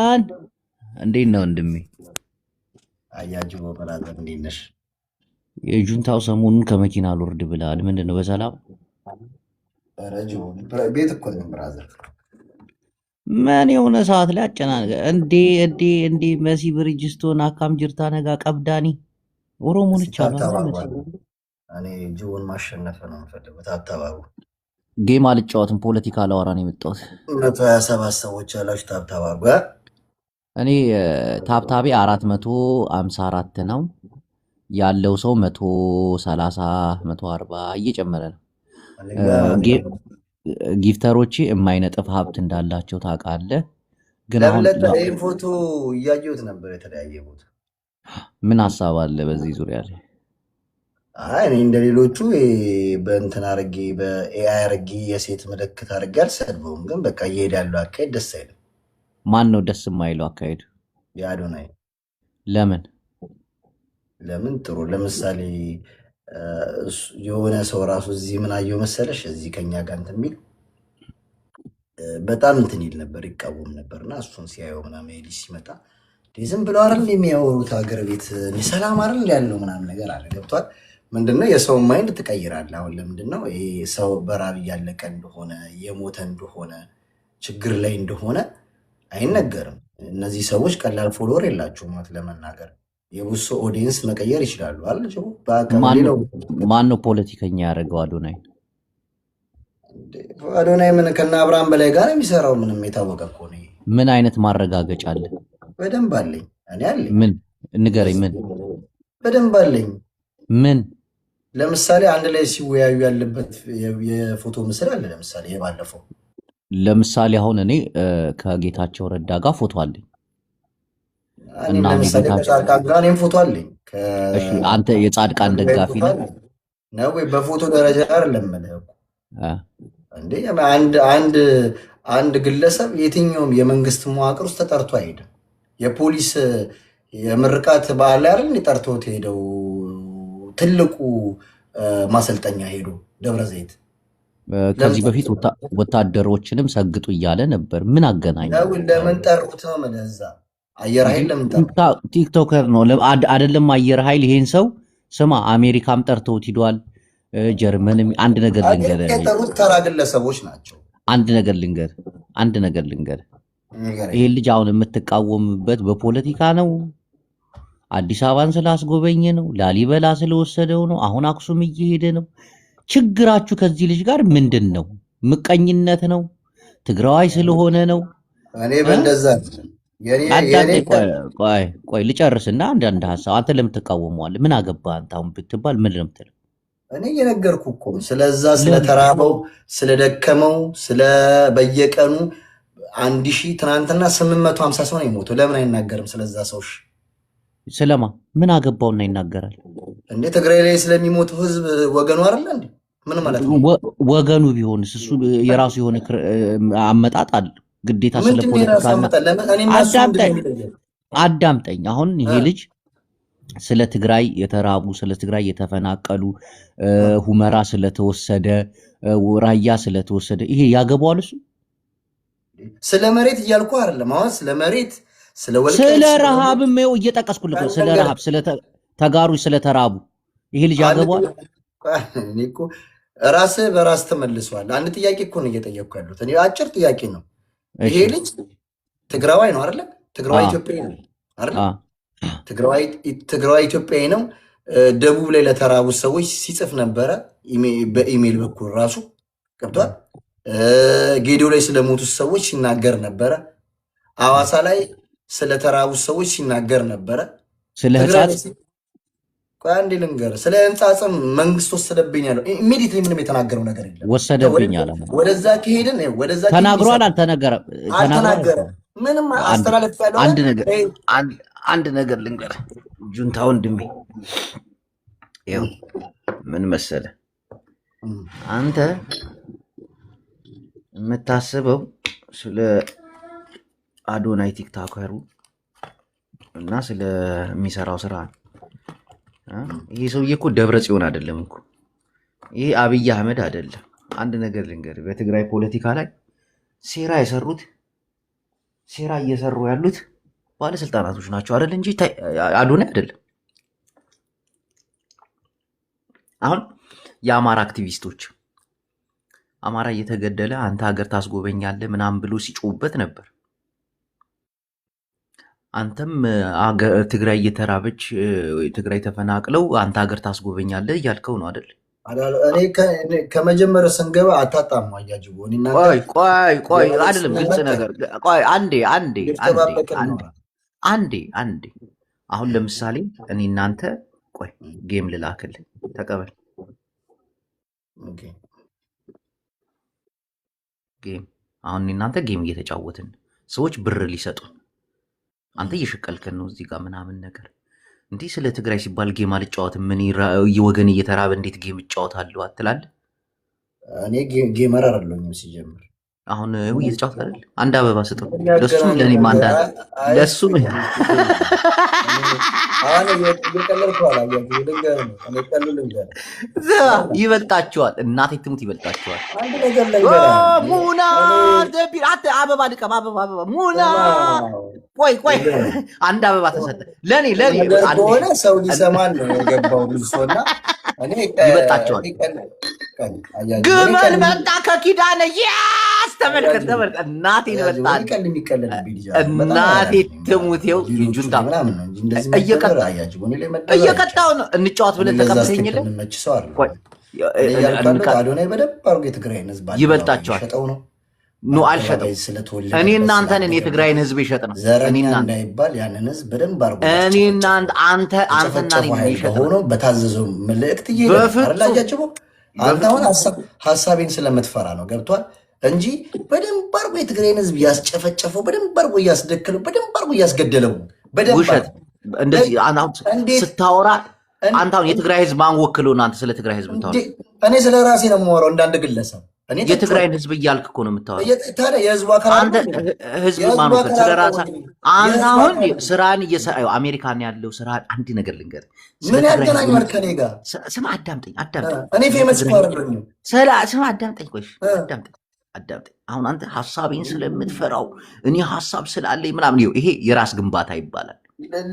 ጆናታን እንዴት ነው ወንድሜ? አያጅቦ ብራዘር እንዴት ነሽ? የጁንታው ሰሞኑን ከመኪና አልወርድ ብለሃል። ምንድን ነው በሰላም? ኧረ ጅቦ ቤት እኮ ነኝ ብራዘር። ምን የሆነ ሰዓት ላይ አጨናነቀ እንዴ መሲ ብርጅስቶን አካም ጅርታ ነጋ ቀብዳኒ ኦሮሞንች አሉ ታብታባሉ። እኔ ጅቦን ማሸነፍ ነው የምፈልገው። ታብታባቡ ጌም አልጫወትም፣ ፖለቲካ ላወራ ነው የመጣሁት። 127 ሰዎች ያላችሁ ታብታባቡ። እኔ ታብታቤ 454 ነው ያለው ሰው 130 140 እየጨመረ ነው። ጊፍተሮቼ የማይነጥፍ ሀብት እንዳላቸው ታውቃለህ። ግን አሁን ይህን ፎቶ እያየሁት ነበር የተለያየ ቦታ። ምን ሀሳብ አለ በዚህ ዙሪያ ላይ? እኔ እንደ ሌሎቹ በእንትን አርጌ በኤአይ አርጌ የሴት ምልክት አርጌ አልሰድበውም። ግን በቃ እየሄድ ያለው አካሄድ ደስ አይልም። ማን ነው ደስ የማይለው አካሄዱ? የአዶናይ። ለምን ጥሩ ለምሳሌ የሆነ ሰው ራሱ እዚህ ምን አየው መሰለሽ፣ እዚህ ከኛ ጋር እንትን የሚል በጣም እንትን ይል ነበር፣ ይቃወም ነበር። እና እሱን ሲያየው ምናምን ልጅ ሲመጣ ዝም ብለው አይደል የሚያወሩት ሀገር ቤት ሰላም አይደል ያለው ምናምን ነገር አለ። ገብቷል? ምንድነው የሰውን ማይንድ ትቀይራለህ። አሁን ለምንድነው ይሄ ሰው በራብ እያለቀ እንደሆነ የሞተ እንደሆነ ችግር ላይ እንደሆነ አይነገርም። እነዚህ ሰዎች ቀላል ፎሎወር የላቸውም ለመናገር የብሶ ኦዲየንስ መቀየር ይችላሉ። ማን ነው ፖለቲከኛ ያደረገው? አዶናይ ምን ከና አብርሃም በላይ ጋር የሚሰራው? ምንም የታወቀ እኮ ነው። ምን አይነት ማረጋገጫ አለ? በደንብ አለኝ እኔ አለኝ። ምን ንገረኝ። ምን በደንብ አለኝ። ምን ለምሳሌ አንድ ላይ ሲወያዩ ያለበት የፎቶ ምስል አለ። ለምሳሌ የባለፈው አሁን እኔ ከጌታቸው ረዳ ጋር ፎቶ አለኝ እና እኔም ፎቶ አለኝ። አንተ የጻድቃን ደጋፊ ነው ወይ? በፎቶ ደረጃ አይደለም እንዴ? አንድ ግለሰብ የትኛውም የመንግስት መዋቅር ውስጥ ተጠርቶ አይሄድም። የፖሊስ የምርቃት በዓል ላይ አይደል ጠርቶት ሄደው ትልቁ ማሰልጠኛ ሄዶ ደብረ ዘይት። ከዚህ በፊት ወታደሮችንም ሰግጡ እያለ ነበር። ምን አገናኝ? ለምን ጠሩት ነው? እዛ አየር ኃይል ለምን ጠሩት? ቲክቶከር ነው አይደለም? አየር ኃይል ይሄን ሰው ስማ፣ አሜሪካም ጠርተውት ሂዷል። ጀርመንም። አንድ ነገር ልንገር፣ የጠሩት ተራ ግለሰቦች ናቸው። አንድ ነገር ልንገር፣ ይሄን ልጅ አሁን የምትቃወምበት በፖለቲካ ነው? አዲስ አበባን ስላስጎበኘ ነው? ላሊበላ ስለወሰደው ነው? አሁን አክሱም እየሄደ ነው? ችግራችሁ ከዚህ ልጅ ጋር ምንድን ነው? ምቀኝነት ነው? ትግራዋይ ስለሆነ ነው? እኔ በእንደዛ ቆይ ልጨርስና አንዳንድ ሀሳብ። አንተ ለምን ትቃወመዋለህ? ምን አገባህ አንተ አሁን ብትባል ምን ለምትለው? እኔ እየነገርኩ እኮ ስለዛ ስለተራበው ስለደከመው በየቀኑ 1000 ትናንትና 850 ሰው ነው የሞተው። ለምን አይናገርም ስለዛ ሰው? ስለማ ምን አገባውና ይናገራል እንዴ? ትግራይ ላይ ስለሚሞተው ህዝብ ወገኑ አይደለ እንዴ? ምን ማለት ነው? ወገኑ ቢሆንስ እሱ የራሱ የሆነ አመጣጥ አለ። ግዴታ ስለፖለቲካ አዳምጠኝ። አሁን ይሄ ልጅ ስለ ትግራይ የተራቡ፣ ስለ ትግራይ የተፈናቀሉ፣ ሁመራ ስለተወሰደ፣ ራያ ስለተወሰደ ይሄ ያገባዋል እሱ? ስለ መሬት እያልኩ አይደለም። አሁን ስለ መሬት ስለ ረሃብም ይኸው እየጠቀስኩልህ፣ ስለ ረሃብ፣ ስለ ተጋሩ፣ ስለተራቡ ይሄ ልጅ ያገባዋል? ራስህ በራስ ተመልሷል። አንድ ጥያቄ እኮ ነው እየጠየቅኩ ያሉት። እኔ አጭር ጥያቄ ነው። ይሄ ልጅ ትግራዋይ ነው አይደለ? ትግራዋይ ኢትዮጵያዊ ነው አይደለ? ትግራዋይ ኢትዮጵያዊ ነው። ደቡብ ላይ ለተራቡ ሰዎች ሲጽፍ ነበረ፣ በኢሜይል በኩል ራሱ ገብቷል። ጌዲዮ ላይ ስለሞቱት ሰዎች ሲናገር ነበረ። አዋሳ ላይ ስለተራቡ ሰዎች ሲናገር ነበረ። ስለ ህጻጽ አንዴ ልንገርህ፣ ስለ ህንጻጽም መንግስት ወሰደብኝ ያለው ኢሚዲየትሊ ምንም የተናገረው ነገር የለም። ወሰደብኝ አለ። ወደዛ ከሄድን ወደዛ ተናግሯል አልተናገረም? ምንም አስተላለፍ ያለው አንድ ነገር ልንገርህ ጁንታ ወንድሜ፣ ይኸው ምን መሰለህ፣ አንተ የምታስበው ስለ አዶናይ ቲክቶከሩ እና ስለሚሰራው ስራ። ይሄ ሰውዬ እኮ ደብረ ጽዮን አይደለም እኮ፣ ይሄ አብይ አህመድ አይደለም። አንድ ነገር ልንገርህ፣ በትግራይ ፖለቲካ ላይ ሴራ የሰሩት ሴራ እየሰሩ ያሉት ባለስልጣናቶች ናቸው አይደል እንጂ አዶናይ አይደለም። አሁን የአማራ አክቲቪስቶች አማራ እየተገደለ አንተ ሀገር ታስጎበኛለህ ምናምን ብሎ ሲጮውበት ነበር። አንተም ትግራይ እየተራበች ትግራይ ተፈናቅለው አንተ ሀገር ታስጎበኛለህ እያልከው ነው አይደል? እኔ ከመጀመሪያው ስንገባ አታጣሙ አያጅቦ ቆይ አይደለም፣ ግልጽ ነገር ቆይ አንዴ አሁን ለምሳሌ እኔ እናንተ ቆይ ጌም ልላክልህ ተቀበል። ጌም አሁን እናንተ ጌም እየተጫወትን ሰዎች ብር ሊሰጡን አንተ እየሸቀልከን ነው እዚህ ጋር ምናምን ነገር እንዲህ ስለ ትግራይ ሲባል ጌም አልጫወትም። ምን ወገን እየተራበ እንዴት ጌም እጫወታለሁ አትላለህ? እኔ ጌመር አይደለሁም ሲጀምር። አሁን እየተጫወትክ አይደል? አንድ አበባ ስጠው ለሱም ለኔም አንድ ለሱም ይበልጣቸዋል። እናቴ ትሙት ይበልጣቸዋል። ሙና አበባ ልቀም አበባ ሙና ቆይ አንድ አበባ ተሰጠ ለኔ ሆነ ሰው ሊሰማን ነው የገባው ልሶና ይበልጣቸዋል። ግመል መጣ ከኪዳነ ያስ ተመልከት እናቴ ይበልጣል። እናቴ ትሙቴው ጁንታ እየቀጣው ነው እንጫወት ብለን ተቀምሰኝለ ይበልጣቸዋል። ኖ አልሸጠው። እኔ እናንተን የትግራይን ህዝብ ይሸጥ ነው። እኔ እናንተ አንተና ሆኖ በታዘዘው መልእክት ይላያችቦ አንተ አሁን ሀሳቤን ስለምትፈራ ነው ገብቷል እንጂ በደንብ አድርጎ የትግራይን ህዝብ ያስጨፈጨፈው በደንብ አድርጎ እያስደከለው በደንብ አድርጎ እያስገደለው ውሸት እንደዚህ ስታወራ አንተ አሁን የትግራይ ህዝብ ማን ወክለው እናንተ ስለ ትግራይ ህዝብ ታወራ? እኔ ስለ ራሴ ነው የማወራው እንዳንድ ግለሰብ። የትግራይን ህዝብ እያልክ እኮ ነው የምታወራው። ታዲያ የህዝቡ አካል አንተ ህዝብ ማመከ ስለ ራስህ አንተ አሁን ስራን እየሰራው አሜሪካን ያለው ስራ አንድ ነገር ልንገር። ምን ያገናኛል ከኔ ጋር? ስማ አዳምጠኝ። እኔ ፌመስ እኮ አይደለሁም። ስማ አዳምጠኝ። ቆይ አዳምጠኝ። አሁን አንተ ሐሳቤን ስለምትፈራው እኔ ሐሳብ ስላለኝ ምናምን ይሄ የራስ ግንባታ ይባላል።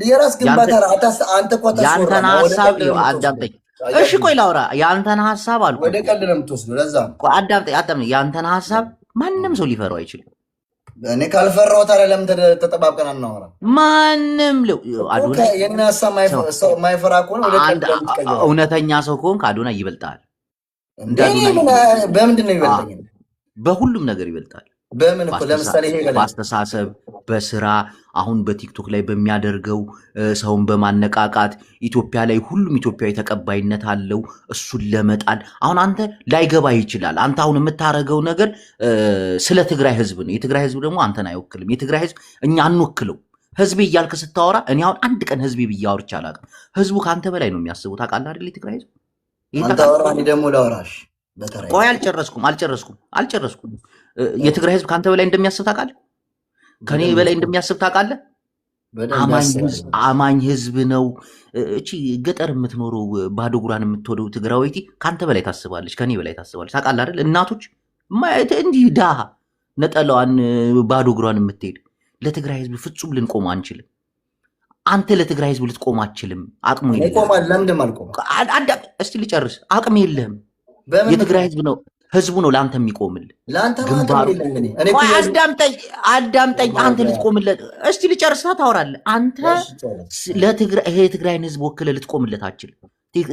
የራስ ግንባታ አንተ እኮ ያንተን ሐሳብ አዳምጠኝ። እሺ ቆይ ላውራ። ያንተን ሐሳብ አልኩ ወደ ቀልድ ነው የምትወስደው። ለዛ ቆይ አዳምጠኝ። ያንተን ሐሳብ ማንም ሰው ሊፈራው አይችልም። እኔ ካልፈራው ታዲያ ለምን ተጠባብቀን አናወራ? ማንም አዶናይ የኔን ሐሳብ ማይፈራ ከሆነ ወደ ቀልድ እውነተኛ ሰው ከሆንክ አዶናይ ይበልጣል። በምንድን ነው ይበልጣል? በሁሉም ነገር ይበልጣል። በምን እኮ ለምሳሌ በአስተሳሰብ፣ በስራ አሁን በቲክቶክ ላይ በሚያደርገው ሰውን በማነቃቃት ኢትዮጵያ ላይ ሁሉም ኢትዮጵያዊ ተቀባይነት አለው። እሱን ለመጣል አሁን አንተ ላይገባ ይችላል። አንተ አሁን የምታደርገው ነገር ስለ ትግራይ ህዝብ ነው። የትግራይ ህዝብ ደግሞ አንተን አይወክልም። የትግራይ ህዝብ እኛ አንወክለው። ህዝቤ እያልክ ስታወራ እኔ አሁን አንድ ቀን ህዝቤ ብዬ አውርቼ አላውቅም። ህዝቡ ከአንተ በላይ ነው የሚያስቡት። ታውቃለህ አይደል? የትግራይ ህዝብ አንተ አወራ፣ እኔ ደግሞ ላወራሽ። ቆይ አልጨረስኩም። የትግራይ ህዝብ ከአንተ በላይ እንደሚያስብ ታውቃለህ? ከኔ በላይ እንደሚያስብ ታውቃለህ? አማኝ ህዝብ ነው። እቺ ገጠር የምትኖረው ባዶ ጉራን የምትወደው ትግራዊቲ ከአንተ በላይ ታስባለች፣ ከኔ በላይ ታስባለች። ታውቃለህ አይደል? እናቶች እንዲህ ዳሃ ነጠላዋን ባዶ ጉራን የምትሄድ ለትግራይ ህዝብ ፍጹም ልንቆም አንችልም። አንተ ለትግራይ ህዝብ ልትቆም አትችልም። አቅሙ የለህም። እስቲ ልጨርስ። አቅም የለህም። የትግራይ ህዝብ ነው ህዝቡ ነው ለአንተ የሚቆምልህ። አዳምጠኝ። አንተ ልትቆምለት እስቲ ልጨርስ ታወራለህ። አንተ የትግራይን ህዝብ ወክለህ ልትቆምለት አትችልም።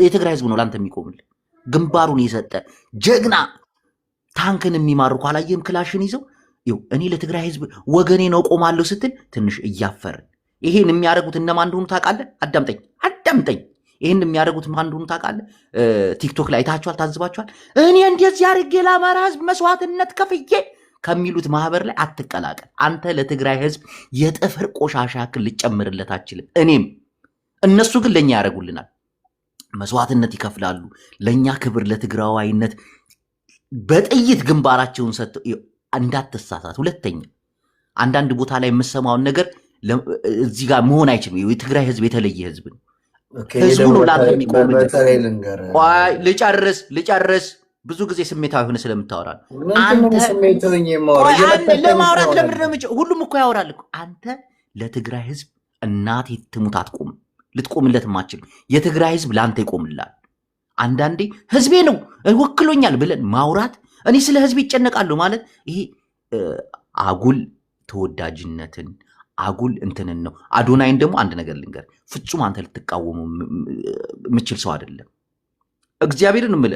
የትግራይ ህዝብ ነው ለአንተ የሚቆምልህ። ግንባሩን የሰጠ ጀግና ታንክን የሚማርኩ አላየህም? ክላሽን ይዘው እኔ ለትግራይ ህዝብ ወገኔ ነው ቆማለሁ ስትል ትንሽ እያፈርን ይሄን የሚያደርጉት እነማን እንደሆኑ ታውቃለህ? አዳምጠኝ። ይህን የሚያደርጉት ማን እንደሆኑ ታውቃለህ? ቲክቶክ ላይ ታችኋል፣ ታዝባችኋል። እኔ እንደዚህ አድርጌ ለአማራ ህዝብ መስዋዕትነት ከፍዬ ከሚሉት ማህበር ላይ አትቀላቀል። አንተ ለትግራይ ህዝብ የጥፍር ቆሻሻ ያክል ልጨምርለት አችልም። እኔም እነሱ ግን ለእኛ ያደርጉልናል፣ መስዋዕትነት ይከፍላሉ። ለእኛ ክብር፣ ለትግራዋይነት በጥይት ግንባራቸውን ሰጥተው እንዳትሳሳት። ሁለተኛ አንዳንድ ቦታ ላይ የምሰማውን ነገር እዚህ ጋር መሆን አይችልም። የትግራይ ህዝብ የተለየ ህዝብ ነው። ህዝቡ ነው ላንተ የሚቆምልህ። ልጨርስ። ብዙ ጊዜ ስሜታዊ ሆነ ስለምታወራ አንተ ስሜታዊ ለማውራት ለምንድን ነው የምጭ ሁሉም እኮ ያወራል እኮ አንተ ለትግራይ ህዝብ እናት ትሙት አትቆም ልትቆምለት ማችል የትግራይ ህዝብ ለአንተ ይቆምላል አንዳንዴ ህዝቤ ነው ወክሎኛል ብለን ማውራት እኔ ስለ ህዝብ ይጨነቃለሁ ማለት ይሄ አጉል ተወዳጅነትን አጉል እንትንን ነው አዶናይን ደግሞ አንድ ነገር ልንገር ፍጹም አንተ ልትቃወሙ ምችል ሰው አይደለም እግዚአብሔርን ምል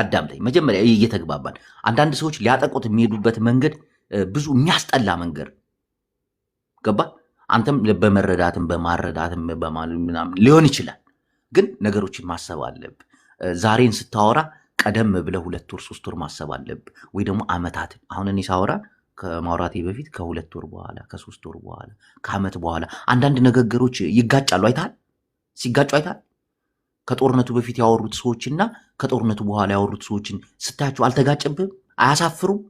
አዳምጠኝ መጀመሪያ እየተግባባን አንዳንድ ሰዎች ሊያጠቁት የሚሄዱበት መንገድ ብዙ የሚያስጠላ መንገድ ገባ አንተም በመረዳትም በማረዳትም በማልምናም ሊሆን ይችላል ግን ነገሮችን ማሰብ አለብ ዛሬን ስታወራ ቀደም ብለ 2 ወር 3 ወር ማሰብ አለብ ወይ ደግሞ አመታት አሁን እኔ ሳወራ ከማውራቴ በፊት ከ2 ወር በኋላ ከ3 ወር በኋላ ከአመት በኋላ አንዳንድ ነገሮች ይጋጫሉ አይታል ሲጋጩ አይታል ከጦርነቱ በፊት ያወሩት ሰዎችና ከጦርነቱ በኋላ ያወሩት ሰዎችን ስታያቸው አልተጋጨብም አያሳፍሩም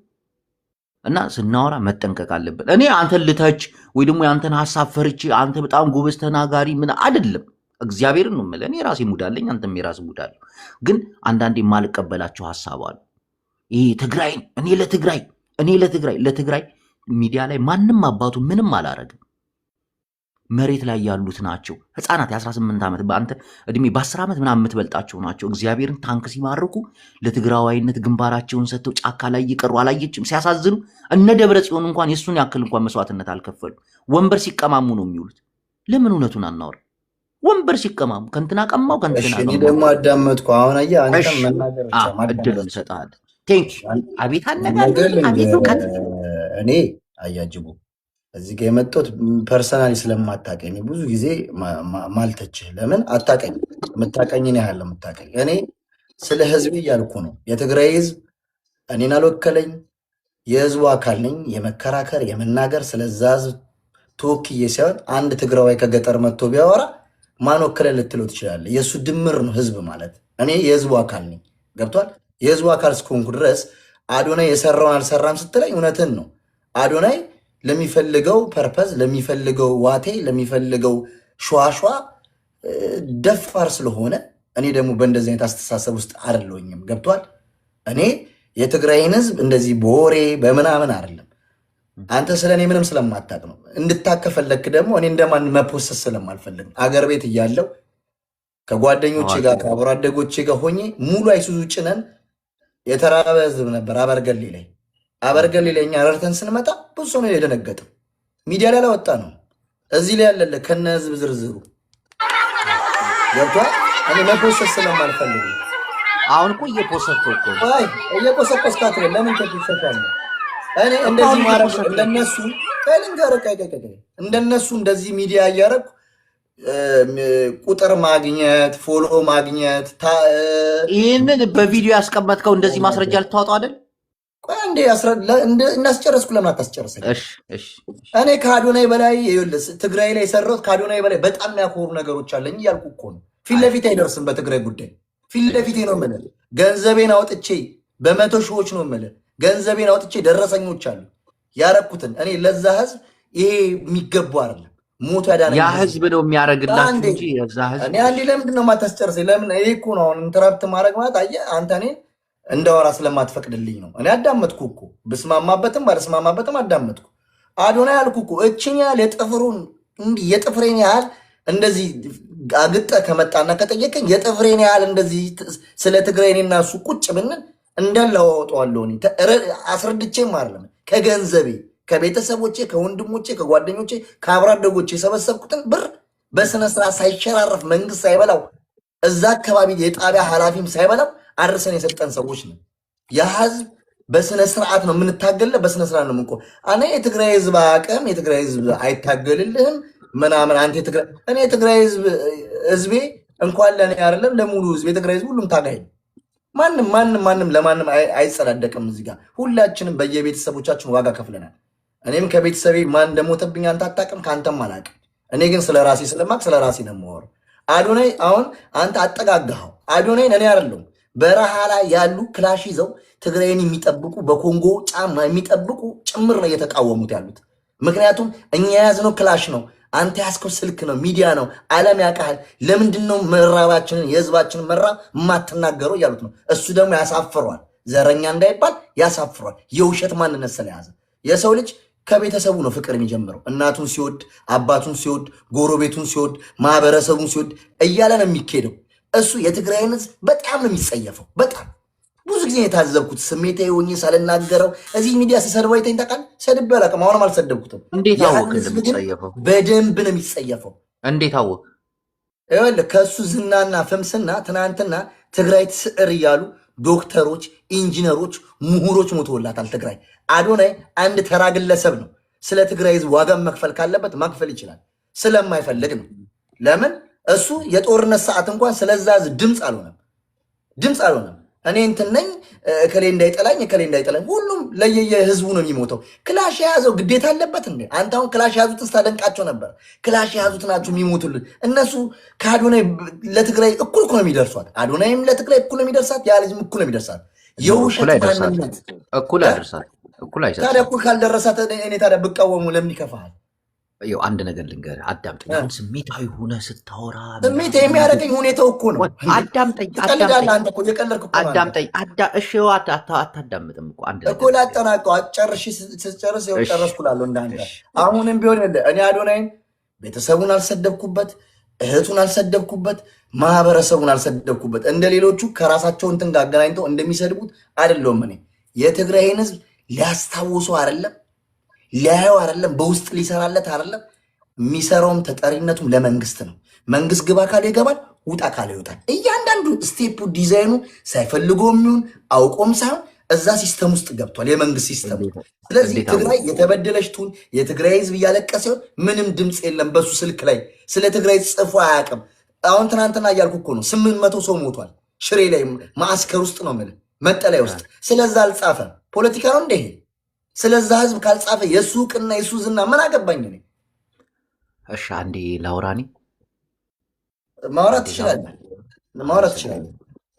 እና ስናወራ መጠንቀቅ አለበት እኔ አንተን ልተች ወይ ደግሞ ያንተን ሐሳብ ፈርቼ አንተ በጣም ጎበዝ ተናጋሪ ምን አይደለም እግዚአብሔርን ነው ማለት እኔ ራሴ ሙዳለኝ አንተም የራስ ሙዳል ግን አንዳንዴ ማልቀበላቸው ሐሳብ አሉ ይሄ ትግራይ እኔ ለትግራይ ሚዲያ ላይ ማንንም አባቱ ምንም አላረግም መሬት ላይ ያሉት ናቸው ህፃናት የ18 ዓመት በአንተ እድሜ በ10 ዓመት ምናምን የምትበልጣቸው ናቸው እግዚአብሔርን ታንክ ሲማርኩ ለትግራዋይነት ግንባራቸውን ሰጥተው ጫካ ላይ ይቀሩ አላየችም ሲያሳዝኑ እነ ደብረ ጽዮን እንኳን የሱን ያክል እንኳን መስዋዕትነት አልከፈሉ ወንበር ሲቀማሙ ነው የሚውሉት ለምን እውነቱን አናወራ ወንበር ሲቀማሙ ከንትና ቀማው ከንትና እኔ ደግሞ አዳመጥኩ አሁን አያ አንተ መናገር እድል እንሰጣለን ቴንክ አቤት አነጋገር አቤት እውቀት እኔ አያጅቡ እዚህ ጋር የመጣሁት ፐርሰናሊ ስለማታቀኝ ብዙ ጊዜ ማልተችህ ለምን አታቀኝ የምታቀኝን ያህል የምታቀኝ እኔ ስለ ህዝብ እያልኩ ነው የትግራይ ህዝብ እኔን አልወከለኝ የህዝቡ አካል ነኝ የመከራከር የመናገር ስለዛ ህዝብ ተወክዬ ሳይሆን አንድ ትግራዋይ ከገጠር መጥቶ ቢያወራ ማን ወከለ ልትለው ትችላለህ የእሱ ድምር ነው ህዝብ ማለት እኔ የህዝቡ አካል ነኝ ገብቷል የህዝቡ አካል እስከሆንኩ ድረስ አዶናይ የሰራውን አልሰራም ስትለኝ እውነትን ነው አዶናይ ለሚፈልገው ፐርፐዝ ለሚፈልገው ዋቴ ለሚፈልገው ሸዋሸዋ ደፋር ስለሆነ እኔ ደግሞ በእንደዚህ አይነት አስተሳሰብ ውስጥ አይደለሁኝም ገብቷል እኔ የትግራይን ህዝብ እንደዚህ በወሬ በምናምን አይደለም አንተ ስለኔ ምንም ስለማታቅ ነው እንድታከፈለክ ደግሞ እኔ እንደማን መፖሰስ ስለማልፈልግ አገር ቤት እያለው ከጓደኞቼ ጋር ከአብሮ አደጎቼ ጋር ሆኜ ሙሉ አይሱዙ ጭነን የተራበ ህዝብ ነበር አበርገሌ ላይ እኛ ረርተን ስንመጣ ብዙ ሰው ነው የደነገጠው ሚዲያ ላይ አላወጣ ነው እዚህ ላይ ያለለ ከነ ህዝብ ዝርዝሩ ገብቷል እኔ መፖሰስ ስለማልፈልግ አሁን እኮ እየፖሰስካት ለምን ተፈሰካለ እኔ እንደዚህ ማረግ እንደነሱ እንደነሱ እንደዚህ ሚዲያ እያረኩ ቁጥር ማግኘት ፎሎ ማግኘት ይህንን በቪዲዮ ያስቀመጥከው እንደዚህ ማስረጃ ልታወጣው አይደል ቆይ እንዴ እናስጨረስኩ ለምን አታስጨርሰኝ እኔ ከአዶናይ በላይ ትግራይ ላይ ሰራሁት ከአዶናይ በላይ በጣም ያኮሩ ነገሮች አለኝ እያልኩ እኮ ነው ፊት ለፊት አይደርስም በትግራይ ጉዳይ ፊት ለፊቴ ነው የምልህ ገንዘቤን አውጥቼ በመቶ ሺዎች ነው የምልህ ገንዘቤን አውጥቼ ደረሰኞች አሉ ያረኩትን እኔ ለዛ ህዝብ ይሄ የሚገባው አይደለም ሞት ያዳነ ያ ህዝብ ነው የሚያረግላችሁ እንጂ የዛ ህዝብ እኔ አንዴ ለምንድን ነው የማታስጨርሰኝ ለምን ይሄ እኮ ነው ኢንተራፕት ማድረግ ማለት አየህ አንተ እኔን እንደወራ ስለማትፈቅድልኝ ነው እኔ አዳመጥኩ እኮ ብስማማበትም ባልስማማበትም አዳመጥኩ አዶናይ አልኩ እኮ እቺኛ ለጥፍሩን እንዲህ የጥፍሬን ያህል እንደዚህ አግጠ ከመጣና ከጠየቀኝ የጥፍሬን ያህል እንደዚህ ስለ ትግራይኔና እሱ ቁጭ ብንል እንደላወጣዋለሁ እኔ አስረድቼም አይደለም ከገንዘቤ ከቤተሰቦቼ ከወንድሞቼ ከጓደኞቼ ከአብሮ አደጎቼ የሰበሰብኩትን ብር በስነ ስርዓት ሳይሸራረፍ መንግስት ሳይበላው እዛ አካባቢ የጣቢያ ኃላፊም ሳይበላው አርሰን የሰጠን ሰዎች ነው ያ ህዝብ በስነ ስርዓት ነው የምንታገለ በስነ ስርዓት ነው ምንቆ እኔ የትግራይ ህዝብ አቅም የትግራይ ህዝብ አይታገልልህም ምናምን አንተ የትግራይ እኔ የትግራይ ህዝቤ እንኳን ለኔ አይደለም ለሙሉ ህዝብ የትግራይ ህዝብ ሁሉም ታጋይ ማንም ለማንም አይጸዳደቅም እዚህ ጋር ሁላችንም በየቤተሰቦቻችን ዋጋ ከፍለናል እኔም ከቤተሰቤ ማን እንደሞተብኝ አንተ አታውቅም ካንተም አላውቅም እኔ ግን ስለራሴ ስለማቅ ስለራሴ ነው የማወራው አዶናይ አሁን አንተ አጠጋጋኸው አዶናይ እኔ አይደለም በረሃ ላይ ያሉ ክላሽ ይዘው ትግራይን የሚጠብቁ በኮንጎ ጫማ የሚጠብቁ ጭምር ነው እየተቃወሙት ያሉት ምክንያቱም እኛ ያዝነው ክላሽ ነው አንተ ያስከው ስልክ ነው፣ ሚዲያ ነው፣ ዓለም ያውቃል። ለምንድን ነው መራባችንን የህዝባችንን መራብ የማትናገረው እያሉት ነው። እሱ ደግሞ ያሳፍሯል። ዘረኛ እንዳይባል ያሳፍሯል። የውሸት ማንነት ስለያዘ የሰው ልጅ ከቤተሰቡ ነው ፍቅር የሚጀምረው። እናቱን ሲወድ፣ አባቱን ሲወድ፣ ጎረቤቱን ሲወድ፣ ማህበረሰቡን ሲወድ እያለ ነው የሚካሄደው። እሱ የትግራይን ህዝብ በጣም ነው የሚጸየፈው። በጣም ብዙ ጊዜ የታዘብኩት ስሜታዊ ሆኜ ሳልናገረው እዚህ ሚዲያ ስሰድበው አይተኸኝ ታውቃለህ? ሰድቤ አላውቅም። አሁንም አልሰደብኩትም። እንዴት አወቅህ እንደሚጸየፈው? በደንብ ነው የሚጸየፈው። እንዴት አወቅህ? ይኸውልህ ከእሱ ዝናና ፍምስና ትናንትና ትግራይ ትስዕር እያሉ ዶክተሮች፣ ኢንጂነሮች፣ ምሁሮች ሞተውላታል ትግራይ። አዶናይ አንድ ተራ ግለሰብ ነው። ስለ ትግራይ ህዝብ ዋጋ መክፈል ካለበት መክፈል ይችላል። ስለማይፈልግ ነው። ለምን እሱ የጦርነት ሰዓት እንኳን ስለዛ ህዝብ ድምፅ አልሆነም። እኔ እንትን ነኝ እከሌ እንዳይጠላኝ እከሌ እንዳይጠላኝ። ሁሉም ለየህዝቡ ነው የሚሞተው። ክላሽ የያዘው ግዴታ አለበት እንዴ? አንተ አሁን ክላሽ የያዙትን ስታደንቃቸው ነበር። ክላሽ የያዙት ናቸው የሚሞቱልን። እነሱ ከአዶናይ ለትግራይ እኩል እኮ ነው የሚደርሷት። አዶናይም ለትግራይ እኩል ነው የሚደርሳት። ያ ልጅም እኩል ነው የሚደርሳት። የውሸት ማንነት እኩል አይደርሳት። ታዲያ እኩል ካልደረሳት እኔ ታዲያ ብቃወሙ ለምን ይከፋሃል? ይኸው አንድ ነገር ልንገርህ፣ አዳምጠኝ። አሁን ስሜታዊ ሆነ ስታወራ ስሜት የሚያደርገኝ ሁኔታው እኮ ነው። አዳምጠኝ። አንተ እኮ እየቀለድክ እኮ አዳምጠኝ። እሺ አታዳምጥም እኮ አንድ እኮ ላጠናቀው አጨርሽ ስጨርስ ይኸው ጨረስኩ እላለሁ እንዳንተ። አሁንም ቢሆን እኔ አዶናይን ቤተሰቡን አልሰደብኩበት፣ እህቱን አልሰደብኩበት፣ ማህበረሰቡን አልሰደብኩበት። እንደ ሌሎቹ ከራሳቸው እንትን ጋር አገናኝተው እንደሚሰድቡት አይደለሁም። እኔ የትግራይን ህዝብ ሊያስታውሰው አይደለም ሊያየው አይደለም በውስጥ ሊሰራለት አይደለም። የሚሰራውም ተጠሪነቱም ለመንግስት ነው። መንግስት ግባ ካለ ይገባል፣ ውጣ ካለ ይወጣል። እያንዳንዱ ስቴፑ ዲዛይኑ ሳይፈልጎም ይሁን አውቆም ሳይሆን እዛ ሲስተም ውስጥ ገብቷል፣ የመንግስት ሲስተም። ስለዚህ ትግራይ የተበደለች ትሁን የትግራይ ህዝብ እያለቀሰ ሲሆን ምንም ድምፅ የለም በሱ ስልክ ላይ ስለ ትግራይ ጽፎ አያውቅም። አሁን ትናንትና እያልኩ እኮ ነው 800 ሰው ሞቷል። ሽሬ ላይ ማዕስከር ውስጥ ነው የምልህ መጠለያ ውስጥ። ስለዛ አልጻፈም። ፖለቲካ ነው እንደ ይሄ ስለዛ ህዝብ ካልጻፈ የሱ እውቅና የሱ ዝና ምን አገባኝ እኔ? እሺ አንዴ ላውራኒ ማውራት ትችላለህ።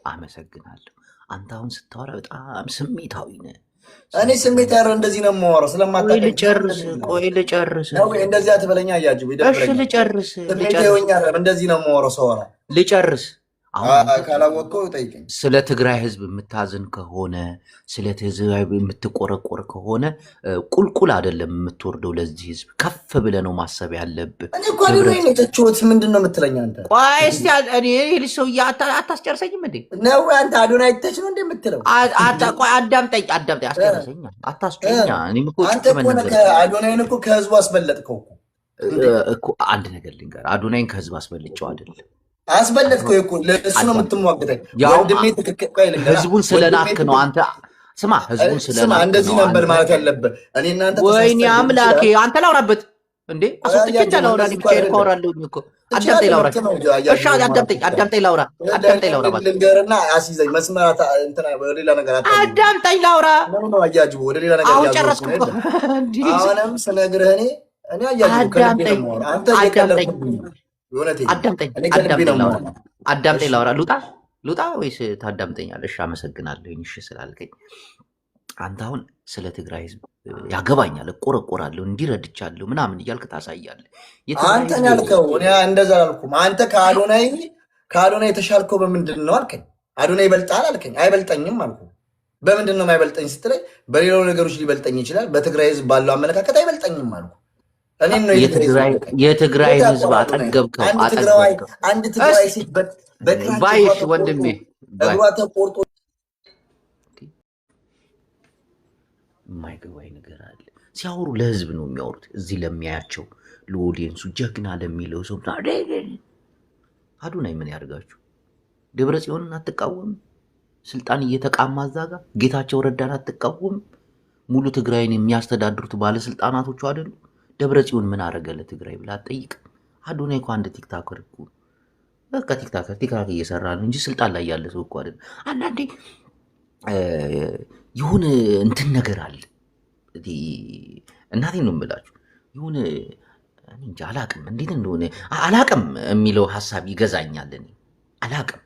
አመሰግናለሁ። አንተ አሁን ስታወራ በጣም ስሜታዊ ነህ። እኔ ስሜት ያረ እንደዚህ ነው የማወራው ስለማታውቅ። ቆይ ልጨርስ ነው እንደዚህ አትበለኛ እያጅብ እሺ ልጨርስ። እንደዚህ ነው የማወራው ሰወራ ልጨርስ። ካላወቀው ጠይቀኝ። ስለ ትግራይ ህዝብ የምታዝን ከሆነ ስለ ትግራይ የምትቆረቆር ከሆነ ቁልቁል አይደለም የምትወርደው። ለዚህ ህዝብ ከፍ ብለህ ነው ማሰብ ያለብህ። እኔ እኮ አዶናይ ነው የተችሁት። ምንድን ነው የምትለኝ አንተ? ቆይ እስቲ እኔ ልጅ ሰውዬ አታስጨርሰኝም እንዴ? ነው አንተ አዶናይ ተች ነው እንዴ የምትለው? ቆይ አዳምጠኝ። አስጨርሰኝ፣ አታስጨኛ። እኔም እኮ አንተ እኮ አዶናይን እኮ ከህዝቡ አስበለጥከው እኮ። አንድ ነገር ልንገርህ፣ አዶናይን ከህዝብ አስበልጨው አይደለም አስበለጥከው እኮ ለእሱ ነው የምትሟገተኝ። ወንድሜ ትክክል ህዝቡን ስለናክ ነው አንተ። ስማ ህዝቡን ስለናክ እንደዚህ ነበር ማለት ያለብህ። እኔ እናንተ ወይኔ አምላኬ አንተ ላውራበት እንዴ? አስወጥቼ እንዳላውራ ብቻዬን ካወራለሁኝ እኮ። አዳምጠኝ ላውራ። እሺ አዳምጠኝ ላውራ። ልንገርና አስይዘኝ መስመራት እንትና ወደ ሌላ ነገር አዳምጠኝ ላውራ። አያጅቡ ወደ ሌላ ነገር አሁን ጨረስኩ። አሁንም ስነግርህ እኔ አያጅቡ ከልቤ ነው አንተ እየቀለድክብኝ ነው። አዳምጠኝ ላውራ። ሉጣ ወይስ ታዳምጠኛለህ? እሺ አመሰግናለሁ እሺ ስላልከኝ። አንተ አሁን ስለ ትግራይ ህዝብ ያገባኛል፣ እቆረቆራለሁ፣ እንዲረድቻለሁ ምናምን እያልክ ታሳያለህ። አንተ ያልከው እኔ እንደዛ አላልኩም። አንተ ከአዶናይ የተሻልከው በምንድን ነው አልከኝ። አዶናይ ይበልጣል አልከኝ። አይበልጠኝም አልኩ። በምንድን ነው የማይበልጠኝ ስትለኝ በሌላው ነገሮች ሊበልጠኝ ይችላል፣ በትግራይ ህዝብ ባለው አመለካከት አይበልጠኝም አልኩ። የትግራይ ህዝብ አጠገብከው። አንድ ትግራይ ሴት ባይሽ ወንድሜ እግሯ ተቆርጦ የማይገባኝ ነገር አለ። ሲያወሩ ለህዝብ ነው የሚያወሩት። እዚህ ለሚያያቸው ለኦዲየንሱ ጀግና ለሚለው ሰው አዶናይ ምን ያደርጋችሁ? ደብረ ጽዮንን አትቃወም? ስልጣን እየተቃማ እዛ ጋር ጌታቸው ረዳን አትቃወም? ሙሉ ትግራይን የሚያስተዳድሩት ባለስልጣናቶቹ አይደሉ? ደብረ ጽዮን ምን አደረገ ለትግራይ ብላ አትጠይቅ። አዶናይ እኮ አንድ ቲክታከር እኮ በቃ ቲክታክ እየሰራ ነው እንጂ ስልጣን ላይ ያለ ሰው እኮ አይደለም። አንዳንዴ ይሁን እንትን ነገር አለ። እናቴን ነው የምላችሁ። ይሁን እንጂ አላቅም እንዴት እንደሆነ አላቅም የሚለው ሀሳብ ይገዛኛል። እኔ አላቅም።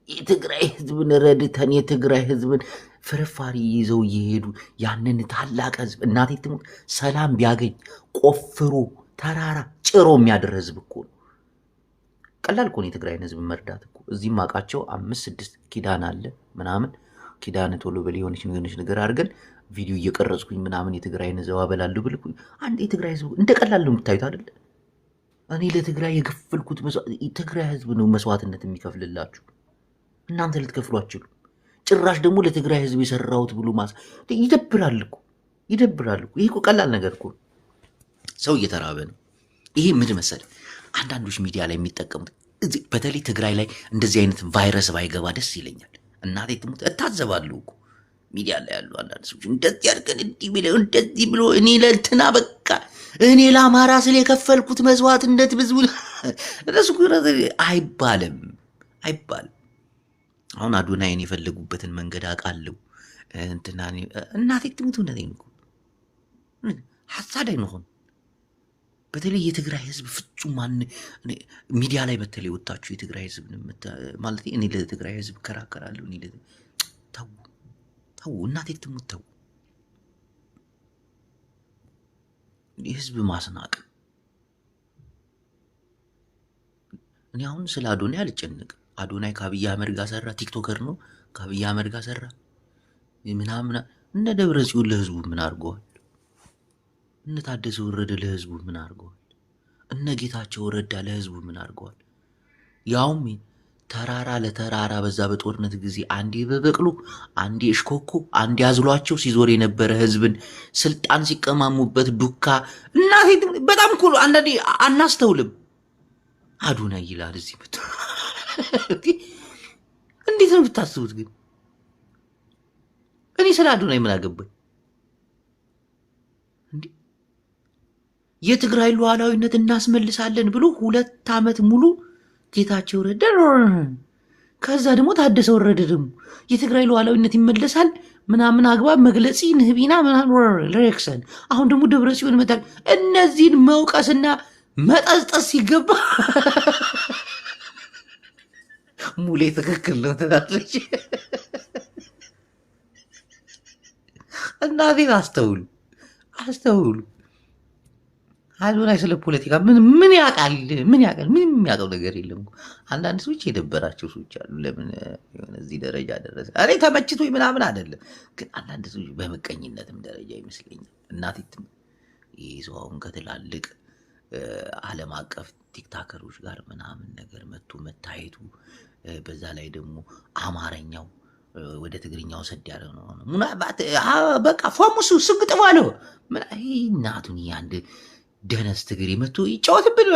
የትግራይ ህዝብን ረድተን የትግራይ ህዝብን ፍርፋሪ ይዘው እየሄዱ ያንን ታላቅ ህዝብ እናቴ ትሙት ሰላም ቢያገኝ ቆፍሮ ተራራ ጭሮ የሚያድር ህዝብ እኮ ነው። ቀላል እኮ ነው የትግራይን ህዝብ መርዳት እኮ። እዚህም አውቃቸው 5-6 ኪዳን አለ ምናምን ኪዳን ቶሎ በል የሆነች ነገር አድርገን ቪዲዮ እየቀረጽኩኝ ምናምን የትግራይን ህዝብ አበላለሁ ብል አንድ የትግራይ ህዝብ እንደ ቀላል ነው የምታዩት አይደለ? እኔ ለትግራይ የከፈልኩት ትግራይ ህዝብ ነው መስዋዕትነት የሚከፍልላችሁ፣ እናንተ ልትከፍሉ አትችሉ። ጭራሽ ደግሞ ለትግራይ ህዝብ የሰራሁት ብሎ ይደብራል እኮ ይደብራል እኮ። ይሄ እኮ ቀላል ነገር እኮ። ሰው እየተራበ ነው። ይሄ ምን መሰለህ አንዳንዶች ሚዲያ ላይ የሚጠቀሙት በተለይ ትግራይ ላይ እንደዚህ አይነት ቫይረስ ባይገባ ደስ ይለኛል። እናቴ ትሙት እታዘባለሁ እኮ ሚዲያ ላይ ያሉ አንዳንድ ሰዎች እንደዚህ አድርገን እንደዚህ ብሎ እኔ ለእንትና በቃ እኔ ለአማራ ስለ የከፈልኩት መስዋዕትነት ብዙ እነሱ አይባልም አይባልም። አሁን አዶናይን የፈለጉበትን መንገድ አውቃለሁ። እንትና እናቴ ትሙት እውነቴን እኮ ሐሳብ አይኖርም። በተለይ የትግራይ ህዝብ ፍጹም ሚዲያ ላይ በተለይ ወጣችሁ የትግራይ ህዝብ ማለት እኔ ለትግራይ ህዝብ ከራከራለሁ። እኔ ተው እናቴ ትሙት ተው። የህዝብ ማስናቅ እኔ አሁን ስለ አዶናይ አልጨነቅም። አዶናይ ከአብይ አህመድ ጋር ሰራ፣ ቲክቶከር ነው ከአብይ አህመድ ጋር ሰራ ምናምን። እነ ደብረጽዮን ለህዝቡ ምን አድርገዋል? እነ ታደሰ ወረደ ለህዝቡ ምን አድርገዋል? እነ ጌታቸው ረዳ ለህዝቡ ምን አድርገዋል? ያውም ተራራ ለተራራ በዛ በጦርነት ጊዜ አንዴ በበቅሎ አንዴ እሽኮኮ አንዴ አዝሏቸው ሲዞር የነበረ ህዝብን ስልጣን ሲቀማሙበት ዱካ እናቴ በጣም እኮ አንዳንዴ አናስተውልም። አዶናይ ይላል እዚህ መጥቶ እንዴት ነው ብታስቡት? ግን እኔ ስለ አዶናይ ምን አገባኝ? እንዴ የትግራይ ሉዓላዊነት እናስመልሳለን ብሎ 2 ዓመት ሙሉ ጌታቸው ረዳ፣ ከዛ ደግሞ ታደሰ ወረደ ደግሞ የትግራይ ሉዓላዊነት ይመለሳል ምናምን አግባብ መግለጺ ንህቢና ምናምን ሬክሰን አሁን ደግሞ ደብረጽዮን መጣል። እነዚህን መውቀስና መጠስጠስ ሲገባ ሙሌ ትክክል ነው ትላለች። እናቴን አስተውሉ አስተውሉ። አዶናይ ስለ ፖለቲካ ምን ያውቃል? ምን ያውቃል? ምንም የሚያውቀው ነገር የለም። አንዳንድ ሰዎች የደበራቸው ሰዎች አሉ። ለምን የሆነ እዚህ ደረጃ ደረሰ? እኔ ተመችቶኝ ምናምን አይደለም፣ ግን አንዳንድ ሰዎች በምቀኝነትም ደረጃ ይመስለኛል። እናቴትም ይህ ሰው አሁን ከትላልቅ ዓለም አቀፍ ቲክታከሮች ጋር ምናምን ነገር መጥቶ መታየቱ፣ በዛ ላይ ደግሞ አማርኛው ወደ ትግርኛው ሰድ ያለ ነው። በቃ ፏሙሱ ስግጥ ባለው እናቱን አንድ ደነስ ትግሬ መጥቶ ይጫወትብን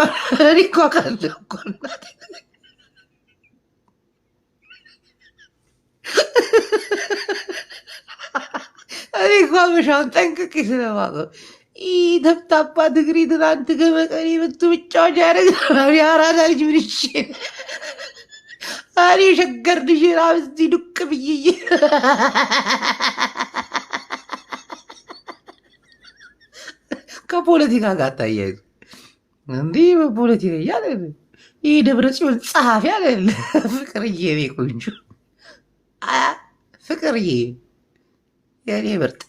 እኮ አውቃለሁ እኮ እናቴ። እኔ እኮ አበሻውን ጠንቅቄ ስለማውቀው ተብታባ ትግሬ ትናንት ከመቀሌ መጥቶ ብቻውን ያደረግ የአራዳ ልጅ ምን ይችል እኔ ሸገር ልጅ እዚህ ዱቅ ብዬ ከፖለቲካ ጋር ታያይዙ እንዲህ በፖለቲካ እያለ ይህ ደብረጽዮን ጸሐፊ አለ ፍቅርዬ ቤ ቆንጆ ፍቅርዬ የኔ ምርጥ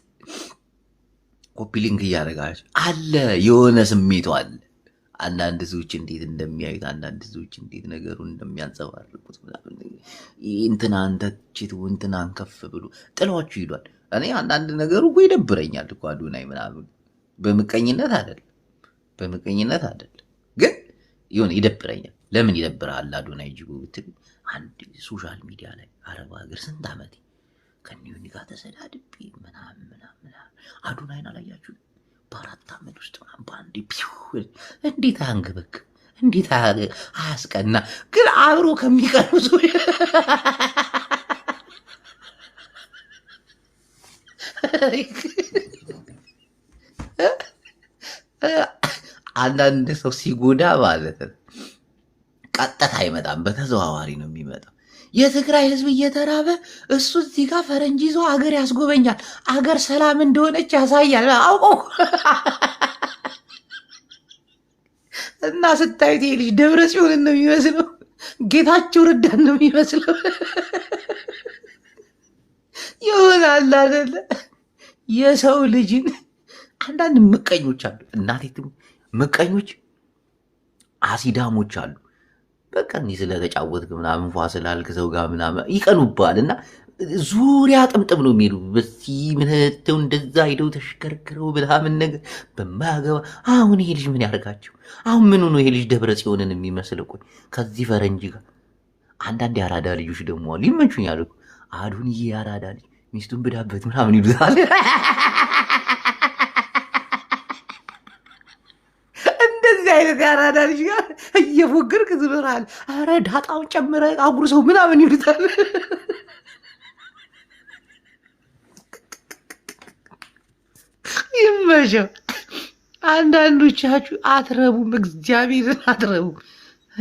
ኮፒ ሊንክ እያደረጋቸው አለ። የሆነ ስሜቱ አለ። አንዳንድ ሰዎች እንዴት እንደሚያዩት፣ አንዳንድ ሰዎች እንዴት ነገሩን እንደሚያንጸባርቁት እንትናን ተችቱ እንትናን ከፍ ብሎ ጥሏችሁ ይሏል። እኔ አንዳንድ ነገሩ እኮ ይደብረኛል እኮ አዶናይ ምናምን በምቀኝነት አይደለም፣ በምቀኝነት አይደለም፣ ግን ይሁን ይደብረኛል። ለምን ይደብራል አዶናይ ጅቦ ብትል አንድ ሶሻል ሚዲያ ላይ አረብ ሀገር ስንት ዓመቴ ከኒውኒ ጋር ተሰዳድቤ ምናምን አዶናይን አላያችሁ? በ4 ዓመት ውስጥ በአንድ እንዴት አያንገበክ እንዴት አያስቀና? ግን አብሮ ከሚቀሩ ሰው አንዳንድ ሰው ሲጎዳ ማለት ነው ቀጥታ አይመጣም፣ በተዘዋዋሪ ነው የሚመጣው። የትግራይ ህዝብ እየተራበ እሱ እዚህ ጋር ፈረንጅ ይዞ አገር ያስጎበኛል። አገር ሰላም እንደሆነች ያሳያል አውቆ እና ስታዩት ይሄ ልጅ ደብረጽዮንን ነው የሚመስለው፣ ጌታቸው ረዳን ነው የሚመስለው። ይሆናል አይደለ? የሰው ልጅን አንዳንድ ምቀኞች አሉ። እናቴ ምቀኞች አሲዳሞች አሉ። በቃ እንዲህ ስለተጫወትክ ምናምን ፏ ስላልክ ሰው ጋር ምናምን ይቀኑባል እና ዙሪያ ጥምጥም ነው የሚሉ በዚህ ምንተው እንደዛ ሄደው ተሽከርክረው ምናምን ነገር በማያገባ። አሁን ይሄ ልጅ ምን ያደርጋቸው? አሁን ምን ሆኖ ይሄ ልጅ ደብረ ጽዮንን የሚመስል? ቆይ ከዚህ ፈረንጅ ጋር አንዳንድ የአራዳ ልጆች ደግሞ አሉ ይመቹኛል እኮ። አዱንዬ የአራዳ ልጅ ሚስቱን ብዳበት ምናምን ይሉታል። እንደዚህ አይነት የአራዳ ልጅ ጋር እየፎገርክ ዝብራል። አረ ዳጣውን ጨምረ አጉርሰው ምናምን ይሉታል። ይመሸው። አንዳንዶቻችሁ አትረቡም፣ እግዚአብሔርን አትረቡም።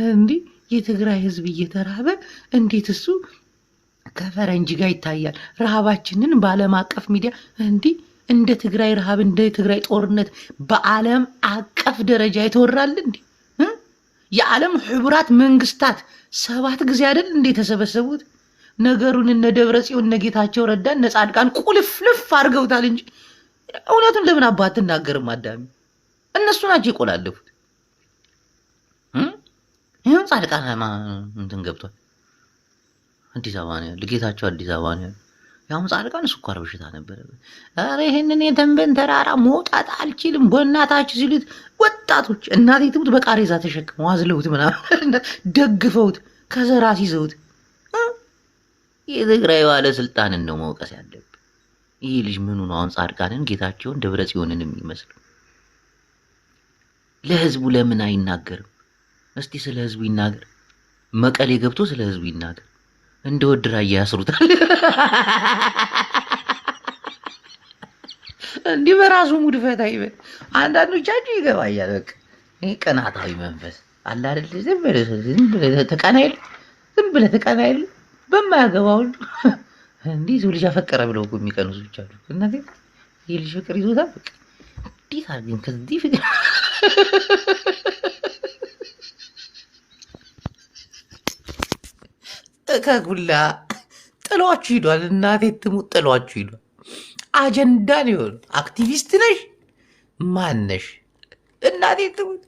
እንዲህ የትግራይ ህዝብ እየተራበ እንዴት እሱ ከፈረንጅ ጋር ይታያል? ረሃባችንን በዓለም አቀፍ ሚዲያ እንዲህ እንደ ትግራይ ረሃብ እንደ ትግራይ ጦርነት በዓለም አቀፍ ደረጃ የተወራል። እንዲህ የዓለም ህቡራት መንግስታት 7 ጊዜ አይደል እንዴ የተሰበሰቡት? ነገሩን እነ ደብረ ጽዮን እነ ጌታቸው ረዳ እነ ጻድቃን ቁልፍልፍ አድርገውታል እንጂ እውነቱን ለምን አባት አትናገርም? አዳሚ እነሱ ናቸው የቆላለፉት። ይህም ጻድቃን እንትን ገብቷል። አዲስ አበባ ነው ያለው ጌታቸው፣ አዲስ አበባ ነው ያለው። ያውም ጻድቃን ስኳር በሽታ ነበረበት። ኧረ ይሄንን የተንበን ተራራ መውጣት አልችልም በእናታችሁ ሲሉት ወጣቶች እናቴ ትሙት በቃሬዛ ተሸክመው አዝለውት ምናምን ደግፈውት ከዘራ ሲዘውት የትግራይ ባለስልጣንን ነው መውቀስ ያለብን። ይህ ልጅ ምኑ ነው አሁን ጻድቃንን፣ ጌታቸውን፣ ደብረ ጽዮንን የሚመስለው? ለህዝቡ ለምን አይናገርም? እስቲ ስለ ህዝቡ ይናገር። መቀሌ ገብቶ ስለ ህዝቡ ይናገር። እንደ ወድራ ያስሩታል። እንዲህ በራሱ ሙድ ፈታ ይበል። አንዳንዶቻችሁ ይገባኛል። በቃ ይሄ ቀናታዊ መንፈስ አለ አይደል? ዝም ብለህ ተቀናይል በማያገባው እንዲህ ሰው ልጅ አፈቀረ ብለው እኮ የሚቀኑ ሰዎች አሉ። እናቴ ይሄ ልጅ ፍቅር ይዞታል። በቃ እንዴት አድርገን ከዚህ ፍቅር ከጉላ ጥሏችሁ ሂዷል። እናቴ ትሙት ጥሏችሁ ሂዷል። አጀንዳ ነው የሆኑ። አክቲቪስት ነሽ ማነሽ? እናቴ ትሙት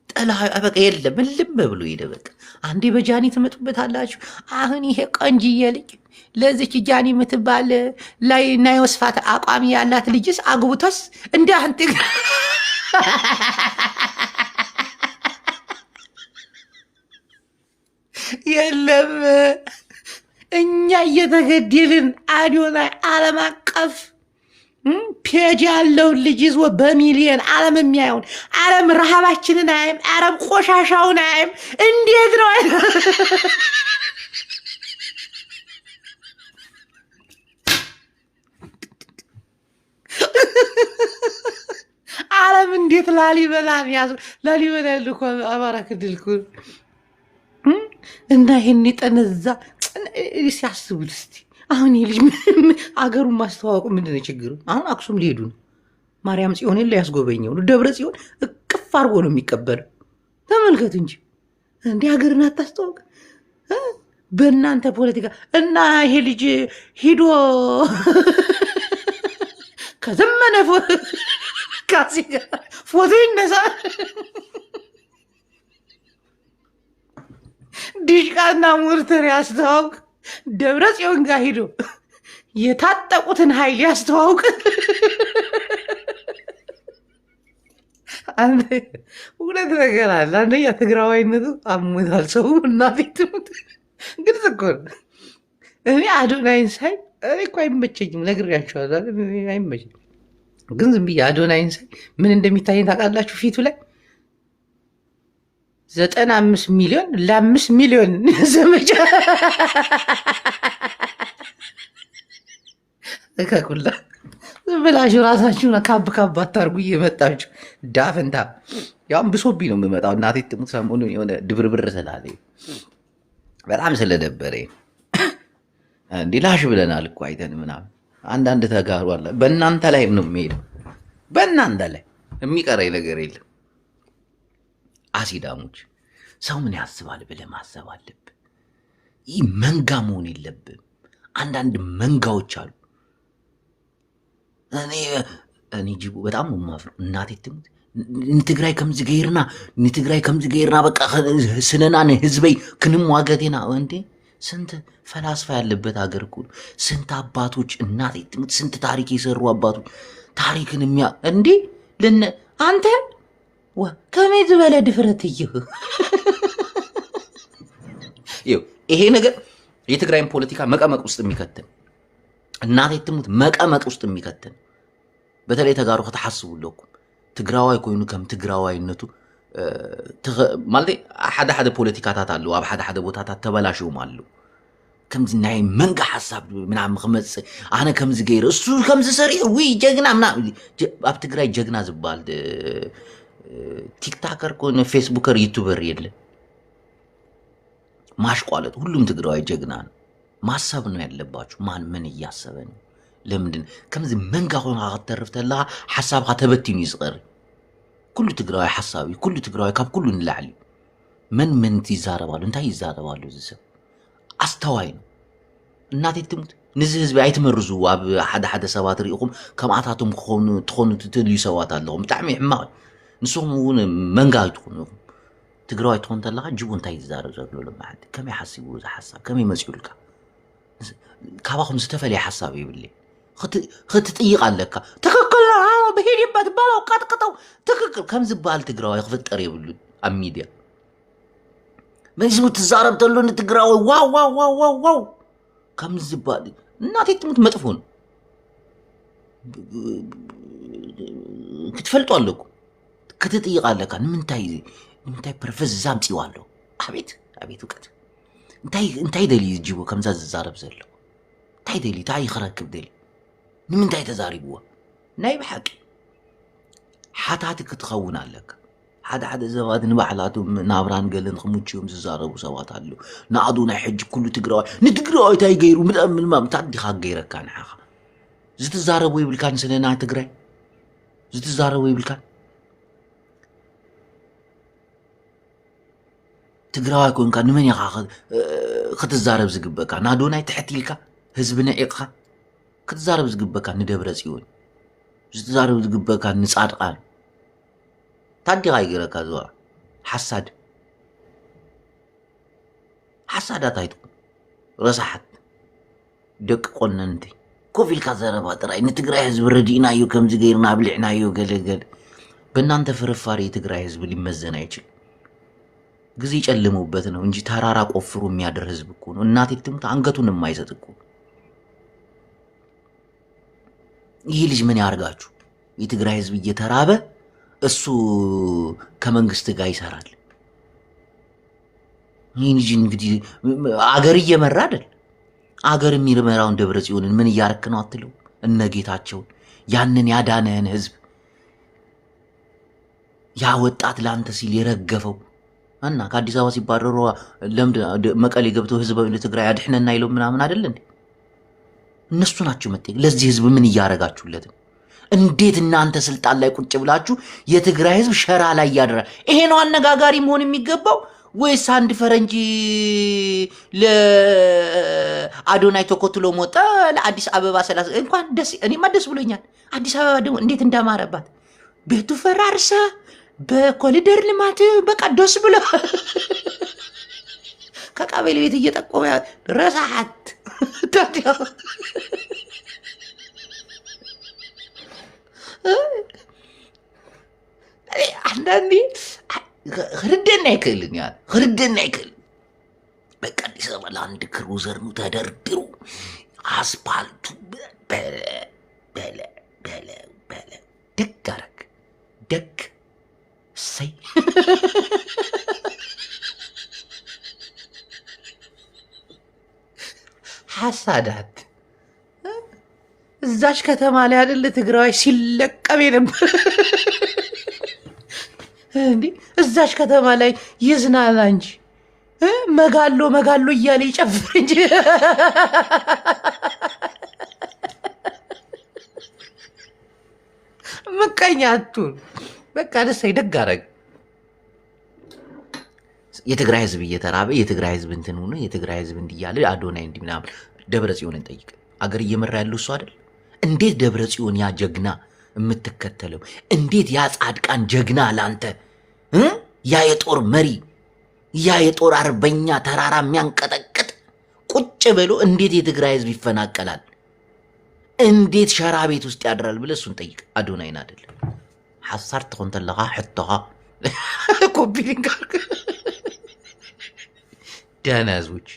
ጥላ በቃ የለም እልም ብሎ ሄደ። በቃ አንዴ በጃኒ ትመጡበታላችሁ። አሁን ይሄ ቆንጅዬ ልጅ ለዚች ጃኒ የምትባል ላይ እና የወስፋት አቋሚ ያላት ልጅስ አግብቶስ እንደ አንተ የለም እኛ እየተገደልን አዶናይ ዓለም አቀፍ ፔጅ ያለውን ልጅ ይዞ በሚሊየን ዓለም የሚያየውን ዓለም ረሃባችንን አያይም፣ ዓለም ቆሻሻውን አያይም። እንዴት ነው ዓለም እንዴት ላሊበላን ያዙ? ላሊበላ ያሉ እኮ አማራ ክልል እኮ እና ይሄን የጠነዛ ሲያስቡት እስቲ አሁን ይህ ልጅ አገሩን ማስተዋወቁ ምንድን ነው ችግሩ? አሁን አክሱም ሊሄዱ ነው። ማርያም ጽዮንን ሊያስጎበኘው ነው። ደብረ ጽዮን እቅፍ አድርጎ ነው የሚቀበለው። ተመልከቱ እንጂ እንዲህ ሀገርን አታስተዋውቅ በእናንተ ፖለቲካ። እና ይሄ ልጅ ሂዶ ከዘመነ ካሴ ጋር ፎቶ ይነሳ፣ ዲሽቃና ሞርተር ያስተዋውቅ፣ ደብረ ጽዮን ጋር ሂዶ የታጠቁትን ኃይል ያስተዋውቅ። ሁለት ነገር አለ። አንደኛ ትግራዋይነቱ አሞታል ሰው። እናቴ ትሙት ግልጽ እኮ ነው። እኔ አዶናይን ሳይ እኔ እኮ አይመቸኝም፣ ነግሬያቸዋለሁ። አይመቸኝም ግን ዝም ብዬ አዶናይን ሳይ ምን እንደሚታየኝ ታውቃላችሁ? ፊቱ ላይ 95 ሚሊዮን ለ5 ሚሊዮን ዘመቻ ከኩላ ዝም ብላችሁ ራሳችሁን ካብ ካብ አታርጉ። እየመጣችሁ ዳፍንታ ያውም ብሶብኝ ነው የምመጣው። እናቴ ትሙት ሰሞኑን የሆነ ድብርብር ስላለኝ በጣም ስለደበረኝ እንዲህ ላሽ ብለናል እኮ አይተን ምናምን። አንዳንድ ተጋሩ አለ። በእናንተ ላይ ነው የሚሄደው። በእናንተ ላይ የሚቀረኝ ነገር የለም። አሲዳሞች ሰው ምን ያስባል ብለህ ማሰብ አለብህ። ይህ መንጋ መሆን የለብህም። አንዳንድ መንጋዎች አሉ። እኔ ጅቡ በጣም ነው የማፍረው። እናቴ ትሙት ንትግራይ ከምዚ ገይርና በቃ ስነና ህዝበይ ክንሟገቴና እንዴ ስንት ፈላስፋ ያለበት ሀገር እኮ ስንት አባቶች እናት ትሙት ስንት ታሪክ የሰሩ አባቶች ታሪክን እንዴ ለነ አንተ ከመይ ዝበለ ድፍረት ይሄ ነገር የትግራይን ፖለቲካ መቀመቅ ውስጥ የሚከተን እናት ትሙት መቀመቅ ውስጥ የሚከተን በተለይ ተጋሩ ከተሐስቡለኩም ትግራዋይ ኮይኑ ከም ትግራዋይነቱ ማለት ሓደ ፖለቲካታት አሉ ኣብ ሓደ ቦታታት ተበላሽዎም አሉ ከምዚ ናይ መንጋ ሐሳብ ምናምን ክመጽ አነ ከምዚ ገይረ እሱ ከምዚ ሰሪዕ ወይ ጀግና ምናምን ኣብ ትግራይ ጀግና ዝባል ቲክቶከር ኮነ ፌስቡከር ዩቲዩበር የለ ማሽቋለጥ ሁሉም ትግራዋይ ጀግና ነው ማሰብ ነው ያለባችሁ ማን ምን እያሰበ ነው ለምንድን ከምዚ መንጋ ሆኖ አተርፍተላ ሐሳብ ከተበቲኑ ይስቀር ኩሉ ትግራዋይ ሐሳቢ ኩሉ ትግራዋይ ካብ ኩሉ ንላዕሊ ምን ይዛረባሉ እንታይ ይዛረባሉ ዝሰብ አስተዋይ ነው እናት ትሙት ንዚ ህዝቢ አይትመርዙ ኣብ ሓደ ሰባት ሪኢኩም ከማታቶም ትኾኑ ትልዩ ሰባት ኣለዎም ብጣዕሚ ሕማቅ ንሶም እውን መንጋ ይትኾኑ ትግራዋይ ትኾን ተለኻ ጅቡ እንታይ ይዛረብ ዘሎ ለማዓድ ከመይ ሓሲቡ እዚ ሓሳብ ከመይ መጽኡልካ ካባኹም ዝተፈልየ ሓሳብ ይብለ ክትጥይቅ ኣለካ ትክክል ነው በሄድበት ባለው ቀጥቅጠው ትክክል ከም ዝባል ትግራዋይ ክፍጠር ይብሉ ኣብ ሚድያ መዝሙ ትዛረብ ተሎ ንትግራዋይ ዋው ከም ዝባል እናት ትሙት መጥፎ ነው ክትፈልጡ ኣለኩም ክትጥይቅ ኣለካ ንምንታይ ፐርፈዝ ዛምፂው ኣሎ አቤት እውቀት እንታይ ደሊ ይጅቡ ከምዛ ዝዛረብ ዘሎ እንታይ ደሊ እንታይ ይኸረክብ ደሊ ንምንታይ ተዛሪብዋ ናይ ብሓቂ ሓታት ክትኸውን ኣለካ ሓደ ሰባት ንባዕላቶም ናብራን ገለን ክሙችዮም ዝዛረቡ ሰባት አሉ ንዓዱ ናይ ሕጂ ኩሉ ትግራዋይ ንትግራዋይ እንታይ ገይሩ ምናምን ታዲኻ ገይረካ ንሓኻ ዝተዛረቡ ይብልካን ስለና ትግራይ ዝተዛረቡ ይብልካን ትግራዋይ ኮንካ ንመን ኢኻ ክትዛረብ ዝግበካ ናዶናይ ትሕቲልካ ህዝቢ ነዒቕካ ክትዛረብ ዝግበካ ንደብረ ጽዮን ዝተዛረብ ዝግበካ ንጻድቃን ታዲኻ ይገረካ ዝዋ ሓሳዳት ኣይትኩም ረሳሓት ደቂ ቆነንቲ ኮፍ ኢልካ ዘረባ ጥራይ ንትግራይ ህዝቢ ረዲእናዮ ከምዚ ገይርና ኣብሊዕናዮ ገለገለ በእናንተ ፍርፋሪ የትግራይ ህዝብ ሊመዘን አይችል ጊዜ ጨልመውበት ነው እንጂ ተራራ ቆፍሩ የሚያደር ህዝብ እኮ ነው እናት ትሙት አንገቱን የማይሰጥ እኮ ይሄ ልጅ ምን ያርጋችሁ የትግራይ ህዝብ እየተራበ እሱ ከመንግስት ጋር ይሰራል ይሄ ልጅ እንግዲህ አገር እየመራ አይደል አገር የሚመራውን ደብረ ጽዮንን ምን ያርክ ነው አትለው እነ ጌታቸው ያንን ያዳነን ህዝብ ያ ወጣት ላንተ ሲል የረገፈው እና ከአዲስ አበባ ሲባረሩ ለምድ መቀሌ ገብተው ህዝባዊ ለትግራይ አድህነና ይለው ምናምን አይደል እንዴ እነሱ ናቸው መጥተው ለዚህ ህዝብ ምን ያረጋችሁለት እንዴት እናንተ ስልጣን ላይ ቁጭ ብላችሁ የትግራይ ህዝብ ሸራ ላይ ያደራል ይሄ ነው አነጋጋሪ መሆን የሚገባው ወይስ አንድ ፈረንጂ ለአዶናይ ተኮትሎ ሞተ ለአዲስ አበባ 30 እንኳን ደስ እኔማ ደስ ብሎኛል አዲስ አበባ ደግሞ እንዴት እንዳማረባት ቤቱ ፈራርሰ በኮሊደር ልማት በቃ ደስ ብሎ ከቀበሌ ቤት እየጠቆመ ረሳሐት ታዲያ አንዳንዴ خردنا يكلن يعني خردنا يكل بقى دي سبب عند كروزر نو تدردرو اسفالتو بلا دكرك دك سي حسادات እዛች ከተማ ላይ አይደል ትግራይ ሲለቀም ነበር እንዴ እዛች ከተማ ላይ ይዝናና እንጂ መጋሎ እያለ ይጨፍር እንጂ መቀኛቱን በቃ ደስ ይደጋረግ የትግራይ ህዝብ እየተራበ የትግራይ ህዝብ እንትን ሆነ የትግራይ ህዝብ እንዲያለ አዶናይ እንዲምናም ደብረ ጽዮንን ጠይቅ አገር እየመራ ያለው እሱ አይደል እንዴት ደብረ ጽዮን ያ ጀግና የምትከተለው? እንዴት ያ ጻድቃን ጀግና ላንተ ያ የጦር መሪ ያ የጦር አርበኛ ተራራ የሚያንቀጠቅጥ ቁጭ ብሎ እንዴት የትግራይ ህዝብ ይፈናቀላል? እንዴት ሸራ ቤት ውስጥ ያድራል ብለህ እሱን ጠይቅ። አዶናይን አይደለም። ሐሳር ተቆንተለኻ ሕቶኻ ኮፒ ሊንክ ደህና ህዝቦች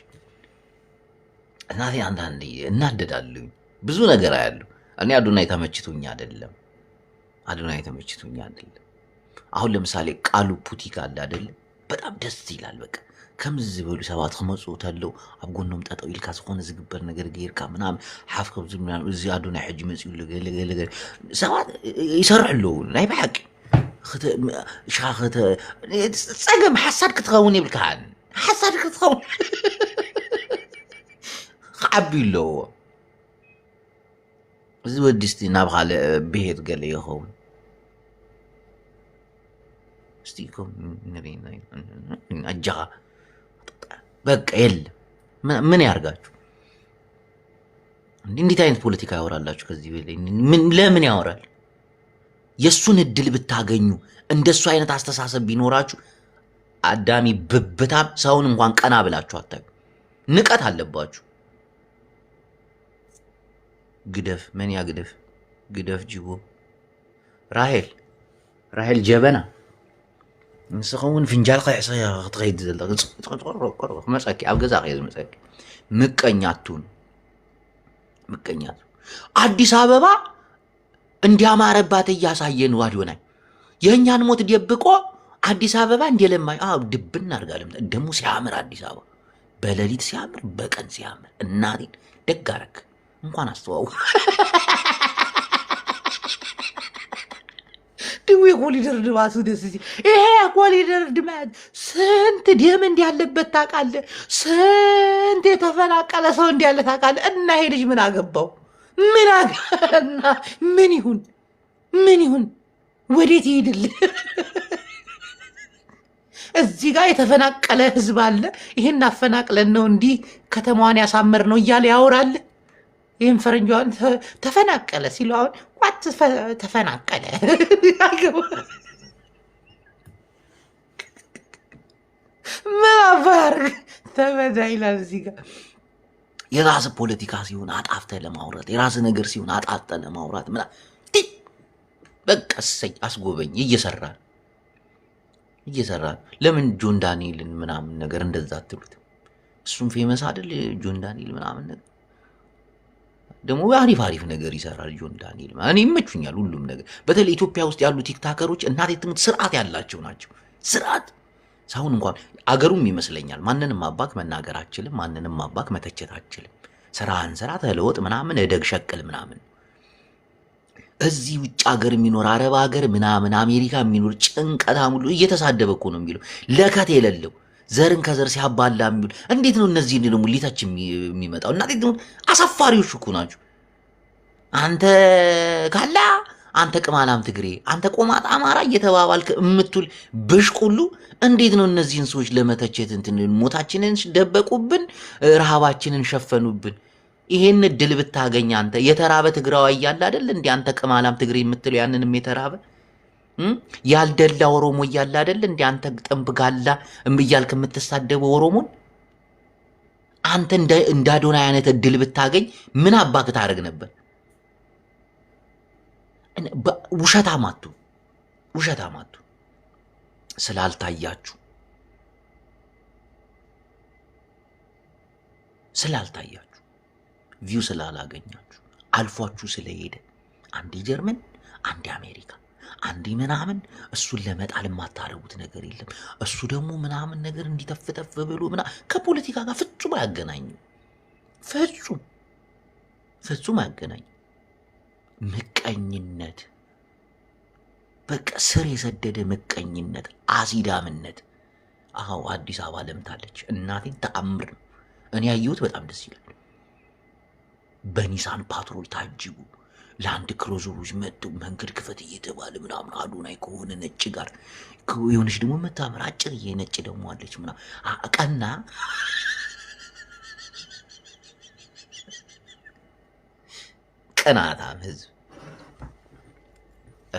እናቴ አንዳንዴ እናደዳለሁ። ብዙ ነገር አያለሁ። እኔ አዶናይ ተመችቶኝ አይደለም። አሁን ለምሳሌ ቃሉ ፑቲክ አለ አይደለም? በጣም ደስ ይላል። በቃ ከምዝ ዝበሉ ሰባት ክመፁ ተለው ኣብ ጎኖም ጠጠው ኢልካ ዝኾነ ዝግበር ነገር ገይርካ ምናምን ሓፍ ከብዚ ምናምን እዚ ኣዶናይ ሕጂ መፅኡ ገለገለ ሰባት ይሰርሑ ኣለዉ ናይ ብሓቂ ፀገም ሓሳድ ክትኸውን የብልካን ሓሳድ ክትኸውን ክዓቢ ኣለዎ እዚ ወዲ እስቲ ናብ ካልእ ብሄር ገለ ይኸውን እስቲኩም አጃኻ በቃ የለም። ምን ያርጋችሁ? እንዴት አይነት ፖለቲካ ያወራላችሁ? ከዚህ በላይ ለምን ያወራል? የሱን እድል ብታገኙ እንደሱ አይነት አስተሳሰብ ቢኖራችሁ አዳሚ ብብታም ሰውን እንኳን ቀና ብላችሁ አታዩ። ንቀት አለባችሁ። ግደፍ ምን ያ ግደፍ ጅቦ ራሄል ጀበና ንስኸውን ፍንጃል ከይዕሰ ክትኸይድ ዘለካ መፀኪ ኣብ ገዛ ከየ ዝመፀኪ ምቀኛቱን አዲስ አበባ እንዲያማረባት እያሳየን አዶናይ የእኛን ሞት ደብቆ አዲስ አበባ እንደለማይ ድብና አድርጋለም። ደግሞ ሲያምር አዲስ አበባ በሌሊት ሲያምር በቀን ሲያምር እናቴን ደግ አደረክ። እንኳን አስተዋው ደግሞ የኮሊደር ድባቱ ደስ ሲል ይሄ የኮሊደር ድባቱ ስንት ደም እንዲያለበት ታውቃለህ? ስንት የተፈናቀለ ሰው እንዲያለ ታውቃለህ? እና ይሄ ልጅ ምን አገባው? ምን ይሁን ወዴት ይሄድልህ? እዚህ ጋር የተፈናቀለ ህዝብ አለ። ይሄን አፈናቅለን ነው እንዲህ ከተማዋን ያሳመር ነው እያለ ያወራል። ይህም ፈረንጇን ተፈናቀለ ሲሉ አሁን ቋት ተፈናቀለ ምን አባርግ ተመዳ ይላል። እዚህ ጋር የራስ ፖለቲካ ሲሆን አጣፍተህ ለማውራት የራስ ነገር ሲሆን አጣፍተህ ለማውራት ምና በቃ እሰይ አስጎበኝ እየሰራ ለምን ጆን ዳንኤልን ምናምን ነገር እንደዛ አትሉት? እሱም ፌመስ አይደል ጆን ዳንኤል ምናምን ነገር ደግሞ አሪፍ ነገር ይሰራል ጆን ዳንኤል። እኔ ይመቹኛል ሁሉም ነገር። በተለይ ኢትዮጵያ ውስጥ ያሉ ቲክታከሮች እናቴ ትሙት ስርዓት ያላቸው ናቸው። ስርዓት ሳሁን እንኳን አገሩም ይመስለኛል ማንንም አባክ መናገር አችልም፣ ማንንም አባክ መተቸት አችልም። ስራህን ስራ ተለወጥ ምናምን እደግ ሸቅል ምናምን። እዚህ ውጭ ሀገር የሚኖር አረብ ሀገር ምናምን አሜሪካ የሚኖር ጭንቀታ ሙሉ እየተሳደበ እኮ ነው የሚለው ለከት የሌለው ዘርን ከዘር ሲያባላ የሚሉ እንዴት ነው እነዚህ ደግሞ ሊታች የሚመጣው? እናቴ ደግሞ አሳፋሪዎች እኮ ናቸው። አንተ ካላ አንተ ቅማላም ትግሬ አንተ ቆማጣ አማራ እየተባባልክ የምትውል ብሽቁሉ እንዴት ነው እነዚህን ሰዎች ለመተቸት እንትን ሞታችንን ደበቁብን፣ ረሃባችንን ሸፈኑብን። ይሄን እድል ብታገኝ አንተ የተራበ ትግራዋይ እያለ አይደል እንዴ አንተ ቅማላም ትግሬ የምትለው ያንንም የተራበ ያልደላ ኦሮሞ እያለ አይደል እንዴ አንተ ጥንብ ጋላ እያልክ የምትሳደበው ኦሮሞን? አንተ እንደ አዶናይ አይነት እድል ብታገኝ ምን አባክ ታደርግ ነበር? ውሸታማቱ ስላልታያችሁ ቪው ስላላገኛችሁ አልፏችሁ ስለሄደ አንዴ ጀርመን አንዴ አሜሪካ አንዴ ምናምን እሱን ለመጣል የማታረጉት ነገር የለም። እሱ ደግሞ ምናምን ነገር እንዲተፍተፍ ብሎ ከፖለቲካ ጋር ፍጹም አያገናኝም። ፍጹም አያገናኝም። ምቀኝነት፣ በቃ ስር የሰደደ ምቀኝነት፣ አሲዳምነት። አዎ አዲስ አበባ ለምታለች እናቴን ተአምር ነው። እኔ ያየሁት በጣም ደስ ይላል። በኒሳን ፓትሮል ታጅቡ ለአንድ ክሮዘሮች መጡ መንገድ ክፈት እየተባለ ምናምን አዶናይ ከሆነ ነጭ ጋር የሆነች ደግሞ መታመር አጭርዬ ነጭ ደግሞ አለች ምናምን ቀና ቅናታም ህዝብ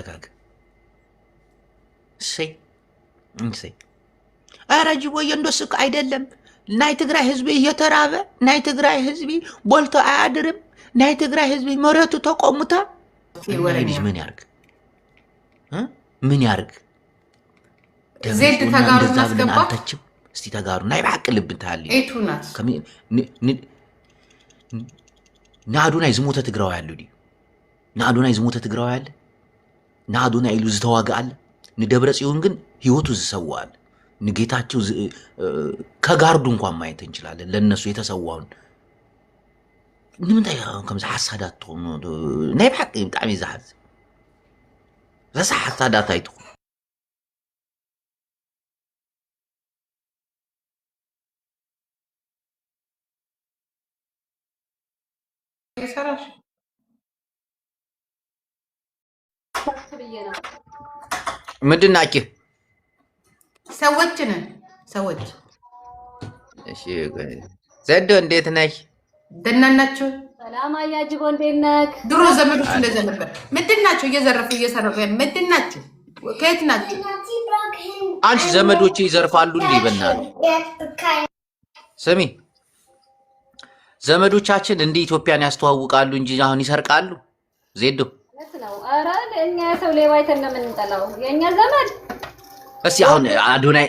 እጋግ እሰይ እንሰይ ኧረ ጅቦዬ እንደሱክ አይደለም ናይ ትግራይ ህዝቢ እየተራበ ናይ ትግራይ ህዝቢ ቦልቶ አያድርም ናይ ትግራይ ህዝቢ መሬቱ ተቆሙታ ወረጅ ምን ያርግ ዜድ ተጋሩ እናስገባ እስቲ ተጋሩ ናይ ባቅ ልብን ታሊ ኤቱናት ናዱናይ ዝሞተ ትግራው ያሉ ዲ ናዱናይ ዝሞተ ትግራው ያለ ናዱናይ ኢሉ ዝተዋጋ አለ ንደብረ ጽዮን ግን ህይወቱ ዝሰዋል ንጌታቸው ከጋርዱ እንኳን ማየት እንችላለን ለነሱ የተሰዋውን ንምንታይ ከምዛ ሓሳዳት ናይ ባቅ ብጣዕሚ ዝሓዝ ረሳ ሓሳዳት አይቱ ይሰራሽ ምንድናችሁ ሰዎች እሺ ዘዶ እንዴት ነሽ ደህና ናችሁ ሰላም አያጅቦ እንዴት ነህ ድሮ ዘመዶች እንደዛ ነበር ምንድናችሁ እየዘረፉ እየሰረፉ ምንድናችሁ ከየት ናችሁ አንቺ ዘመዶች ይዘርፋሉ እንዴ በእናትህ ስሚ ዘመዶቻችን እንደ ኢትዮጵያን ያስተዋውቃሉ እንጂ አሁን ይሰርቃሉ ዜዶ ነው አረ ለኛ ሰው ሌባይተን ነው የምንጠላው የኛ ዘመድ እስቲ አሁን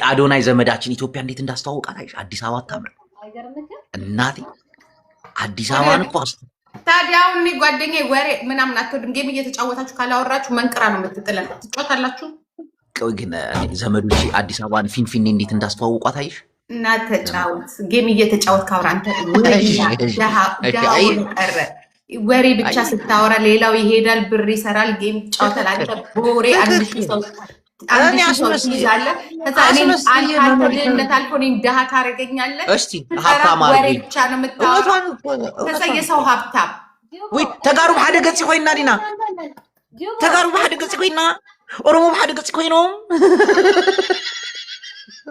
አዶናይ ዘመዳችን ኢትዮጵያ እንዴት እንዳስተዋውቃታሽ አዲስ አበባ ታምር አይገርምም እናቴ አዲስ አበባን እኮ ታዲያውን ጓደኛዬ ወሬ ምናምን አትወድም ጌም እየተጫወታችሁ ካላወራችሁ መንቅራ ነው የምትጥለን ትጫወታላችሁ ቆይ ግን ዘመዶች አዲስ አበባን ፊንፊኔ እንዴት እንዳስተዋውቃታሽ እና ተጫወት ጌም እየተጫወት ካወራ አንተ ቀረ ወሬ ብቻ ስታወራ ሌላው ይሄዳል ብር ይሰራል ጌም ይጫወታል አንተ ቦሬ አንድ ሺህ ይዛለ አንተ አልፎ እኔን ደሃ ታደርገኛለህ እስቲ ሀብታም ወሬ ብቻ ነው የምታወራው ተሰየሰው ሀብታም ወይ ተጋሩ በሓደ ገጽ ኮይና ዲና ተጋሩ በሓደ ገጽ ኮይና ኦሮሞ በሓደ ገጽ ኮይኖም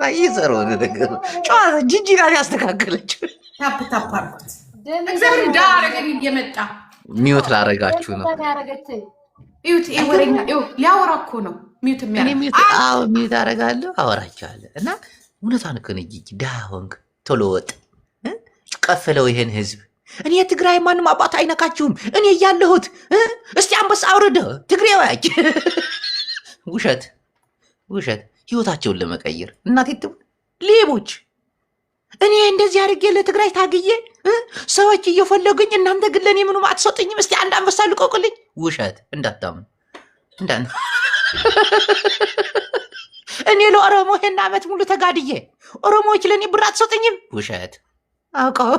አይዘሮ ነገር ጫዋ ጂጂ ጋር ያስተካከለች ታፕ አርኩት እግዚአብሔር ዳረገኝ እየመጣ ሚውት ላረጋችሁ ነው ይውት ወሬኛ ሊያወራ እኮ ነው ሚውት የሚያረጋ አዎ ሚውት አረጋለሁ አወራቻለሁ እና እውነታን እኮ ነው ጂጂ ዳሆንክ ቶሎ ወጥ ቀፈለው ይሄን ህዝብ እኔ ትግራይ ማንም አባት አይነካችሁም እኔ እያለሁት እስቲ አንበሳ አውርደ ትግሬዋች ውሸት ህይወታቸውን ለመቀየር እናቴ ሌቦች እኔ እንደዚህ አድርጌ ለትግራይ ታግዬ ሰዎች እየፈለጉኝ እናንተ ግን ለኔ ምንም አትሰጡኝም እስቲ አንድ አንበሳ ልቆቅልኝ ውሸት እንዳታምን እኔ ለኦሮሞ ይሄን ዓመት ሙሉ ተጋድዬ ኦሮሞዎች ለኔ ብር አትሰጡኝም ውሸት አውቀው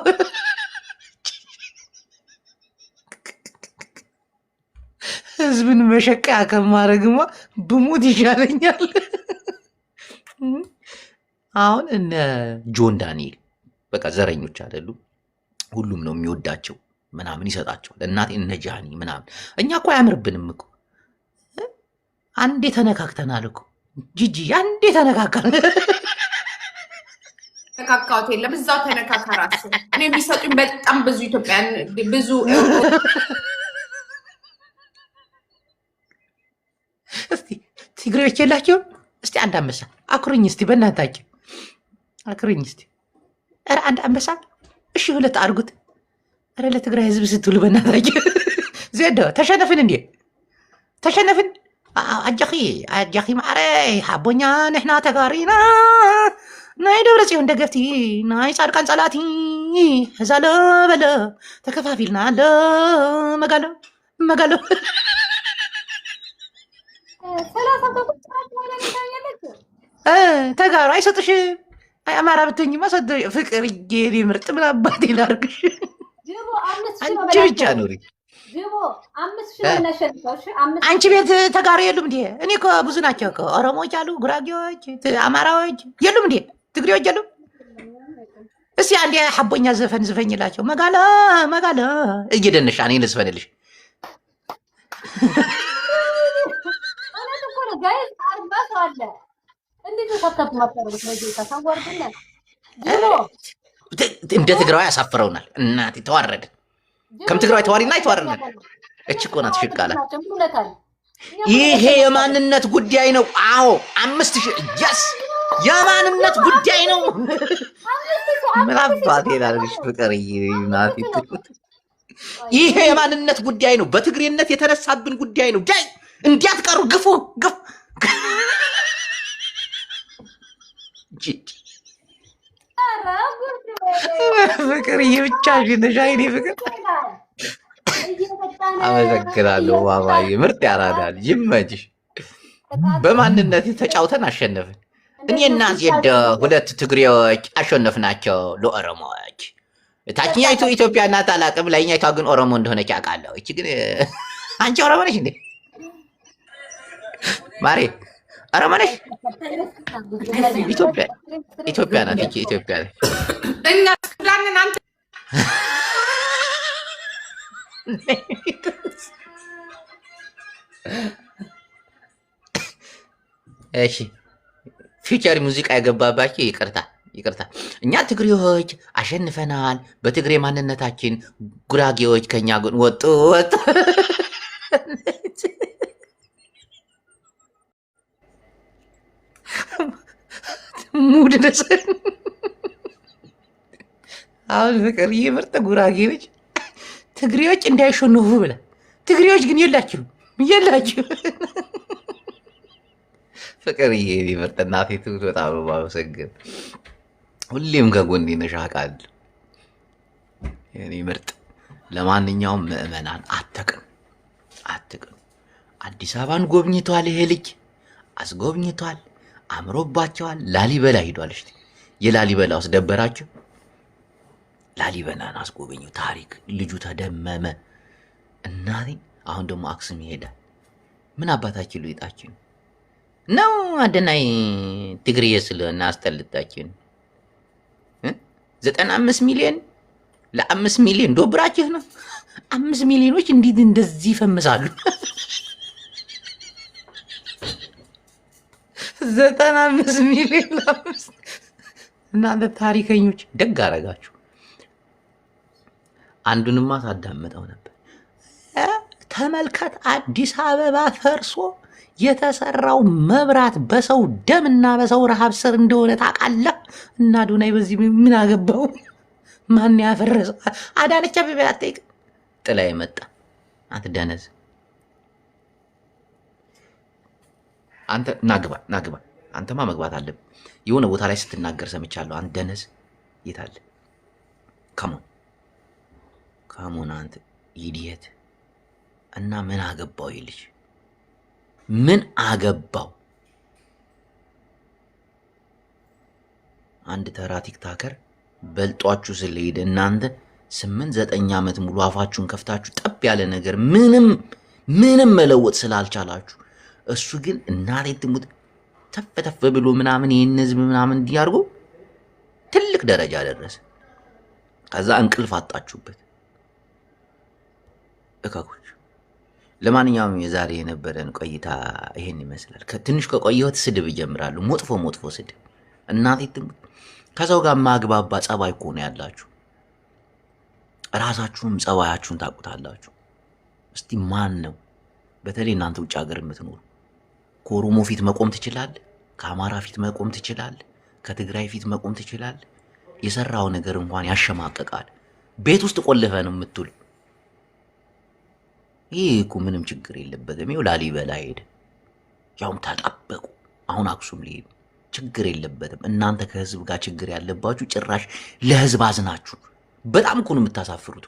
ህዝብን መሸቀያ ከማረግማ ብሞት ይሻለኛል አሁን እነ ጆን ዳንኤል በቃ ዘረኞች አይደሉ ሁሉም ነው የሚወዳቸው ምናምን ይሰጣቸዋል እናቴ እነ ጃኒ ምናምን እኛ እኮ አያምርብንም እኮ አንዴ ተነካክተናል እኮ ጂጂ አንዴ ተነካካን ተካካውት የለም እዛው ተነካካራት እኔ የሚሰጡኝ በጣም ብዙ ኢትዮጵያን ብዙ እስቲ ትግሬዎች የላቸውም እስቲ አንድ አንበሳ አኩርኝ እስቲ በእናታችሁ አኩርኝ እስቲ ኧረ አንድ አንበሳ እሺ ሁለት አድርጉት ኧረ ለትግራይ ህዝብ ስትሉ በእናታችሁ ዜዶ ተሸነፍን እንዴ ተሸነፍን አጃኺ ማዕረይ ሓቦኛ ንሕና ተጋሪና ናይ ደብረ ጽዮን ደገፍቲ ናይ ጻድቃን ጸላቲ ሕዛለ በለ ተከፋፊልና አለ መጋሎ ተጋሩ አይሰጥሽም አማራ ብትሆኝማ ፍቅር ጌሪ ምርጥ ምን አባቴ ላድርግሽ አንቺ ብቻ ኑሪ አንቺ ቤት ተጋሩ የሉም እንዴ እኔ እኮ ብዙ ናቸው እኮ ኦሮሞዎች አሉ ጉራጌዎች አማራዎች የሉም እንዴ ትግሬዎች የሉም እስቲ አንዴ ሓቦኛ ዘፈን ዝፈኝላቸው መጋሎ እየደነሽ እኔ ልዝፈንልሽ ጋይስ አርባስ አለ እንዴት ተከተብ ማጠሩት ነው ታሳወርኩና እንደ ትግራይ ያሳፍረውናል እናቴ ተዋረደ ከም ትግራይ ተዋሪና ይተዋረናል እቺ እኮ ናት ሽቃላ ይሄ የማንነት ጉዳይ ነው። አዎ 5000 yes የማንነት ጉዳይ ነው። ምን አባቴ ላድርግሽ ፍቅርዬ እናቴ ይሄ የማንነት ጉዳይ ነው። በትግሬነት የተነሳብን ጉዳይ ነው። ዳይ እንዲያትቀሩ ግፉ ግፍ ፍቅርዬ ብቻሽን ነሽ። አይኔ ፍቅር አመሰግናለሁ ባባዬ፣ ምርጥ ያራዳል። ይመችሽ። በማንነት ተጫውተን አሸነፍን። እኔና ዜድ ሁለት ትግሬዎች አሸነፍናቸው ለኦሮሞዎች። ታችኛይቱ ኢትዮጵያ እናት አላቅም፣ ላይኛይቷ ግን ኦሮሞ እንደሆነች አውቃለሁ። እቺ ግን አንቺ ኦሮሞ ነሽ እንዴ ማሬ? ኦሮሞ ነሽ? ኢትዮጵያ ናት። እቺ ኢትዮጵያ ነች። እኛ ስላንን አንተ እሺ ፊቸር ሙዚቃ የገባባችሁ ይቅርታ። እኛ ትግሬዎች አሸንፈናል። በትግሬ ማንነታችን ጉራጌዎች ከኛ ጎን ወጡ። ሙድ ነስ አሁን ፍቅር ምርጥ ጉራጌ ነች። ትግሬዎች እንዳይሸነፉ ብላ ትግሬዎች ግን የላችሁ ፍቅር ምርጥ እናቴ ትውት በጣም ባመሰግን ሁሌም ከጎኔ ነሽ አውቃለሁ የኔ ምርጥ። ለማንኛውም ምዕመናን አትቅኑ። አዲስ አበባን ጎብኝቷል። ይሄ ልጅ አስጎብኝቷል፣ አምሮባቸዋል። ላሊበላ ሂዷል። እሺ የላሊበላ ውስጥ ደበራቸው። ላሊበላን አስጎበኙ። ታሪክ ልጁ ተደመመ። እናቴ አሁን ደግሞ አክሱም ይሄዳል። ምን አባታችን ልይጣችን ነው አደናይ ትግሬ ስለና አስተልጣችን 95 ሚሊዮን ለ5 ሚሊዮን ዶብራችሁ ነው። 5 ሚሊዮኖች እንዴት እንደዚህ ይፈምሳሉ? 95 ሚሊዮን ለ5 እናንተ ታሪከኞች ደግ አረጋችሁ። አንዱንማ ሳዳመጠው ነበር። ተመልከት አዲስ አበባ ፈርሶ የተሰራው መብራት በሰው ደምና በሰው ረሃብ ስር እንደሆነ ታውቃለህ? እና ዶናይ በዚህ ምን አገባው? ማን ያፈረሰው? አዳነች አቤቤ አትጠይቅ። ጥላ የመጣ አትደነዝ። አንተ ናግባ። አንተማ መግባት አለብህ። የሆነ ቦታ ላይ ስትናገር ሰምቻለሁ። አንተ ደነዝ የት አለ? ካሞን አንተ ኢዲየት። እና ምን አገባው ይልሽ? ምን አገባው? አንድ ተራ ቲክታከር በልጧችሁ ስለሄደ እናንተ 8-9 ዓመት ሙሉ አፋችሁን ከፍታችሁ ጠብ ያለ ነገር ምንም መለወጥ ስላልቻላችሁ እሱ ግን እናቴ ትሙት ተፍ ብሎ ምናምን ይህን ህዝብ ምናምን እንዲያርጉ ትልቅ ደረጃ ደረሰ። ከዛ እንቅልፍ አጣችሁበት እካኩች። ለማንኛውም የዛሬ የነበረን ቆይታ ይሄን ይመስላል። ትንሽ ከቆየሁት ስድብ ይጀምራሉ። መጥፎ ስድብ እናቴ ትሙት። ከሰው ጋር ማግባባ ጸባይ እኮ ነው ያላችሁ። ራሳችሁም ጸባያችሁን ታውቁታላችሁ። እስቲ ማን ነው በተለይ እናንተ ውጭ ሀገር የምትኖሩ ከኦሮሞ ፊት መቆም ትችላለህ? ከአማራ ፊት መቆም ትችላለህ? ከትግራይ ፊት መቆም ትችላለህ? የሰራው ነገር እንኳን ያሸማቀቃል። ቤት ውስጥ ቆልፈ ነው የምትውል። ይህ እኮ ምንም ችግር የለበትም። ይኸው ላሊበላ ሄደ፣ ያውም ተጣበቁ። አሁን አክሱም ሊሄዱ ችግር የለበትም። እናንተ ከህዝብ ጋር ችግር ያለባችሁ ጭራሽ ለህዝብ አዝናችሁ። በጣም እኮ ነው የምታሳፍሩት።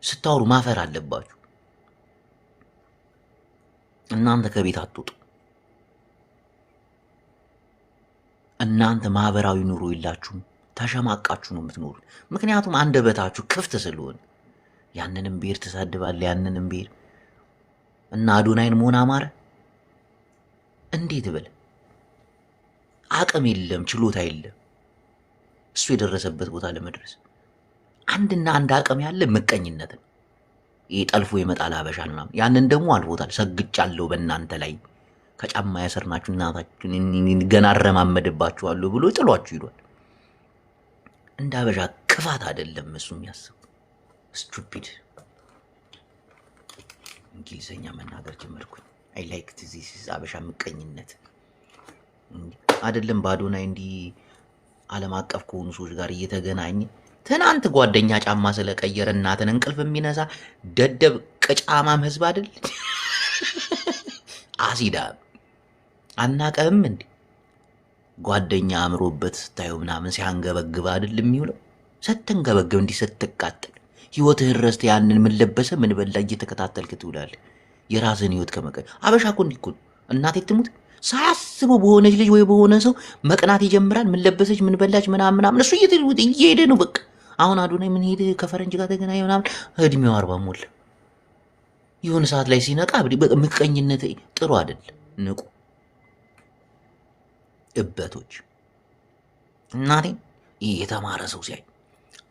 ስታወሩ ማፈር አለባችሁ። እናንተ ከቤት አትወጡ። እናንተ ማህበራዊ ኑሮ የላችሁም። ተሸማቃችሁ ነው የምትኖሩት። ምክንያቱም አንደበታችሁ ክፍት ስለሆነ ያንንም ብሔር ትሳድባለህ፣ ያንንም ብሔር እና አዶናይን መሆን አማረ እንዴት ብል አቅም የለም፣ ችሎታ የለም እሱ የደረሰበት ቦታ ለመድረስ። አንድና አንድ አቅም ያለ ምቀኝነት ነው። ይሄ ጠልፎ ይመጣል አበሻል ምናምን። ያንን ደግሞ አልፎታል። ሰግጫለሁ በእናንተ ላይ ከጫማ ያሰርናችሁ እናታችሁን ገና አረማመድባችኋለሁ ብሎ ጥሏችሁ ሂዷል። እንደ አበሻ ክፋት አይደለም እሱ የሚያስብ ስቱፒድ እንግሊዘኛ መናገር ጀመርኩኝ። አይ ላይክ ዚስ አበሻ ምቀኝነት አይደለም። በአዶናይ እንዲህ ዓለም አቀፍ ከሆኑ ሰዎች ጋር እየተገናኘ ትናንት ጓደኛ ጫማ ስለቀየረ እናትን እንቅልፍ የሚነሳ ደደብ ቅጫማም ህዝብ አይደል? አሲዳ አናቀህም እንዴ? ጓደኛ አምሮበት ስታየው ምናምን ሲያንገበግብ አይደል የሚውለው? ስትንገበግብ እንዲህ ስትቃጠል ህይወትህን ረስተህ ያንን ምን ለበሰ ምን በላ እየተከታተልክ ትውላለህ። የራስህን ህይወት ከመቀየር አበሻ እኮ እንዲህ እኮ ነው። እናቴ ትሙት ሳያስበው በሆነች ልጅ ወይ በሆነ ሰው መቅናት ይጀምራል። ምን ለበሰች ምን በላች ምናምን እሱ እየሄደ ነው በቃ። አሁን አዶናይ ምን ሄደ ከፈረንጅ ጋር ተገናኘ ምናምን እድሜው 40 ሞላ። የሆነ ሰዓት ላይ ሲነቃ ምቀኝነት ጥሩ አይደለም። ንቁ እበቶች። እናቴ ይህ የተማረ ሰው ሲያይ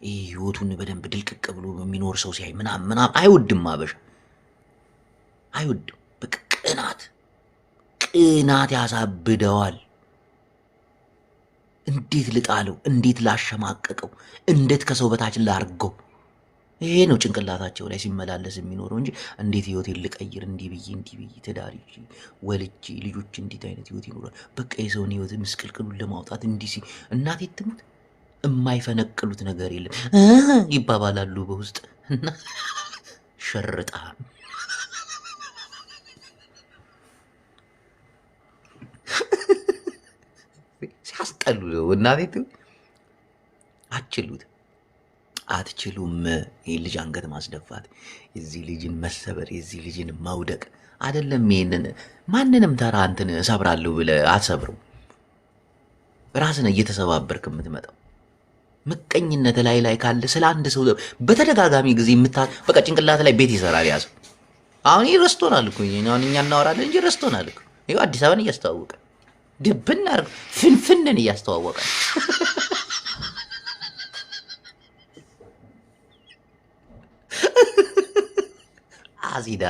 ይህ ህይወቱን በደንብ ድልቅቅ ብሎ የሚኖር ሰው ሲያይ ምናምን አይወድም። አበሻ አይወድም። በቃ ቅናት ያሳብደዋል። እንዴት ልጣለው፣ እንዴት ላሸማቀቀው፣ እንዴት ከሰው በታች ላርገው። ይሄ ነው ጭንቅላታቸው ላይ ሲመላለስ የሚኖረው እንጂ እንዴት ህይወቴን ልቀይር፣ እንዲህ ብዬ ትዳር ይዤ ወልጄ ልጆች እንዴት አይነት ህይወት ይኖራል። በቃ የሰውን ህይወት ምስቅልቅሉን ለማውጣት እንዲህ እናቴ ትሙት የማይፈነቅሉት ነገር የለም ይባባላሉ በውስጥ እና ሸርጣ ሲያስጠሉ ነው። እናቴ አትችሉም። ይህ ልጅ አንገት ማስደፋት፣ የዚህ ልጅን መሰበር፣ የዚህ ልጅን መውደቅ አይደለም። ይሄንን ማንንም ተራ እንትን እሰብራለሁ ብለህ አትሰብረው። ራስን እየተሰባበርክ የምትመጣው ምቀኝነት ላይ ካለ ስለ አንድ ሰው በተደጋጋሚ ጊዜ በቃ ጭንቅላት ላይ ቤት ይሰራል ያዘው። አሁን ይህ ረስቶናል እኮ አሁን እኛ እናወራለን እንጂ ረስቶናል እኮ። ይኸው አዲስ አበባን እያስተዋወቀ ድብና ፍንፍንን እያስተዋወቀ አዚዳ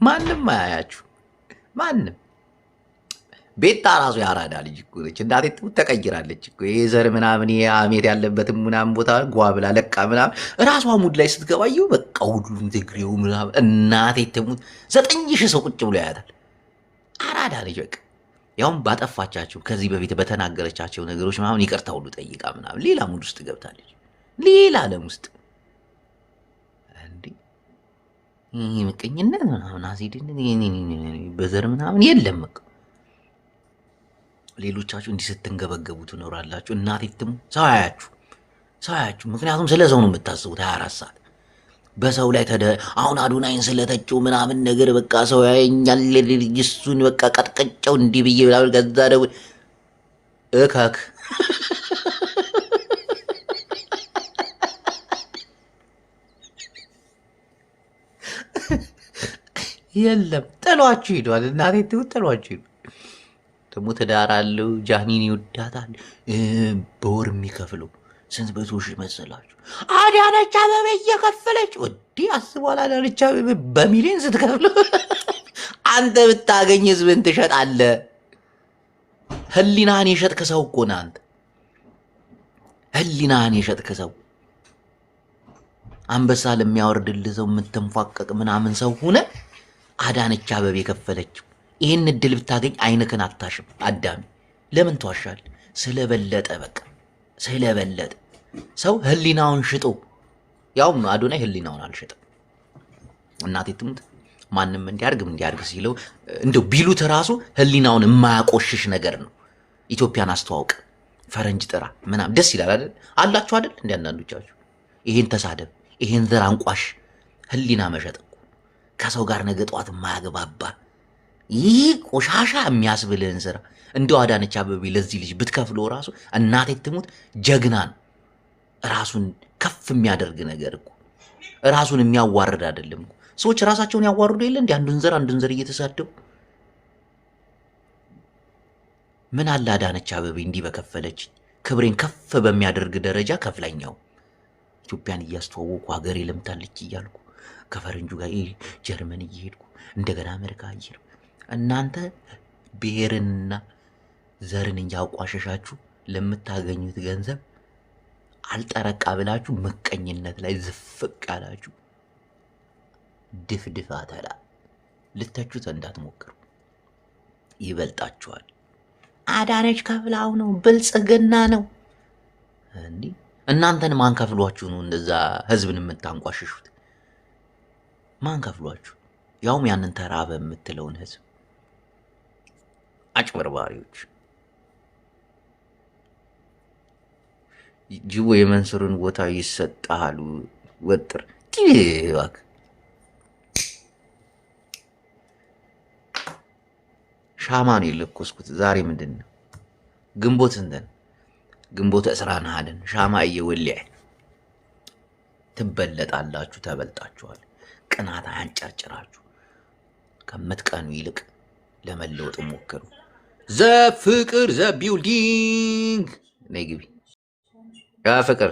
ማንም አያያችሁ። ማንም ቤታ ራሱ ያራዳ ልጅ እኮ ነች። እናቴ ተቀይራለች እኮ ይሄ ዘር ምናምን ይሄ አሜት ያለበትም ምናምን ቦታ ጓ ብላ ለቃ ምናምን ራሷ ሙድ ላይ ስትገባየው በቃ ሁሉም ትግሬው ምናምን እናቴ ትሙት 9000 ሰው ቁጭ ብሎ ያያታል። አራዳ ልጅ በቃ ያውም ባጠፋቻቸው ከዚህ በፊት በተናገረቻቸው ነገሮች ምናምን ይቅርታ ሁሉ ጠይቃ ምናምን ሌላ ሙድ ውስጥ ገብታለች። ሌላ ዓለም ውስጥ ይህ ምቀኝነት ምናምን አሲድን በዘር ምናምን የለም። በቃ ሌሎቻችሁ እንዲህ ስትንገበገቡ ትኖራላችሁ። እናቴ ትሙ ሰው አያችሁ። ምክንያቱም ስለ ሰው ነው የምታስቡት 24 ሰዓት በሰው ላይ አሁን አዶናይን ስለተቸው ምናምን ነገር በቃ ሰው ያየኛል እሱን በቃ ቀጥቀጨው እንዲህ ብዬ ብላል። ከዛ ደው እካክ የለም ጥሏችሁ ሄዷል። እናቴ ጥሏችሁ ሄዷል። ደግሞ ትዳር አለው። ጃኒን ይወዳታል። በወር የሚከፍለው ስንት መቶ ሺህ መሰላችሁ? አዳነች አበቤ እየከፈለች ወዲህ አስቧል። አዳነች አበቤ በሚሊዮን ስትከፍለው አንተ ብታገኝ ህዝብን ትሸጣለህ። ህሊናህን የሸጥክ ሰው እኮ ነህ አንተ። ህሊናህን የሸጥክ ሰው አንበሳ ለሚያወርድልህ ሰው የምትንፏቀቅ ምናምን ሰው ሁነ አዳነች አበቤ የከፈለችው። ይህን እድል ብታገኝ አይንክን አታሽም። አዳሚ ለምን ተዋሻል? ስለበለጠ በቃ ስለበለጠ ሰው ህሊናውን ሽጦ ያውም አዶናይ ህሊናውን አልሸጠም። እናቴ ትሙት ማንም እንዲያርግ ሲለው እንደው ቢሉት ራሱ ህሊናውን የማያቆሽሽ ነገር ነው። ኢትዮጵያን አስተዋውቅ፣ ፈረንጅ ጥራ ምናምን ደስ ይላል አይደል? አላችሁ አይደል? እንደ አንዳንዶቻችሁ ይሄን ተሳደብ፣ ይሄን ዘር አንቋሽ። ህሊና መሸጥ እኮ ከሰው ጋር ነገ ጠዋት የማያግባባ ይህ ቆሻሻ የሚያስብልህን ስራ እንደው አዳነች አበቤ ለዚህ ልጅ ብትከፍለው ራሱ እናቴ ትሙት ጀግና ነው። ራሱን ከፍ የሚያደርግ ነገር እኮ ራሱን የሚያዋርድ አይደለም እኮ። ሰዎች ራሳቸውን ያዋርዱ የለ እንዲ አንዱን ዘር እየተሳደቡ ምን አለ አዳነች አበቤ እንዲህ በከፈለች ክብሬን ከፍ በሚያደርግ ደረጃ ከፍላኛው ኢትዮጵያን እያስተዋወቁ ሀገሬ ለምታለች እያልኩ ከፈረንጁ ጋር ጀርመን እየሄድኩ እንደገና አሜሪካ እየሄድኩ እናንተ ብሔርንና ዘርን እያቋሸሻችሁ ለምታገኙት ገንዘብ አልጠረቃ ብላችሁ ምቀኝነት ላይ ዝፍቅ ያላችሁ ድፍድፍ አተላ ልተቹት እንዳትሞክሩ፣ ይበልጣችኋል። አዳነች ከፍላው ነው ብልጽግና ነው እንዴ? እናንተን ማን ከፍሏችሁ ነው እንደዛ ህዝብን የምታንቋሽሹት? ማን ከፍሏችሁ? ያውም ያንን ተራበ የምትለውን ህዝብ። አጭበርባሪዎች። ጅቦ የመንሱርን ቦታ ይሰጣሉ። ወጥር ዲዋክ ሻማን የለኮስኩት ዛሬ ምንድን ነው? ግንቦት እንትን ግንቦት እስራን ሀልን ሻማ እየወልዕ ትበለጣላችሁ፣ ተበልጣችኋል። ቅናት አያንጨርጭራችሁ። ከምትቀኑ ይልቅ ለመለወጥ ሞክሩ። ዘፍቅር ዘቢልዲንግ ነይ ግቢ። ያ ፍቅር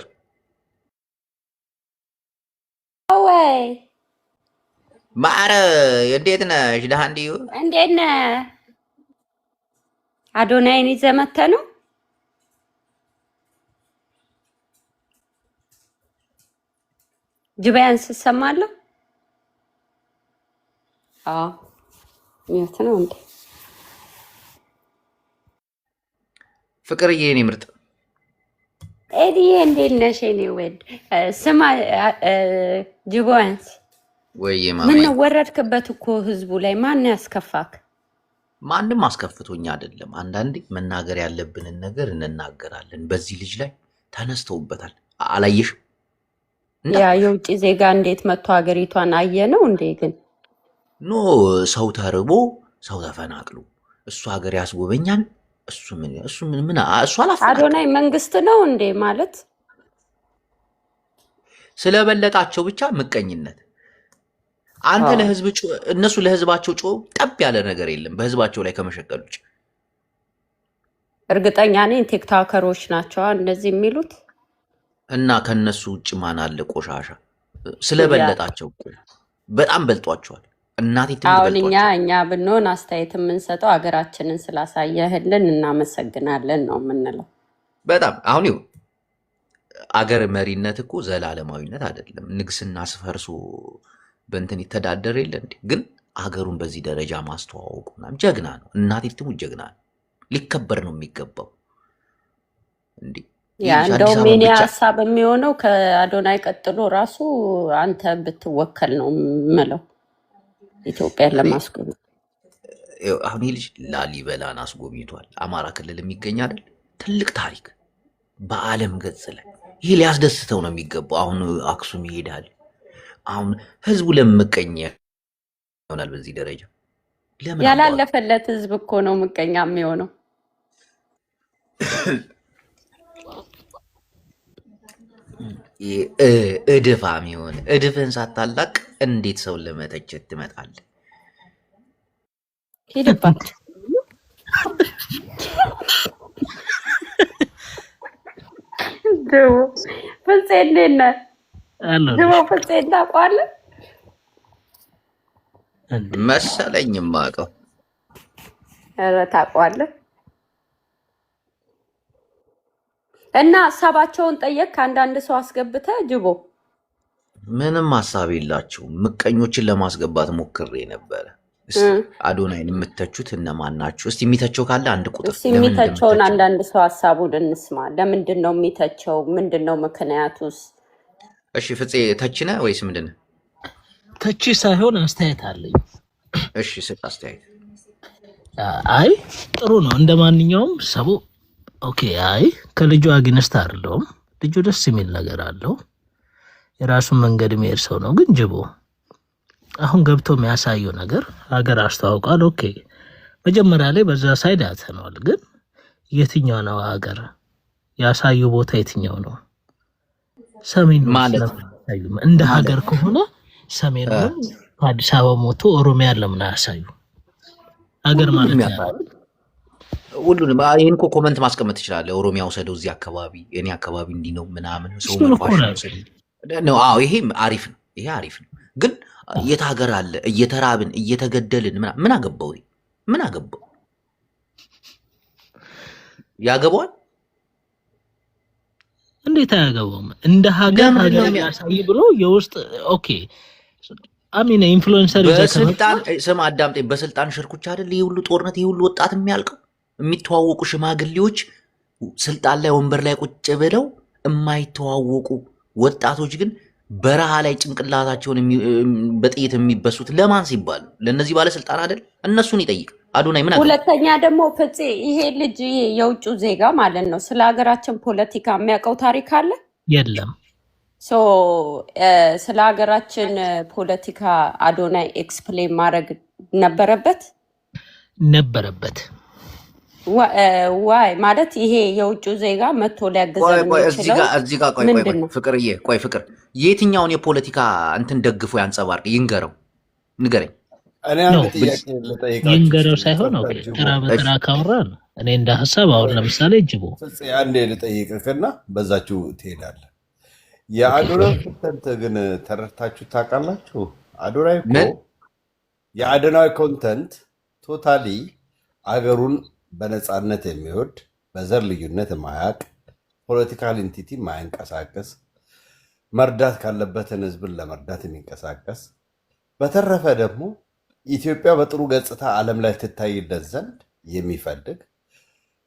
ወይ ማዕረ እንዴት ነሽ? ደህና እንዲሁ እንዴት ነህ? አዶናይን ይዘህ መተህ ነው? ጅባያን ስሰማለሁ። አዎ ሚውት ነው እንዴ? ፍቅርዬ የኔ ምርጥ ኤዲዬ እንዴት ነሽ? የኔ ወድ ስማ፣ ጅባያንስ ወይ ምን ወረድክበት እኮ ህዝቡ ላይ። ማን ያስከፋክ? ማንም አስከፍቶኝ አይደለም። አንዳንዴ መናገር ያለብንን ነገር እንናገራለን። በዚህ ልጅ ላይ ተነስተውበታል። አላየሽም? ያ የውጭ ዜጋ እንዴት መጥቶ ሀገሪቷን አየ ነው እንዴ? ግን ኖ ሰው ተርቦ ሰው ተፈናቅሎ እሱ ሀገር ያስጎበኛል። እሱ አላፈናቅሎ። አዶናይ መንግስት ነው እንዴ ማለት? ስለበለጣቸው ብቻ ምቀኝነት። አንተ ለህዝብ እነሱ ለህዝባቸው ጮ ጠብ ያለ ነገር የለም በህዝባቸው ላይ ከመሸቀል ውጭ። እርግጠኛ ነኝ ቲክቶከሮች ናቸው እንደዚህ የሚሉት። እና ከነሱ ውጭ ማን አለ? ቆሻሻ ስለበለጣቸው በጣም በልጧቸዋል። እናቴ አሁን እኛ ብንሆን አስተያየት የምንሰጠው ሀገራችንን ስላሳየህልን እናመሰግናለን ነው የምንለው። በጣም አሁን ይኸው አገር መሪነት እኮ ዘላለማዊነት አይደለም። ንግስና አስፈርሶ በእንትን ይተዳደር የለ እንዴ? ግን አገሩን በዚህ ደረጃ ማስተዋወቁ ምናምን ጀግና ነው። እናቴ ትሙት ጀግና ነው። ሊከበር ነው የሚገባው እንዴ። ያ እንደውም የኔ ሀሳብ የሚሆነው ከአዶናይ ቀጥሎ ራሱ አንተ ብትወከል ነው የምለው ኢትዮጵያን ለማስጎብኘት። አሁን ይህ ልጅ ላሊበላን አስጎብኝቷል። አማራ ክልል የሚገኝ አይደል? ትልቅ ታሪክ በዓለም ገጽ ላይ ይሄ ሊያስደስተው ነው የሚገባው። አሁን አክሱም ይሄዳል። አሁን ህዝቡ ለምቀኛ ይሆናል በዚህ ደረጃ። ለምን ያላለፈለት ህዝብ እኮ ነው ምቀኛ የሚሆነው። እድፋም የሆነ እድፍህን ሳታላቅ እንዴት ሰውን ለመተቸት ትመጣለህ? ሂድባት። ድቦ ፍፄ እንዴት ነህ? ድቦ ፍፄ ታውቀዋለህ መሰለኝ የማውቀው። ኧረ ታውቀዋለህ። እና ሀሳባቸውን ጠየቅ። ከአንዳንድ ሰው አስገብተህ ጅቦ ምንም ሀሳብ የላቸውም። ምቀኞችን ለማስገባት ሞክሬ ነበረ። አዶናይን የምተቹት እነማን ናቸው? እስቲ የሚተቸው ካለ አንድ ቁጥር። የሚተቸውን አንዳንድ ሰው ሀሳቡን እንስማ። ለምንድን ነው የሚተቸው? ምንድን ነው ምክንያቱስ? እሺ ፍፄ ተች ነህ ወይስ ምንድን ነህ? ተቺ ሳይሆን አስተያየት አለኝ። እሺ ስጥ አስተያየት። አይ ጥሩ ነው እንደ ማንኛውም ሰው። ኦኬ አይ ከልጁ አግነስት አይደለሁም። ልጁ ደስ የሚል ነገር አለው። የራሱን መንገድ የሚሄድ ሰው ነው። ግን ጅቦ አሁን ገብቶ የሚያሳየው ነገር ሀገር አስተዋውቋል። ኦኬ መጀመሪያ ላይ በዛ ሳይድ አተነዋል። ግን የትኛው ነው ሀገር ያሳየው ቦታ የትኛው ነው? ሰሜን ማለት እንደ ሀገር ከሆነ ሰሜን ነው። አዲስ አበባ ሞቶ ኦሮሚያ ለምን አያሳዩ? ሀገር ማለት ሁሉንም ይህን እኮ ኮመንት ማስቀመጥ ትችላለህ። ኦሮሚያ ውሰደው፣ እዚህ አካባቢ እኔ አካባቢ እንዲህ ነው ምናምን ሰው ነው። አዎ ይሄ አሪፍ ነው። ይሄ አሪፍ ነው። ግን የት ሀገር አለ? እየተራብን እየተገደልን ምን አገባው? ምን አገባው? ያገባዋል? እንዴት አያገባውም? እንደ ሀገር ሀገር ያሳይ ብሎ የውስጥ ኦኬ አሚን ኢንፍሉዌንሰር በስልጣን ስም አዳምጠኝ። በስልጣን ሽርኩቻ አይደል ይሄ ሁሉ ጦርነት ይሄ ሁሉ ወጣት የሚያልቀው? የሚተዋወቁ ሽማግሌዎች ስልጣን ላይ ወንበር ላይ ቁጭ ብለው የማይተዋወቁ ወጣቶች ግን በረሃ ላይ ጭንቅላታቸውን በጥይት የሚበሱት ለማን ሲባል? ለነዚህ ባለስልጣን አይደል? እነሱን ይጠይቅ አዶናይ። ምን አለ? ሁለተኛ ደግሞ ፍፄ ይሄ ልጅ የውጭ ዜጋ ማለት ነው ስለ ሀገራችን ፖለቲካ የሚያውቀው ታሪክ አለ? የለም። ስለ ሀገራችን ፖለቲካ አዶናይ ኤክስፕሌን ማድረግ ነበረበት። ዋይ ማለት ይሄ የውጭ ዜጋ መጥቶ ሊያግዘን የሚችለው ምንድን ነው? ፍቅርዬ ቆይ ፍቅር የትኛውን የፖለቲካ እንትን ደግፎ ያንጸባርቅ ይንገረው፣ ንገረኝ። ይንገረው ሳይሆን ተራ በተራ ካወራን እኔ እንደ ሀሳብ አሁን ለምሳሌ ጅቦ አንዴ ልጠይቅህና በዛችሁ ትሄዳለህ። የአዶናይ ኮንተንት ግን ተረድታችሁ ታውቃላችሁ? አዶናይ እኮ የአዶናይ ኮንተንት ቶታሊ አገሩን በነፃነት የሚወድ በዘር ልዩነት የማያውቅ ፖለቲካል ኢንቲቲ የማያንቀሳቀስ መርዳት ካለበትን ህዝብን ለመርዳት የሚንቀሳቀስ በተረፈ ደግሞ ኢትዮጵያ በጥሩ ገጽታ ዓለም ላይ ትታይለት ዘንድ የሚፈልግ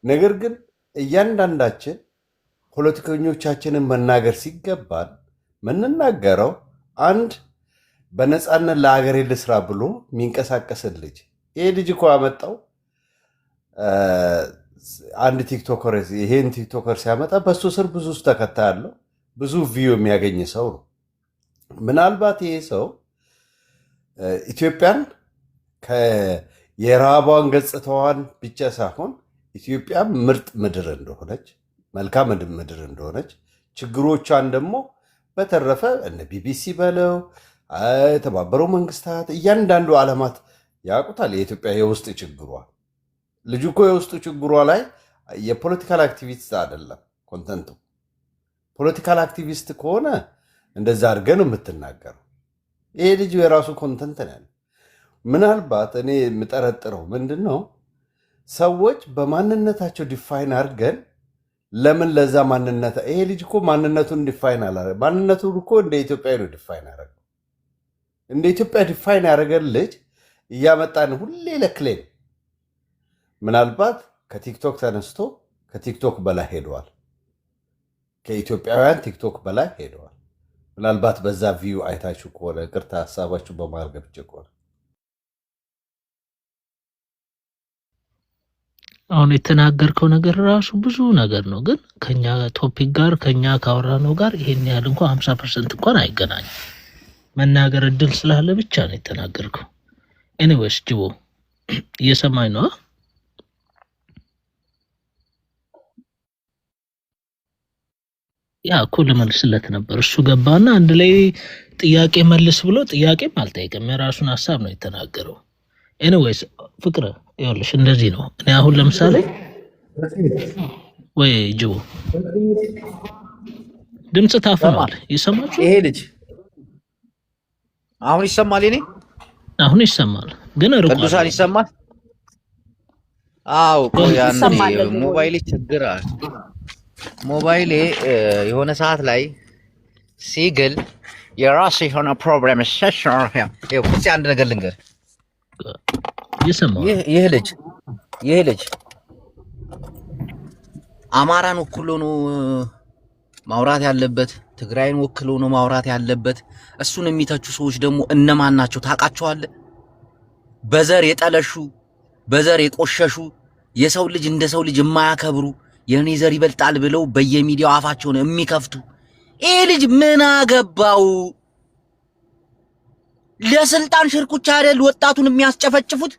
ነገር ግን እያንዳንዳችን ፖለቲከኞቻችንን መናገር ሲገባን ምንናገረው አንድ በነፃነት ለሀገሬ ልስራ ብሎ የሚንቀሳቀስን ልጅ ይሄ ልጅ እኮ ያመጣው አንድ ቲክቶከር ይሄን ቲክቶከር ሲያመጣ በሱ ስር ብዙ ተከታይ ያለው ብዙ ቪው የሚያገኝ ሰው ነው። ምናልባት ይሄ ሰው ኢትዮጵያን የራቧን ገጽታዋን ብቻ ሳይሆን ኢትዮጵያ ምርጥ ምድር እንደሆነች መልካም ምድር እንደሆነች ችግሮቿን ደግሞ በተረፈ እነ ቢቢሲ በለው የተባበሩ መንግስታት እያንዳንዱ ዓለማት ያውቁታል የኢትዮጵያ የውስጥ ችግሯ። ልጁ እኮ የውስጡ ችግሯ ላይ የፖለቲካል አክቲቪስት አይደለም ኮንተንቱ። ፖለቲካል አክቲቪስት ከሆነ እንደዛ አድርገህ ነው የምትናገረው። ይሄ ልጁ የራሱ ኮንተንት ነው። ምናልባት እኔ የምጠረጥረው ምንድን ነው ሰዎች በማንነታቸው ዲፋይን አድርገን ለምን ለዛ ማንነት ይሄ ልጅ እኮ ማንነቱን ዲፋይን አላረ ማንነቱን እኮ እንደ ኢትዮጵያ ነው ዲፋይን ያደረገው። እንደ ኢትዮጵያ ዲፋይን ያደረገን ልጅ እያመጣን ሁሌ ለክሌም ምናልባት ከቲክቶክ ተነስቶ ከቲክቶክ በላይ ሄደዋል። ከኢትዮጵያውያን ቲክቶክ በላይ ሄደዋል። ምናልባት በዛ ቪው አይታችሁ ከሆነ ቅርታ ሀሳባችሁ በማርገብ ከሆነ አሁን የተናገርከው ነገር ራሱ ብዙ ነገር ነው፣ ግን ከኛ ቶፒክ ጋር ከኛ ካወራነው ጋር ይሄን ያህል እንኳን 50% እንኳን አይገናኝም። መናገር እድል ስላለ ብቻ ነው የተናገርከው። ኤኒዌይስ ጅቦ እየሰማኝ ነው? ያ እኮ ልመልስለት ነበር። እሱ ገባና አንድ ላይ ጥያቄ መልስ ብሎ ጥያቄም አልጠየቅም፣ የራሱን ሀሳብ ነው የተናገረው። ኤኒዌይስ ፍቅር ይኸውልሽ እንደዚህ ነው። እኔ አሁን ለምሳሌ ወይ ጅቦ ድምፅ ታፍኗል፣ ይሰማችሁ? ይሄ ልጅ አሁን ይሰማል? እኔ አሁን ይሰማል፣ ግን ርቋል። ቅዱሳን ይሰማል? አዎ ያን ሞባይሌ ችግር አለ። ሞባይሌ የሆነ ሰዓት ላይ ሲግል የራስ የሆነ ፕሮብሌም ሴሽን ይሄ ቁጭ አንድ ነገር ልንገር ይሰማል። ይሄ ልጅ አማራን ወክሎ ነው ማውራት ያለበት፣ ትግራይን ወክሎ ነው ማውራት ያለበት። እሱን የሚተቹ ሰዎች ደግሞ እነማን ናቸው ታውቃቸዋለህ? በዘር የጠለሹ በዘር የቆሸሹ የሰው ልጅ እንደ ሰው ልጅ የማያከብሩ የኔ ዘር ይበልጣል ብለው በየሚዲያው አፋቸውን የሚከፍቱ። ይሄ ልጅ ምን አገባው? ለስልጣን ሽርኩቻ አይደል ወጣቱን የሚያስጨፈጭፉት?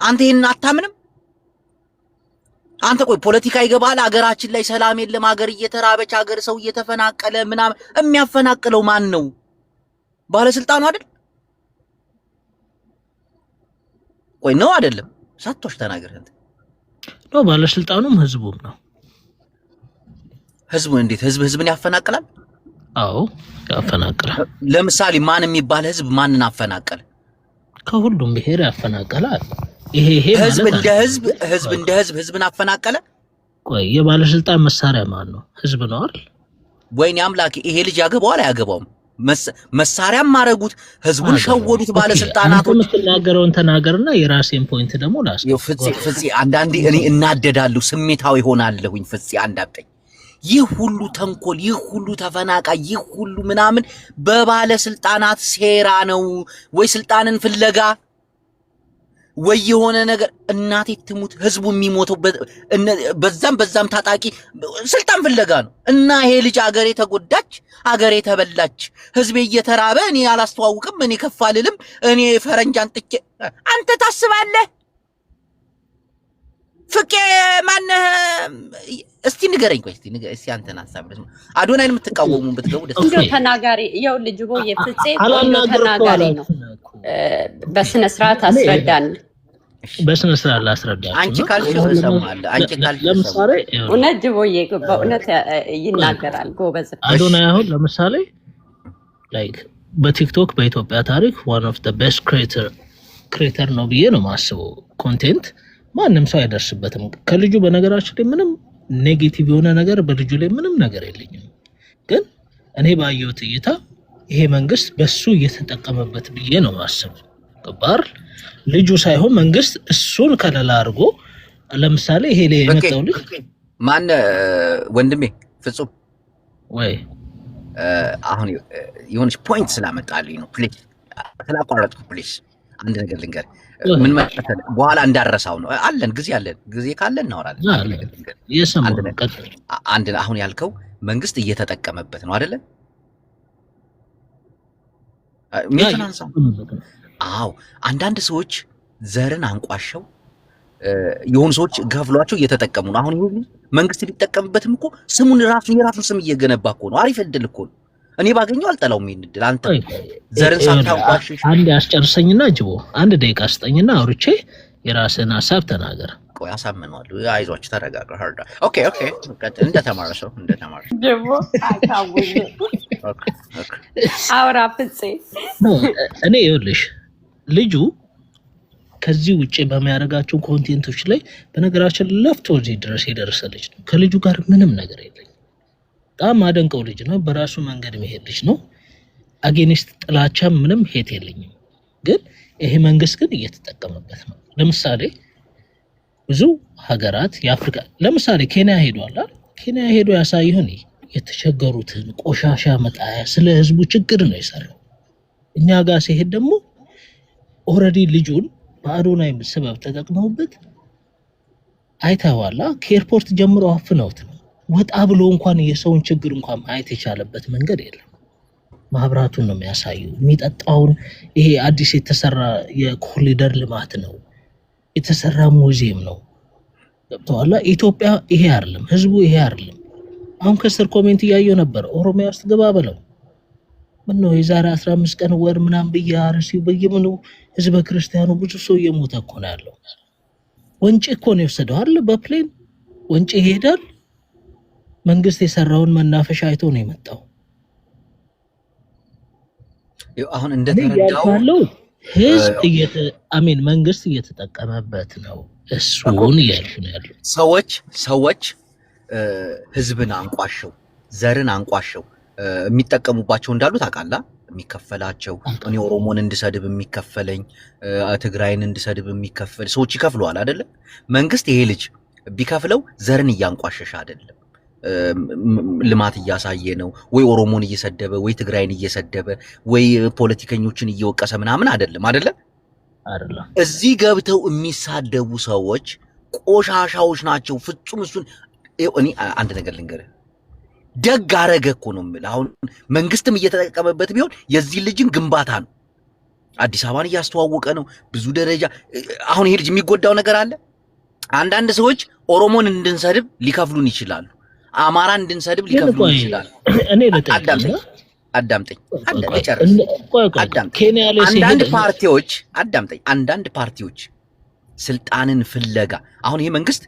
አንተ ይሄን አታምንም? አንተ ቆይ ፖለቲካ ይገባል? አገራችን ላይ ሰላም የለም፣ አገር እየተራበች፣ አገር ሰው እየተፈናቀለ ምናምን የሚያፈናቅለው ማን ነው? ባለስልጣኑ አይደል? ቆይ ነው አይደለም? ሳትቶሽ ተናገር አንተ። ነው ባለስልጣኑም ህዝቡም ነው። ህዝቡ እንዴት ህዝብን ያፈናቅላል? አዎ ያፈናቅላል። ለምሳሌ ማን የሚባል ህዝብ ማንን አፈናቀለ? ከሁሉም ብሔር ያፈናቅላል። ይሄ ህዝብ እንደ ህዝብ ህዝብን አፈናቀለ። ቆይ የባለስልጣን መሳሪያ ማን ነው? ህዝብ ነው አይደል? ወይኔ አምላኬ፣ ይሄ ልጅ ያገባዋል አያገባውም? መሳሪያም ማረጉት፣ ህዝቡን ሸወዱት ባለስልጣናቶች። የምትናገረውን ተናገርና የራሴን ፖይንት ደግሞ ፍፄ አንዳንዴ እኔ እናደዳለሁ፣ ስሜታዊ ሆናለሁኝ። ፍፄ አንዳብጠኝ ይህ ሁሉ ተንኮል፣ ይህ ሁሉ ተፈናቃይ፣ ይህ ሁሉ ምናምን በባለስልጣናት ሴራ ነው ወይ ስልጣንን ፍለጋ ወይ የሆነ ነገር? እናቴ ትሙት ህዝቡ የሚሞተው በዛም ታጣቂ ስልጣን ፍለጋ ነው። እና ይሄ ልጅ አገሬ ተጎዳች፣ አገሬ ተበላች፣ ህዝቤ እየተራበ እኔ አላስተዋውቅም፣ እኔ ከፍ አልልም፣ እኔ ፈረንጅ አንጥቼ አንተ ታስባለህ? ፍቄ ማነህ? እስቲ ንገረኝ። ቆይ እስቲ አንተን ሐሳብ ነው አዶናይን የምትቃወሙ ብትገቡ ደስ ይላል። ተናጋሪ ያው ልጅ ቦ የፍፄ ተናጋሪ ነው። በስነ ስርዓት አስረዳን። በስነ ስርዓት ላስረዳ። አንቺ ካልሽ እሰማለሁ። አንቺ ካልሽ ለምሳሌ እውነት ጅቦዬ በእውነት ይናገራል ጎበዝ። አዶናይ አሁን ለምሳሌ ላይክ በቲክቶክ በኢትዮጵያ ታሪክ one of the best creator ነው ብዬ ነው ማስበው። ኮንቴንት ማንም ሰው አይደርስበትም ከልጁ። በነገራችን ላይ ምንም ኔጌቲቭ የሆነ ነገር በልጁ ላይ ምንም ነገር የለኝም። ግን እኔ ባየሁት እይታ ይሄ መንግስት በሱ እየተጠቀመበት ብዬ ነው ማስበው። ገባር ልጁ ሳይሆን መንግስት እሱን ከለላ አድርጎ ለምሳሌ ይሄ ላይ የመጣው ልጅ ማን ወንድሜ ፍጹም ወይ አሁን የሆነች ፖይንት ስላመጣልኝ ነው። ፕሊዝ ስላቋረጥኩ ፕሊዝ አንድ ነገር ልንገር። ምን ማለት በኋላ እንዳረሳው ነው። አለን ጊዜ ካለን እናወራለን። አንድ አሁን ያልከው መንግስት እየተጠቀመበት ነው አይደለ? አዎ አንዳንድ ሰዎች ዘርን አንቋሸው የሆኑ ሰዎች ገፍሏቸው እየተጠቀሙ ነው። አሁን ይሁን መንግስት ሊጠቀምበትም እኮ ስሙን የራሱን ስም እየገነባ እኮ ነው። አሪፍ እድል እኮ ነው። እኔ ባገኘው አልጠላውም ይሄን እድል። አንተ ዘርን ሳታንቋሽሽ አንድ ያስጨርሰኝና ጅቦ አንድ ደቂቃ ስጠኝና አውርቼ የራስን ሐሳብ ተናገር። ቆይ አሳምነዋለሁ። አይዟችሁ ተረጋጋ። ሀርዳ ኦኬ እንደተማረ ሰው ጅቦ አታውኝ አውራ ፍፄ እኔ ይኸውልሽ ልጁ ከዚህ ውጪ በሚያደርጋቸው ኮንቴንቶች ላይ በነገራችን ለፍቶ እዚህ ድረስ የደረሰ ልጅ ነው። ከልጁ ጋር ምንም ነገር የለኝም። በጣም አደንቀው ልጅ ነው። በራሱ መንገድ መሄድ ልጅ ነው። አጌኒስት ጥላቻ ምንም ሄት የለኝም። ግን ይሄ መንግስት ግን እየተጠቀመበት ነው። ለምሳሌ ብዙ ሀገራት የአፍሪካ ለምሳሌ ኬንያ ሄዷል። ኬንያ ሄዶ ያሳየውን የተቸገሩትን ቆሻሻ መጣያ ስለ ህዝቡ ችግር ነው የሰራው። እኛ ጋር ሲሄድ ደግሞ ኦልሬዲ ልጁን በአዶናይ ሰበብ ተጠቅመውበት አይተዋላ። ከኤርፖርት ጀምሮ አፍነውት ነው። ወጣ ብሎ እንኳን የሰውን ችግር እንኳን ማየት የቻለበት መንገድ የለም። ማብራቱን ነው የሚያሳየው። የሚጠጣውን ይሄ አዲስ የተሰራ የኮሪደር ልማት ነው የተሰራ ሙዚየም ነው። ገብተዋላ። ኢትዮጵያ ይሄ አይደለም፣ ህዝቡ ይሄ አይደለም። አሁን ከስር ኮሜንት እያየው ነበር። ኦሮሚያ ውስጥ ገባ ብለው ምን ነው የዛሬ 15 ቀን ወር ምናምን በየአርሲው በየምኑ ህዝበ ክርስቲያኑ ብዙ ሰው እየሞተ እኮ ነው ያለው። ወንጪ እኮ ነው የወሰደው አይደል? በፕሌን ወንጪ ይሄዳል። መንግስት የሰራውን መናፈሻ አይቶ ነው የመጣው። አሁን እንደተረዳው ህዝብ መንግስት እየተጠቀመበት ነው። እሱን እያልኩ ነው ያለው። ሰዎች ህዝብን አንቋሸው ዘርን አንቋሸው የሚጠቀሙባቸው እንዳሉ ታውቃለህ። የሚከፈላቸው እኔ ኦሮሞን እንድሰድብ የሚከፈለኝ ትግራይን እንድሰድብ የሚከፈል ሰዎች ይከፍለዋል አይደለ? መንግስት ይሄ ልጅ ቢከፍለው ዘርን እያንቋሸሸ አይደለም፣ ልማት እያሳየ ነው። ወይ ኦሮሞን እየሰደበ ወይ ትግራይን እየሰደበ ወይ ፖለቲከኞችን እየወቀሰ ምናምን አይደለም አይደለ? እዚህ ገብተው የሚሳደቡ ሰዎች ቆሻሻዎች ናቸው። ፍጹም እሱን እኔ አንድ ነገር ልንገርህ፣ ደግ አረገ እኮ ነው የምልህ። አሁን መንግስትም እየተጠቀመበት ቢሆን የዚህ ልጅን ግንባታ ነው። አዲስ አበባን እያስተዋወቀ ነው ብዙ ደረጃ። አሁን ይሄ ልጅ የሚጎዳው ነገር አለ። አንዳንድ ሰዎች ኦሮሞን እንድንሰድብ ሊከፍሉን ይችላሉ። አማራን እንድንሰድብ ሊከፍሉን ይችላሉ። አዳምጠኝ። አንዳንድ ፓርቲዎች ስልጣንን ፍለጋ አሁን ይሄ መንግስት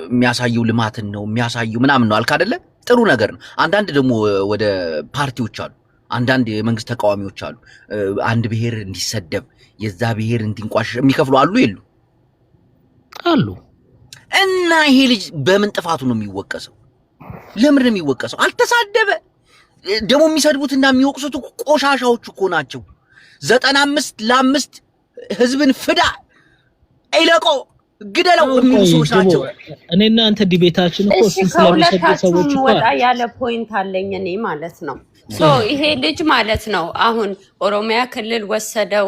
የሚያሳየው ልማትን ነው የሚያሳየው ምናምን ነው አልክ አይደለ? ጥሩ ነገር ነው። አንዳንድ ደግሞ ወደ ፓርቲዎች አሉ፣ አንዳንድ የመንግስት ተቃዋሚዎች አሉ። አንድ ብሔር እንዲሰደብ የዛ ብሔር እንዲንቋሸሽ የሚከፍሉ አሉ አሉ። እና ይሄ ልጅ በምን ጥፋቱ ነው የሚወቀሰው? ለምን ነው የሚወቀሰው? አልተሳደበ። ደግሞ የሚሰድቡትና የሚወቅሱት ቆሻሻዎች እኮ ናቸው። 95 ህዝብን ፍዳ አይለቆ ግደለው የሚሉ ሰዎች ናቸው። እኔና አንተ ዲቤታችን እኮ ስለሚሰድ ሰዎች እኮ ወጣ ያለ ፖይንት አለኝ እኔ ማለት ነው። ይሄ ልጅ ማለት ነው አሁን ኦሮሚያ ክልል ወሰደው፣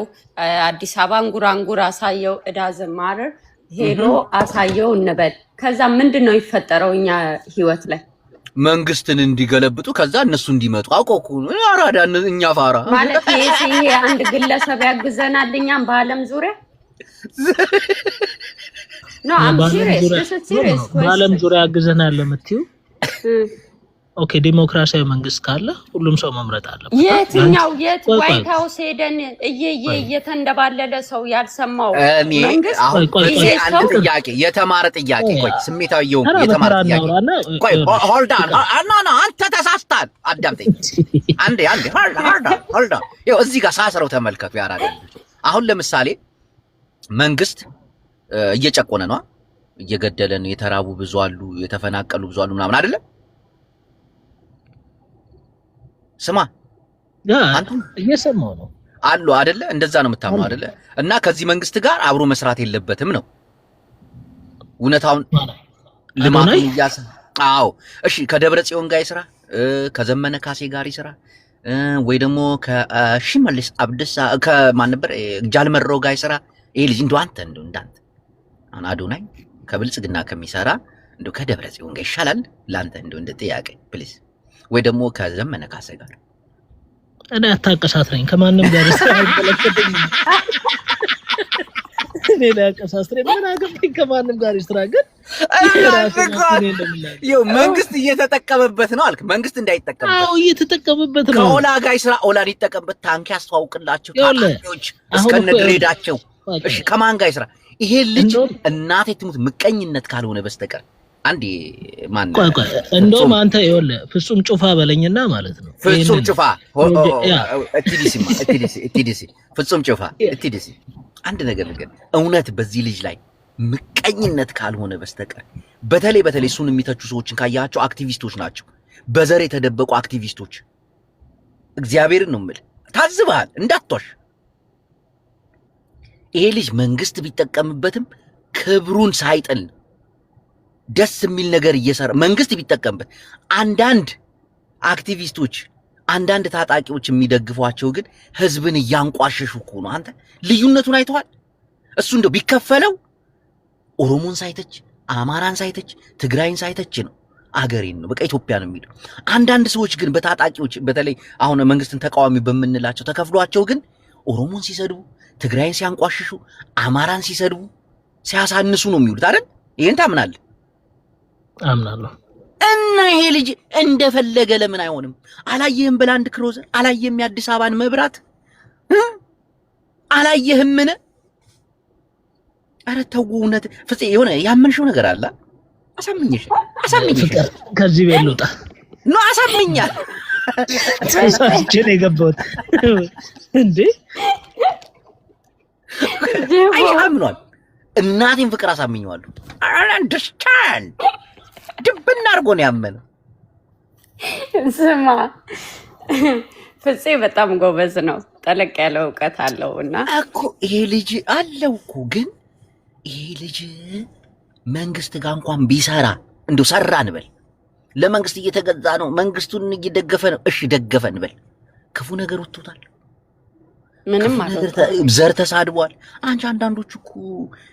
አዲስ አበባን ጉራንጉር አሳየው፣ እዳዝማር ሄዶ አሳየው እንበል። ከዛ ምንድነው ይፈጠረው እኛ ህይወት ላይ? መንግስትን እንዲገለብጡ ከዛ እነሱ እንዲመጡ አቆቁ አራዳ እኛ ፋራ ማለት ይሄ አንድ ግለሰብ ያግዘናል እኛም በአለም ዙሪያ ነው። አም ሲሪየስ በአለም ዙሪያ ያግዘናል ለምትዩ ኦኬ፣ ዲሞክራሲያዊ መንግስት ካለ ሁሉም ሰው መምረጥ አለበት። የትኛው ዋይት ሃውስ ሄደን እየተንደባለለ ሰው ያልሰማው መንግስት? ይሄ አንድ ጥያቄ የተማረ ጥያቄ። ቆይ ስሜታዊ የተማረ ጥያቄ። ቆይ ሆልድ ኦን አንተ ተሳስታል። አዳምጠኝ አንዴ ሆልድ ኦን። ይኸው እዚህ ጋር ሳስረው ተመልከቱ። ያራዳ አሁን ለምሳሌ መንግስት እየጨቆነ ነው፣ እየገደለን፣ የተራቡ ብዙ አሉ፣ የተፈናቀሉ ብዙ አሉ ምናምን አይደለ? ስማ አንተ እየሰማው ነው አሉ አይደለ? እንደዛ ነው የምታምነው አይደለ? እና ከዚህ መንግስት ጋር አብሮ መስራት የለበትም ነው እውነታውን። ልማቱን አዎ እሺ፣ ከደብረ ጽዮን ጋር ይስራ፣ ከዘመነ ካሴ ጋር ይስራ፣ ወይ ደግሞ ከሽመልስ አብዲሳ ከማን ነበር ጃልመሮ ጋር ይስራ። ይሄ ልጅ እንደው አንተ እንዳንተ አዶናይ ከብልጽግና ከሚሰራ እንደው ከደብረ ጽዮን ጋር ይሻላል ላንተ እንደው እንደ ጥያቄ ፕሊዝ። ወይ ደግሞ ከዘመነ ካሴ ጋር እኔ አታቀሳስረኝ። ከማንም ጋር አይበለከተኝ። እኔ ላቀሳስረኝ ምን አገባኝ? ከማንም ጋር ይስተራገድ ይኸው መንግስት እየተጠቀመበት ነው አልክ። መንግስት እንዳይጠቀምበት። አዎ እየተጠቀምበት ነው። ከኦላ ጋር ይስራ፣ ኦላን ይጠቀምበት፣ ታንክ ያስተዋውቅላቸው፣ ታጣቂዎች እስከነ ድሬዳቸው። እሺ ከማን ጋር ይስራ? ይሄ ልጅ እናቴ ትሙት ምቀኝነት ካልሆነ በስተቀር አንዴ ማን እንደውም አንተ ይኸውልህ ፍጹም ጩፋ በለኝና ማለት ነው። ፍጹም ጩፋ እቲዲሲ ፍጹም ጩፋ እቲዲሲ አንድ ነገር እውነት በዚህ ልጅ ላይ ምቀኝነት ካልሆነ በስተቀር በተለይ እሱን የሚተቹ ሰዎችን ካያቸው አክቲቪስቶች ናቸው፣ በዘር የተደበቁ አክቲቪስቶች። እግዚአብሔርን ነው የምልህ፣ ታዝበሃል እንዳትዋሽ። ይሄ ልጅ መንግስት ቢጠቀምበትም ክብሩን ሳይጥል ደስ የሚል ነገር እየሰራ መንግስት ቢጠቀምበት፣ አንዳንድ አክቲቪስቶች አንዳንድ ታጣቂዎች የሚደግፏቸው ግን ህዝብን እያንቋሸሹ እኮ ነው። አንተ ልዩነቱን አይተዋል? እሱ እንደው ቢከፈለው ኦሮሞን ሳይተች፣ አማራን ሳይተች፣ ትግራይን ሳይተች ነው አገሬን ነው በቃ ኢትዮጵያ ነው የሚለው። አንዳንድ ሰዎች ግን በታጣቂዎች በተለይ አሁን መንግስትን ተቃዋሚ በምንላቸው ተከፍሏቸው ግን ኦሮሞን ሲሰድቡ፣ ትግራይን ሲያንቋሽሹ፣ አማራን ሲሰድቡ፣ ሲያሳንሱ ነው የሚውሉት አይደል? ይሄን ታምናለህ? አምናለሁ። እና ይሄ ልጅ እንደፈለገ ለምን አይሆንም? አላየህም? በላንድ ክሮዘር አላየህም? የአዲስ አበባን መብራት አላየህም? ምን ኧረ ተው እውነት ፍፄ፣ የሆነ ያመንሽው ነገር አለ። አሳምኝሽ ፍቅር ከዚህ ቤት ልውጣ ነው። አሳምኛል ተሳስቼን የገባሁት እንዴ? አይ አምኗል። እናቴን ፍቅር አሳምኘዋለሁ። አንደርስታንድ ድብና አድርጎ ነው ያመነው። ስማ ፍፄ በጣም ጎበዝ ነው፣ ጠለቅ ያለ እውቀት አለው። እና እኮ ይሄ ልጅ አለው እኮ ግን ይሄ ልጅ መንግስት ጋር እንኳን ቢሰራ እንደው ሰራ እንበል፣ ለመንግስት እየተገዛ ነው፣ መንግስቱን እየደገፈ ነው። እሺ ደገፈ እንበል፣ ክፉ ነገር ወጥቶታል። ምንም ማለት ዘር ተሳድቧል። አንቺ አንዳንዶቹ እኮ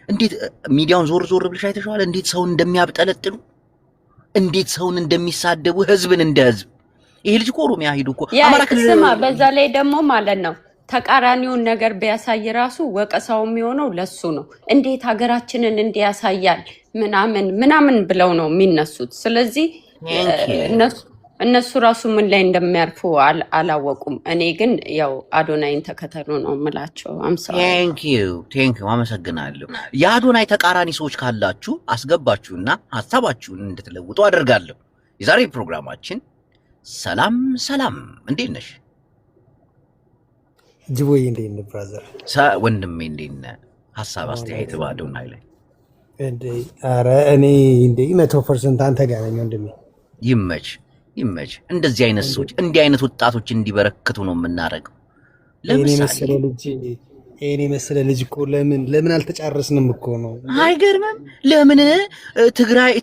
እንዴት ሚዲያውን ዞር ብለሽ አይተሽዋል? እንዴት ሰውን እንደሚያብጠለጥሉ፣ እንዴት ሰውን እንደሚሳደቡ፣ ህዝብን እንደ ህዝብ። ይሄ ልጅ እኮ ኦሮሚያ ሄዱ እኮ አማራ ክልል። ስማ በዛ ላይ ደግሞ ማለት ነው ተቃራኒውን ነገር ቢያሳይ ራሱ ወቀሳው የሚሆነው ለሱ ነው። እንዴት ሀገራችንን እንዲያሳያል ምናምን ብለው ነው የሚነሱት። ስለዚህ እነሱ ራሱ ምን ላይ እንደሚያርፉ አላወቁም። እኔ ግን ያው አዶናይን ተከተሉ ነው የምላቸው። ቴንኪው አመሰግናለሁ። የአዶናይ ተቃራኒ ሰዎች ካላችሁ አስገባችሁና ሀሳባችሁን እንድትለውጡ አደርጋለሁ። የዛሬ ፕሮግራማችን ሰላም፣ እንዴት ነሽ ጅቦዬ? እንዴት ነህ ብራዘር? ወንድሜ እንዴት ነህ? ሀሳብ አስተያየት በአዶናይ ላይ ኧረ እኔ 100% አንተ ጋር ነኝ ወንድሜ። ይመች። ይመች። እንደዚህ አይነት ሰዎች እንዲህ አይነት ወጣቶች እንዲበረክቱ ነው የምናደርገው። ለምሳሌ ይሄኔ መሰለ ልጅ እኮ ለምን አልተጫረስንም እኮ ነው። አይገርምም? ለምን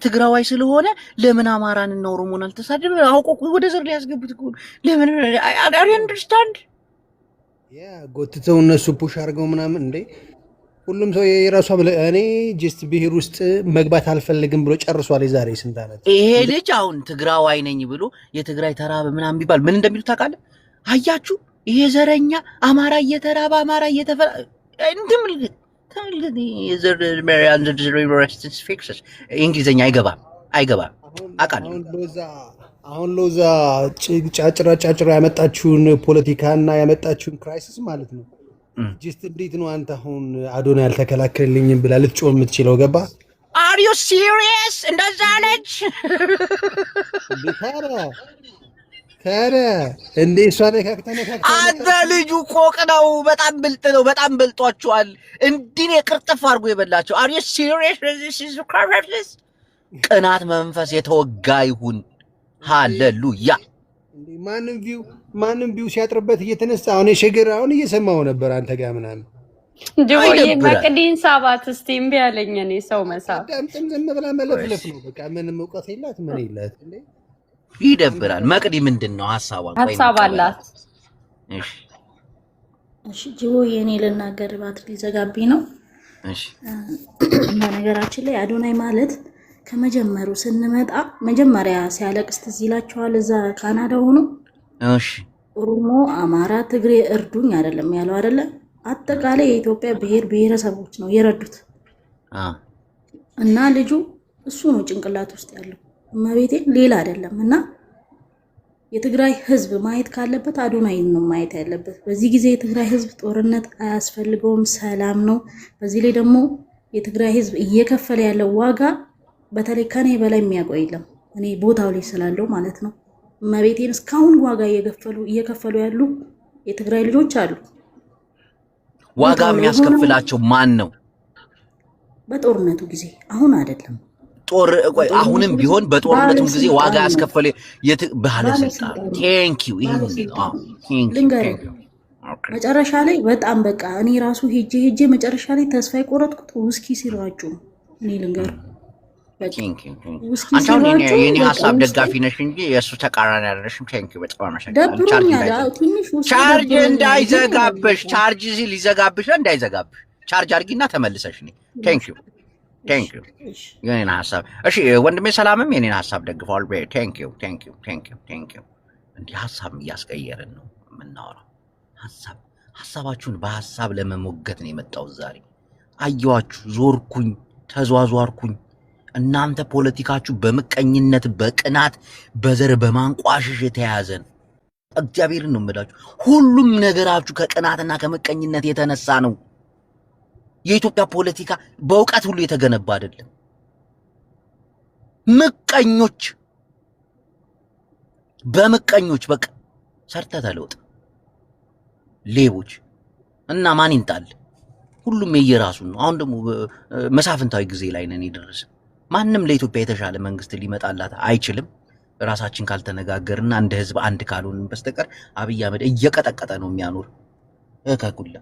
ትግራዋይ ስለሆነ ለምን አማራንና ኦሮሞን አልተሳደበ? አውቆ ወደ ዘር ሊያስገቡት እኮ ለምን? አይ አንደርስታንድ። ያ ጎትተው እነሱ ፑሽ አድርገው ምናምን እንዴ ሁሉም ሰው የራሱ እኔ ጀስት ብሔር ውስጥ መግባት አልፈልግም ብሎ ጨርሷል። የዛሬ ስንት ዓመት ይሄ ልጅ አሁን ትግራዋይ ነኝ ብሎ የትግራይ ተራበ ምናምን ቢባል ምን እንደሚሉ ታውቃለህ? አያችሁ ይሄ ዘረኛ አማራ እየተራበ አማራ እየተፈራ እንደምልህ ተመልከት። የዘር ማሪያን ዘር ዩኒቨርሲቲስ ፊክስስ እንግሊዘኛ አይገባም አውቃለሁ። አሁን ሎዛ ጫጭራ ያመጣችውን ፖለቲካና ያመጣችውን ክራይሲስ ማለት ነው። ጅስት እንዴት ነው አንተ አሁን አዶና ያልተከላከልልኝም ብላ ልትጮህ የምትችለው? ገባ? አር ዩ ሲሪየስ? እንደዛ ነች ከረ እንዴ እሷ ነካክታ አንተ ልጁ ቆቅ ነው። በጣም ብልጥ ነው። በጣም በልጧቸዋል። እንዲህ ቅርጥፍ አድርጎ የበላቸው። አር ዩ ሲሪየስ? ቅናት መንፈስ የተወጋ ይሁን። ሃሌሉያ። ማንም ቪው ሲያጥርበት እየተነሳ አሁን የሸገር አሁን እየሰማው ነበር አንተ ጋር ምናምን ጆዬ መቅዲን ሳባት እስቲ እምቢ አለኝ። እኔ ሰው መሳብ ዳምጥም ዝም ብላ መለፍለፍ ነው በቃ። ምንም እውቀት የላት ምን የላት እንዴ ይደብራል። መቅዲ ምንድን ነው ሀሳብ አላት? እሺ ጆ የኔ ልናገር ባትሪ ዘጋቢ ነው። እሺ እና ነገራችን ላይ አዶናይ ማለት ከመጀመሩ ስንመጣ መጀመሪያ ሲያለቅስ ትዝ ይላችኋል። እዛ ካናዳ ሆኖ እሺ ኦሮሞ፣ አማራ፣ ትግሬ እርዱኝ አይደለም ያለው አይደለ? አጠቃላይ የኢትዮጵያ ብሔር ብሔረሰቦች ነው የረዱት። እና ልጁ እሱ ነው ጭንቅላት ውስጥ ያለው እመቤቴ ሌላ አይደለም። እና የትግራይ ህዝብ ማየት ካለበት አዶናይን ነው ማየት ያለበት። በዚህ ጊዜ የትግራይ ህዝብ ጦርነት አያስፈልገውም፣ ሰላም ነው። በዚህ ላይ ደግሞ የትግራይ ህዝብ እየከፈለ ያለው ዋጋ በተለይ ከኔ በላይ የሚያውቀው የለም። እኔ ቦታው ላይ ስላለው ማለት ነው። እመቤቴን እስካሁን ዋጋ እየከፈሉ ያሉ የትግራይ ልጆች አሉ። ዋጋ የሚያስከፍላቸው ማን ነው? በጦርነቱ ጊዜ አሁን አይደለም። አሁንም ቢሆን በጦርነቱ ጊዜ ዋጋ ያስከፈለ ባለስልጣን። ቴንክ ዩ ልንገርህ፣ መጨረሻ ላይ በጣም በቃ እኔ ራሱ ሄጄ መጨረሻ ላይ ተስፋ የቆረጥኩት ውስኪ ሲራጩ ነው። እኔ ልንገርህ አንቺ አሁን የኔ ሀሳብ ደጋፊ ነሽ እንጂ የእሱ ተቃራኒ አይደለሽም። ቴንክ ዩ በጣም አመሰግናለሁ። ቻርጅ እንዳይዘጋብሽ፣ ቻርጅ ሊዘጋብሽ እንዳይዘጋብሽ ቻርጅ አድርጊና ተመልሰሽ ነኝ። ቴንክ ዩ የኔን ሀሳብ እሺ። ወንድሜ ሰላምም የኔን ሀሳብ ደግፈዋል። ቴንክ ዩ እንዲህ ሀሳብ እያስቀየርን ነው የምናወራው። ሀሳባችሁን በሀሳብ ለመሞገት ነው የመጣሁት ዛሬ። አየዋችሁ፣ ዞርኩኝ፣ ተዟዟርኩኝ። እናንተ ፖለቲካችሁ በምቀኝነት በቅናት በዘር በማንቋሸሽ የተያዘ ነው። እግዚአብሔርን ነው የምላችሁ። ሁሉም ነገራችሁ ከቅናትና ከምቀኝነት የተነሳ ነው። የኢትዮጵያ ፖለቲካ በእውቀት ሁሉ የተገነባ አይደለም። ምቀኞች በምቀኞች በቃ ሰርተ ተለውጥ ሌቦች እና ማን ይንጣል? ሁሉም የየራሱ ነው። አሁን ደግሞ መሳፍንታዊ ጊዜ ላይ ነን የደረስን። ማንም ለኢትዮጵያ የተሻለ መንግስት ሊመጣላት አይችልም። ራሳችን ካልተነጋገርና እንደ ህዝብ አንድ ካልሆንን በስተቀር አብይ አህመድ እየቀጠቀጠ ነው የሚያኖር ከኩላ።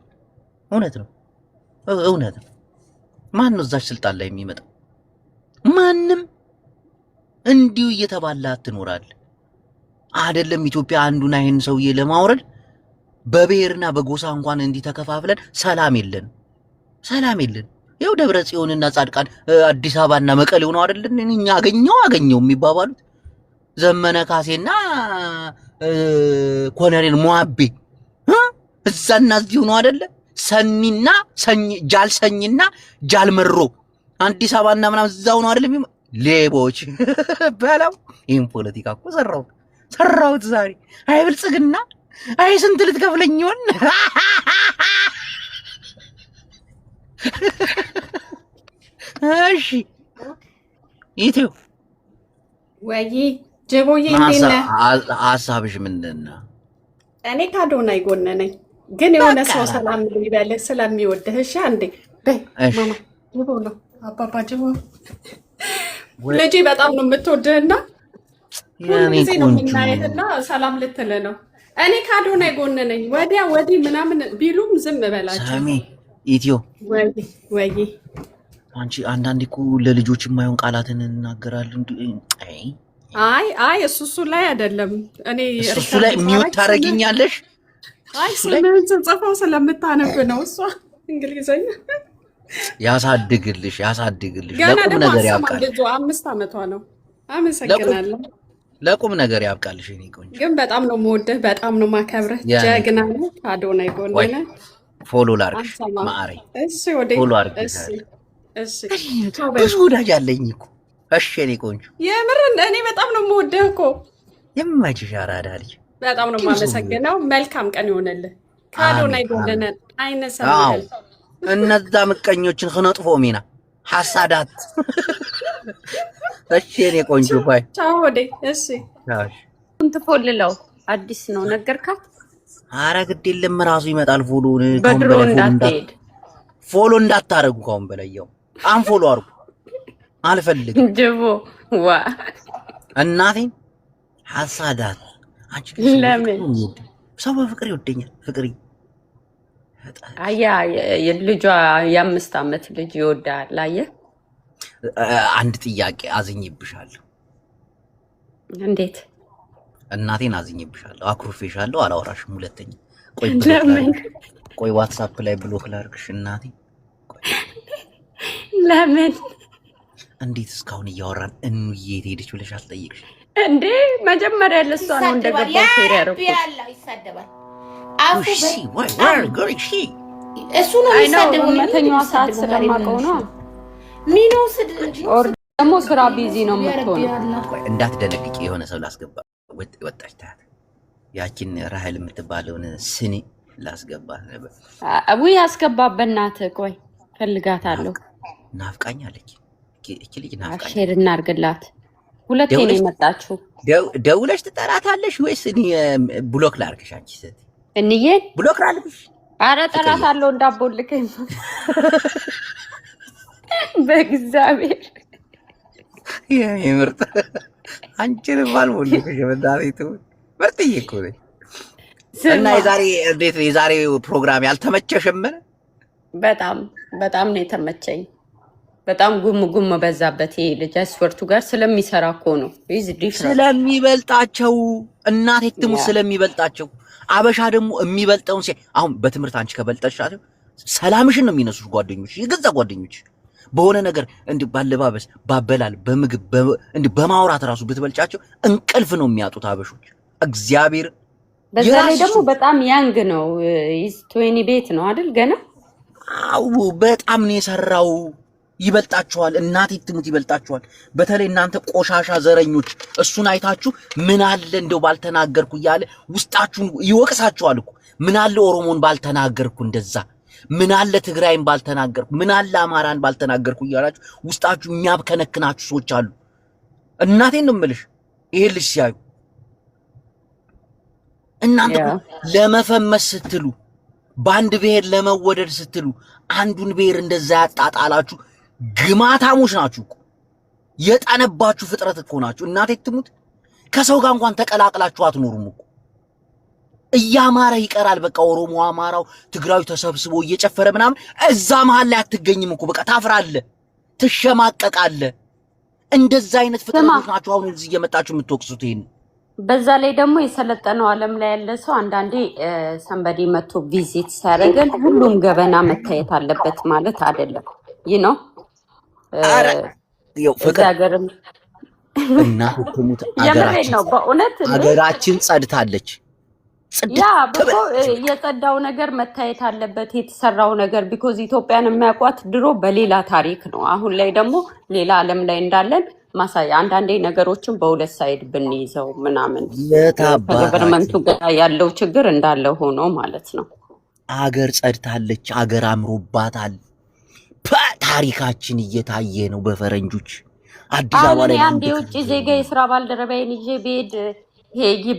እውነት ነው። ማን ነው እዛች ስልጣን ላይ የሚመጣው? ማንም። እንዲሁ እየተባላ ትኖራል አይደለም። ኢትዮጵያ አንዱና ይሄን ሰውዬ ለማውረድ በብሔርና በጎሳ እንኳን እንዲህ ተከፋፍለን ሰላም የለን። ይኸው ደብረ ጽዮንና ጻድቃን አዲስ አበባና መቀሌ ሆነው አይደለም እኛ አገኘው የሚባባሉት። ዘመነ ካሴና ኮሎኔል ሞአቤ እዛና እዚህ ሆነው አይደለም። ጃልሰኝና ጃልመሮ አዲስ አበባና ምናምን እዛው ነው አይደለም። ሌቦች በለው። ይሄን ፖለቲካ እኮ ሰራሁት ዛሬ። አይ ብልጽግና፣ አይ ስንት ልትከፍለኝ ይሆን? እሺ ኢትዮ ወይ ጀቦዬ እንዴት ነህ? ሀሳብሽ ምንድን ነው? እኔ ከአዶናይ ጎን ነኝ፣ ግን የሆነ ሰው ሰላም ሊበልህ ስለሚወድህ። እሺ አንዴ በይ ማማ። ጅቦ ነው አባባ ጅቦ ልጄ በጣም ነው የምትወድህና ሁሉ ጊዜ ነው የምናየትና ሰላም ልትል ነው። እኔ ከአዶናይ ጎን ነኝ። ወዲያ ወዲህ ምናምን ቢሉም ዝም በላቸው። ሳሚ ኢትዮ ወይ አንቺ አንዳንዴ እኮ ለልጆች የማይሆን ቃላትን እናገራለን። አይ እሱ ላይ አይደለም። እኔ እሱ ላይ ሚውት ታረጊኛለሽ። አይ ስለምን ጽፈው ስለምታነብ ነው እሷ እንግሊዘኛ። ያሳድግልሽ ለቁም ነገር ያብቃል። ልጁ 5 ዓመቷ ነው። አመሰግናለሁ። ለቁም ነገር ያብቃልሽ። እኔ ቆንጆ ግን በጣም ነው የምወደህ፣ በጣም ነው የማከብረህ። ጀግና ነህ። አዶናይ ጎን ነህ። ፎሎ ላርግሽ ማአሬ። እሺ ወደ ፎሎ አርግሽ። እሺ ብዙ ወዳጅ አለኝ እኮ። እሺ እኔ ቆንጆ የምር እኔ በጣም ነው የምወደህ እኮ። የማይችሽ አራዳ ልጅ በጣም ነው የማመሰግነው። መልካም ቀን ይሆንልህ። ከአዶናይ ጎን ነን። አይነሳም። እነዛ ምቀኞችን ከነጥፎ ሚና ሐሳዳት። እሺ እኔ ቆንጆ ባይ ቻው ወዴ። እሺ እንትፎልለው አዲስ ነው ነገርካት? ኧረ ግድ የለም ራሱ ይመጣል። በድሮ እንዳትሄድ ፎሎ እንዳታረጉ ካሁን በለየው አንፎሎ አርጉ። አልፈልግም ጅቦ ዋ እናቴን ሐሳዳት። አንቺ ለምን ሰው በፍቅር ይወደኛል? ፍቅር አያ የልጇ የ5 ዓመት ልጅ ይወዳል። አየህ አንድ ጥያቄ አዝኝብሻለሁ። እንዴት? እናቴን አዝኝብሻለሁ፣ አኩርፌሻለሁ፣ አላወራሽም። ሁለተኛ ቆይ ዋትስአፕ ላይ ብሎክ ላርግሽ እናቴ። ለምን? እንዴት እስካሁን እያወራን እንዬ ሄደች ብለሽ አልጠየቅሽ እንዴ? መጀመሪያ ለሷ ነው እንደገባ ፌር ያረኩ ይሳደባል። እሱ ነው የሚሳደበው። መተኛዋ ሰዓት ስለማውቀው ነው። ሚኖ ስድ ደግሞ ስራ ቢዚ ነው የምትሆነው። እንዳትደነግቂ፣ የሆነ ሰው ላስገባ። ወጣች ታያት። ያቺን ራህል የምትባለውን ስኒ ላስገባት ነበር። ውይ አስገባ በእናትህ። ቆይ ፈልጋታለሁ። ናፍቃኛለች እቺ ልጅ ናፍቃኝ። ሼር እናርግላት። ሁለቴ ነው የመጣችው። ደውለሽ ትጠራታለሽ ወይስ እኔ ብሎክ ላርግሽ? አንቺ ሴት እንዬ ብሎክ ላርግሽ? አረ ጠራታለሁ እንዳቦልከኝ በእግዚአብሔር የምርጥ አንቺን ባልቦልከሽ በዳሪቱ ምርጥዬ እኮ ነኝ። እና የዛሬ ፕሮግራም ያልተመቸሽም? በጣም ነው የተመቸኝ። በጣም ጉም በዛበት። ይሄ ልጅ አስወርቱ ጋር ስለሚሰራ እኮ ነው። ስለሚበልጣቸው እናቴ ትሙት ስለሚበልጣቸው። አበሻ ደግሞ የሚበልጠውን አሁን በትምህርት አንቺ ከበልጠሻቸው ሰላምሽን ነው የሚነሱሽ ጓደኞች፣ የገዛ ጓደኞች። በሆነ ነገር እንዲህ ባለባበስ፣ ባበላል፣ በምግብ እንዲህ በማውራት ራሱ ብትበልጫቸው እንቅልፍ ነው የሚያጡት አበሾች። እግዚአብሔር በዛ ላይ ደግሞ በጣም ያንግ ነው። 20 ቤት ነው አይደል ገና? አው በጣም ነው የሰራው። ይበልጣችኋል። እናቴ ትሙት ይበልጣችኋል። በተለይ እናንተ ቆሻሻ ዘረኞች እሱን አይታችሁ ምን አለ እንደው ባልተናገርኩ እያለ ውስጣችሁን ይወቅሳችኋል እኮ። ምን አለ ኦሮሞን ባልተናገርኩ እንደዛ፣ ምን አለ ትግራይን ባልተናገርኩ፣ ምን አለ አማራን ባልተናገርኩ እያላችሁ ውስጣችሁ የሚያብከነክናችሁ ሰዎች አሉ። እናቴን ነው የምልሽ። ይሄ ልጅ ሲያዩ እናንተ ለመፈመስ ስትሉ፣ በአንድ ብሔር ለመወደድ ስትሉ አንዱን ብሔር እንደዛ ያጣጣላችሁ ግማታሞች ናችሁ እኮ። የጠነባችሁ ፍጥረት እኮ ናችሁ። እናቴ ትሙት ከሰው ጋር እንኳን ተቀላቅላችሁ አትኖሩም እኮ። እያማረ ይቀራል። በቃ ኦሮሞ፣ አማራው፣ ትግራዩ ተሰብስቦ እየጨፈረ ምናምን እዛ መሀል ላይ አትገኝም እኮ። በቃ ታፍራለህ፣ ትሸማቀቃለህ። እንደዛ አይነት ፍጥረቶች ናችሁ አሁን እዚህ እየመጣችሁ የምትወቅሱት ይሄን። በዛ ላይ ደግሞ የሰለጠነው ዓለም ላይ ያለ ሰው አንዳንዴ ሰንበዲ መጥቶ ቪዚት ሲያደርገን ሁሉም ገበና መታየት አለበት ማለት አይደለም። ይህ ነው ፍቅር እና ሁሉት አገራችን ጸድታለች። ያ የጸዳው ነገር መታየት አለበት፣ የተሰራው ነገር። ቢኮዝ ኢትዮጵያን የሚያውቋት ድሮ በሌላ ታሪክ ነው። አሁን ላይ ደግሞ ሌላ ዓለም ላይ እንዳለን ማሳያ። አንዳንዴ ነገሮችን በሁለት ሳይድ ብንይዘው ምናምን ከገቨርንመንቱ ጋር ያለው ችግር እንዳለ ሆኖ ማለት ነው። አገር ጸድታለች፣ አገር አምሮባታል። ታሪካችን እየታየ ነው በፈረንጆች። አዲስ አበባ ላይ አንድ የውጭ ዜጋ የስራ ባልደረባዬን ይዤ ብሄድ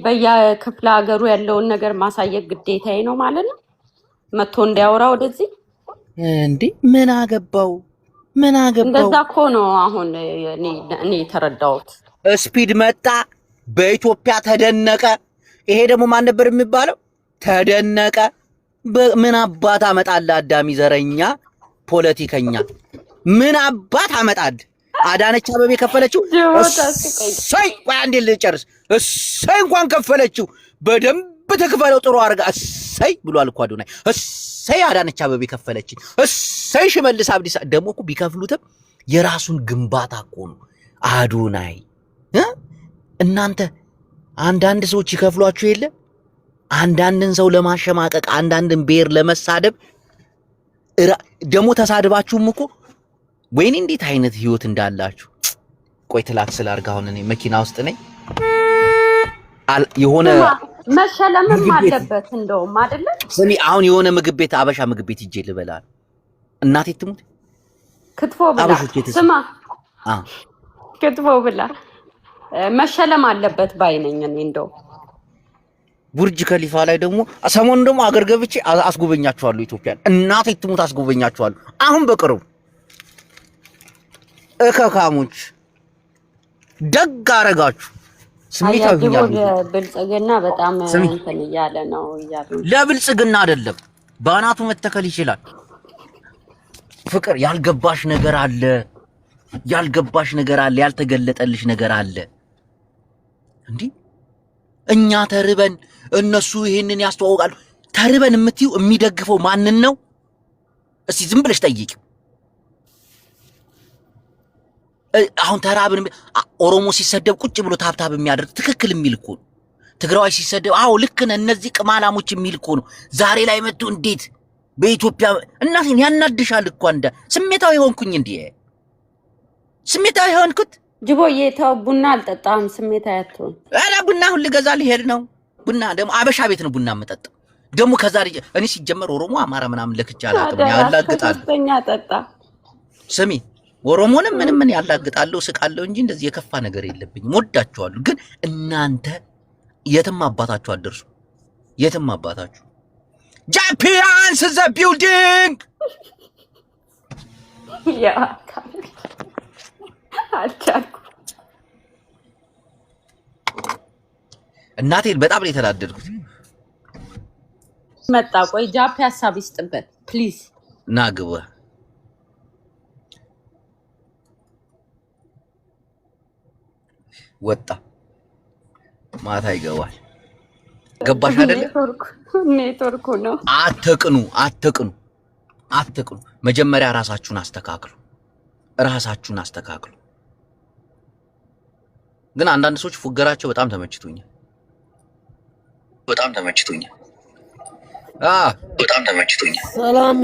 በየክፍለ ሀገሩ ያለውን ነገር ማሳየት ግዴታዬ ነው ማለት ነው። መጥቶ እንዲያወራ ወደዚህ እንዴ ምን አገባው? እንደዛ እኮ ነው አሁን እኔ የተረዳሁት። ስፒድ መጣ በኢትዮጵያ ተደነቀ። ይሄ ደግሞ ማን ነበር የሚባለው? ተደነቀ። ምን አባት አመጣልህ አዳሚ ዘረኛ ፖለቲከኛ፣ ምን አባት አመጣልህ? አዳነች አበቤ ከፈለችው። እሰይ ቆይ አንዴ ልጨርስ። እሰይ እንኳን ከፈለችው በደንብ ተክፈለው ጥሩ አድርጋ እሰይ ብሏል እኮ አዶናይ። እሰይ አዳነች አበቤ ከፈለችኝ። እሰይ ሽመልስ አብዲሳ ደግሞ እኮ ቢከፍሉትም የራሱን ግንባታ እኮ ነው አዶናይ። እናንተ አንዳንድ ሰዎች ይከፍሏችሁ የለ አንዳንድን ሰው ለማሸማቀቅ አንዳንድን ብሔር ለመሳደብ ደግሞ ተሳድባችሁም እኮ ወይኔ እንዴት አይነት ህይወት እንዳላችሁ። ቆይ ትላክ ስላርጋ አሁን እኔ መኪና ውስጥ ነኝ። የሆነ መሸለምም አለበት እንደውም አይደለ? ስሚ አሁን የሆነ ምግብ ቤት አበሻ ምግብ ቤት ሂጄ ልበላ እናቴ ትሙት ክትፎ ብላ ስማ ክትፎ ብላ መሸለም አለበት ባይነኝ እኔ እንደው ቡርጅ ከሊፋ ላይ ደግሞ ሰሞኑን ደግሞ አገር ገብቼ አስጎበኛችኋለሁ። ኢትዮጵያን እናቴ ትሙት አስጎበኛችኋለሁ። አሁን በቅርቡ እከካሞች ደግ አረጋችሁ። ስሜታዊ ብልጽግና በጣም እንትን እያለ ነው እያሉ ለብልጽግና አይደለም ባናቱ መተከል ይችላል። ፍቅር ያልገባሽ ነገር አለ፣ ያልገባሽ ነገር አለ፣ ያልተገለጠልሽ ነገር አለ። እንዴ እኛ ተርበን እነሱ ይሄንን ያስተዋውቃሉ። ተርበን የምትዩ የሚደግፈው ማንን ነው? እስቲ ዝም ብለሽ ጠይቂው። አሁን ተራብን ኦሮሞ ሲሰደብ ቁጭ ብሎ ታብታብ የሚያደርግ ትክክል የሚል እኮ ነው። ትግራዋይ ሲሰደብ አዎ ልክ ነህ እነዚህ ቅማላሞች የሚል እኮ ነው። ዛሬ ላይ መጥቶ እንዴት በኢትዮጵያ እናቴን ያናድሻል እኮ እንደ ስሜታዊ ሆንኩኝ። እንዴ ስሜታዊ ሆንኩት። ጅቦዬ ተው ቡና አልጠጣም። ስሜታዊ አትሆን። አላ ቡና ሁሉ ገዛ ሊሄድ ነው። ቡና ደግሞ አበሻ ቤት ነው ቡና የምጠጣው። ደግሞ ከዛ እኔ ሲጀመር ኦሮሞ አማራ ምናምን ለክቻ አላውቅም። ያላግጣል ጠጣ ስሚ ኦሮሞንም ምን ያላግጣለሁ ስቃለሁ እንጂ እንደዚህ የከፋ ነገር የለብኝም። ወዳችኋለሁ። ግን እናንተ የትም አባታችሁ አደርሱ። የትም አባታችሁ ጃፒያንስ ዘ ቢልዲንግ ያ አልቻልኩ። እናቴን በጣም ነው የተናደድኩት። መጣ ቆይ ጃፒ ሀሳብ ይስጥበት ፕሊዝ ና ግባ። ወጣ ማታ ይገባል። ገባሽ አይደል? ኔትወርኩ ነው። አትቅኑ። መጀመሪያ ራሳችሁን አስተካክሉ። ግን አንዳንድ ሰዎች ፉገራቸው በጣም ተመችቶኛል። ሰላም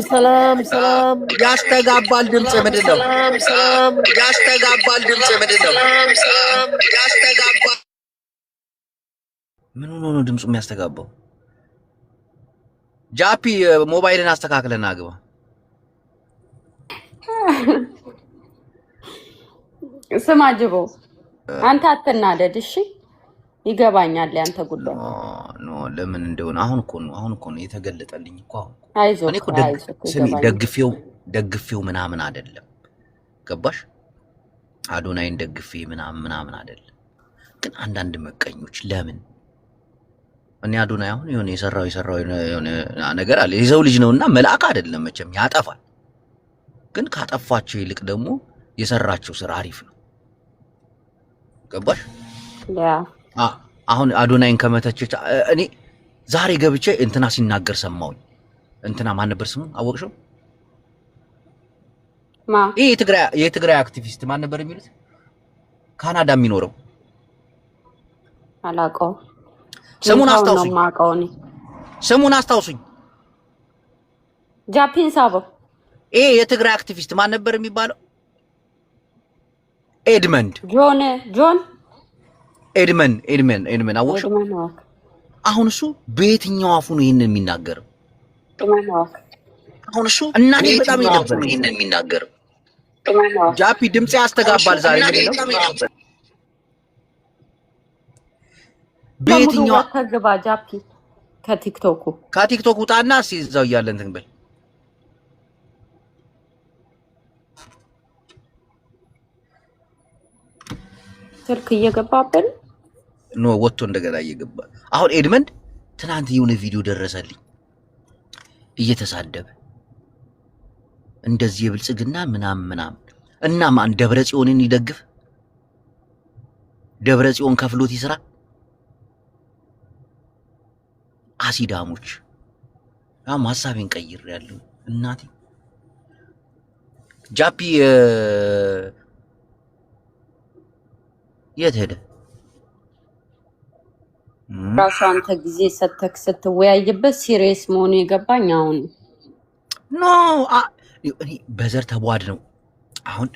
ያስተጋባል ድምጽ ምንድን ነው? ምን ሆኖ ነው ድምፁ የሚያስተጋባው? ጃፒ ሞባይልን አስተካክለና ግባ። ስማ ጅቦ አንተ አትናደድ እሺ። ይገባኛል ያንተ ጉዳይ ኖ ለምን እንደሆነ አሁን እኮ ነው የተገለጠልኝ እኮ። አይዞህ እኔ እኮ ደግፌው ምናምን አይደለም። ገባሽ? አዶናይን ደግፌ ምናምን አይደለም። ግን አንዳንድ መቀኞች ለምን እኔ አዶናይ አሁን የሆነ የሰራው የሆነ ነገር አለ። የሰው ልጅ ነውና መልአክ አይደለም መቼም ያጠፋል። ግን ካጠፋቸው ይልቅ ደግሞ የሰራቸው ስራ አሪፍ ነው። ገባሽ? አሁን አዶናይን ከመተቸች እኔ ዛሬ ገብቼ እንትና ሲናገር ሰማሁኝ። እንትና ማን ነበር ስሙ አወቅሽው? ይሄ የትግራይ አክቲቪስት ማን ነበር የሚሉት? ካናዳ የሚኖረው አላውቀውም። ስሙን አስታውሱኝ። ጃፒን ሳቦ። ይሄ የትግራይ አክቲቪስት ማን ነበር የሚባለው? ኤድመንድ አወቅሽው? አሁን እሱ በየትኛው አፉ ነው ይሄንን የሚናገረው? አሁን እሱ እናቴ በጣም ይደብር ይሄንን የሚናገረው። ጃፒ ድምጽ ያስተጋባል ዛሬ ነው። በየትኛው ተግባ ጃፒ ከቲክቶክ ውጣና ሲዛው እያለ እንትን በል። ስልክ እየገባብን ኖ ወጥቶ እንደገና እየገባ አሁን ኤድመንድ ትናንት የሆነ ቪዲዮ ደረሰልኝ እየተሳደበ እንደዚህ የብልጽግና ምናምን እና ማን ደብረ ጽዮንን ይደግፍ ደብረ ጽዮን ከፍሎት ይስራ አሲዳሞች ሐሳቤን ቀይሬያለሁ እናቴ ጃፒ የት ሄደ ራሱ አንተ ጊዜ ሰተክ ስትወያይበት ሲሪየስ መሆኑ የገባኝ አሁን ኖ እኔ በዘር ተቧድ ነው አሁን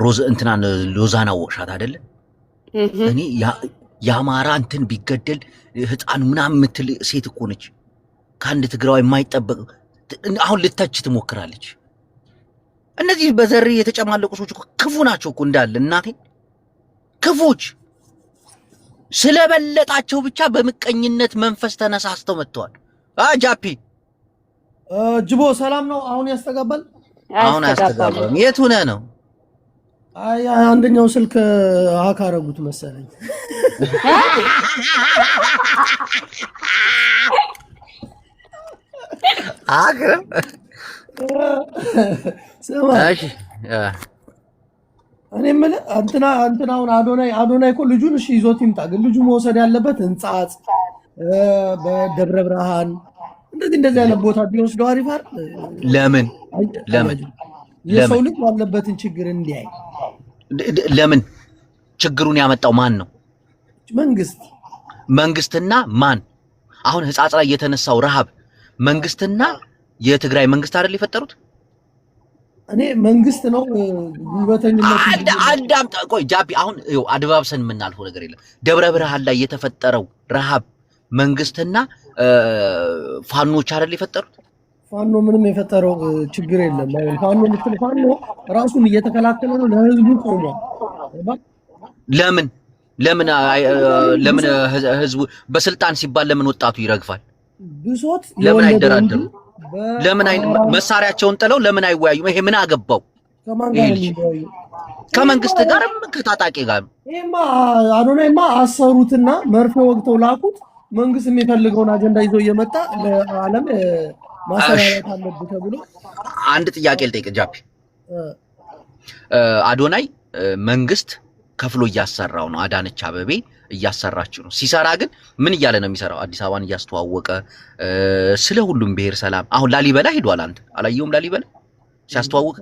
ሮዝ እንትናን ሎዛና ወቅሻት አይደለ እኔ ያማራ እንትን ቢገደል ህፃን ምናምን ምትል ሴት እኮ ነች ከአንድ ትግራዋይ የማይጠበቅ አሁን ልታች ትሞክራለች እነዚህ በዘር የተጨማለቁ ሰዎች እኮ ክፉ ናቸው እኮ እንዳለ እናቴ ክፉች ስለበለጣቸው ብቻ በምቀኝነት መንፈስ ተነሳስተው መጥተዋል ጃፒ ጅቦ ሰላም ነው አሁን ያስተጋባል አሁን ያስተጋባል የት ሆነ ነው አይ አንደኛው ስልክ ሀክ አደረጉት መሰለኝ አግረም ሰማሽ እኔ የምልህ እንትናውን አዶናይ እኮ ልጁን እሺ ይዞት ይምጣ ግን ልጁ መውሰድ ያለበት ህንጻጽ በደብረ ብርሃን እንደዚህ አይነት ቦታ ቢወስደው አሪፍ አይደል ለምን የሰው ልጅ ያለበትን ችግር እንዲያይ ለምን ችግሩን ያመጣው ማን ነው መንግስትና ማን አሁን ህጻጽ ላይ የተነሳው ረሃብ መንግስትና የትግራይ መንግስት አይደል የፈጠሩት እኔ መንግስት ነው ጉልበተኝነት አዳምጣ ቆይ ጃፒ አሁን አድባብሰን የምናልፈው ነገር የለም ደብረ ብርሃን ላይ የተፈጠረው ረሃብ መንግስትና ፋኖች አይደል የፈጠሩት ፋኖ ምንም የፈጠረው ችግር የለም ፋኖ ራሱን እየተከላከለ ነው ለህዝቡ ቆሟል ለምን ህዝቡ በስልጣን ሲባል ለምን ወጣቱ ይረግፋል ብሶት ለምን አይደራደሩ ለምን መሳሪያቸውን ጥለው ለምን አይወያዩም ይሄ ምን አገባው ከመንግስት ጋር ከታጣቂ ጋር ይሄማ አዶናይማ አሰሩትና መርፌ ወግተው ላኩት መንግስት የሚፈልገውን አጀንዳ ይዞ እየመጣ ለዓለም ማሰራራት አለበት ተብሎ አንድ ጥያቄ ልጠይቅ ጃፒ አዶናይ መንግስት ከፍሎ እያሰራው ነው አዳነች አበቤ እያሰራችው ነው ሲሰራ ግን ምን እያለ ነው የሚሰራው አዲስ አበባን እያስተዋወቀ ስለ ሁሉም ብሔር ሰላም አሁን ላሊበላ ሄዷል አንተ አላየውም ላሊበላ ሲያስተዋውቅ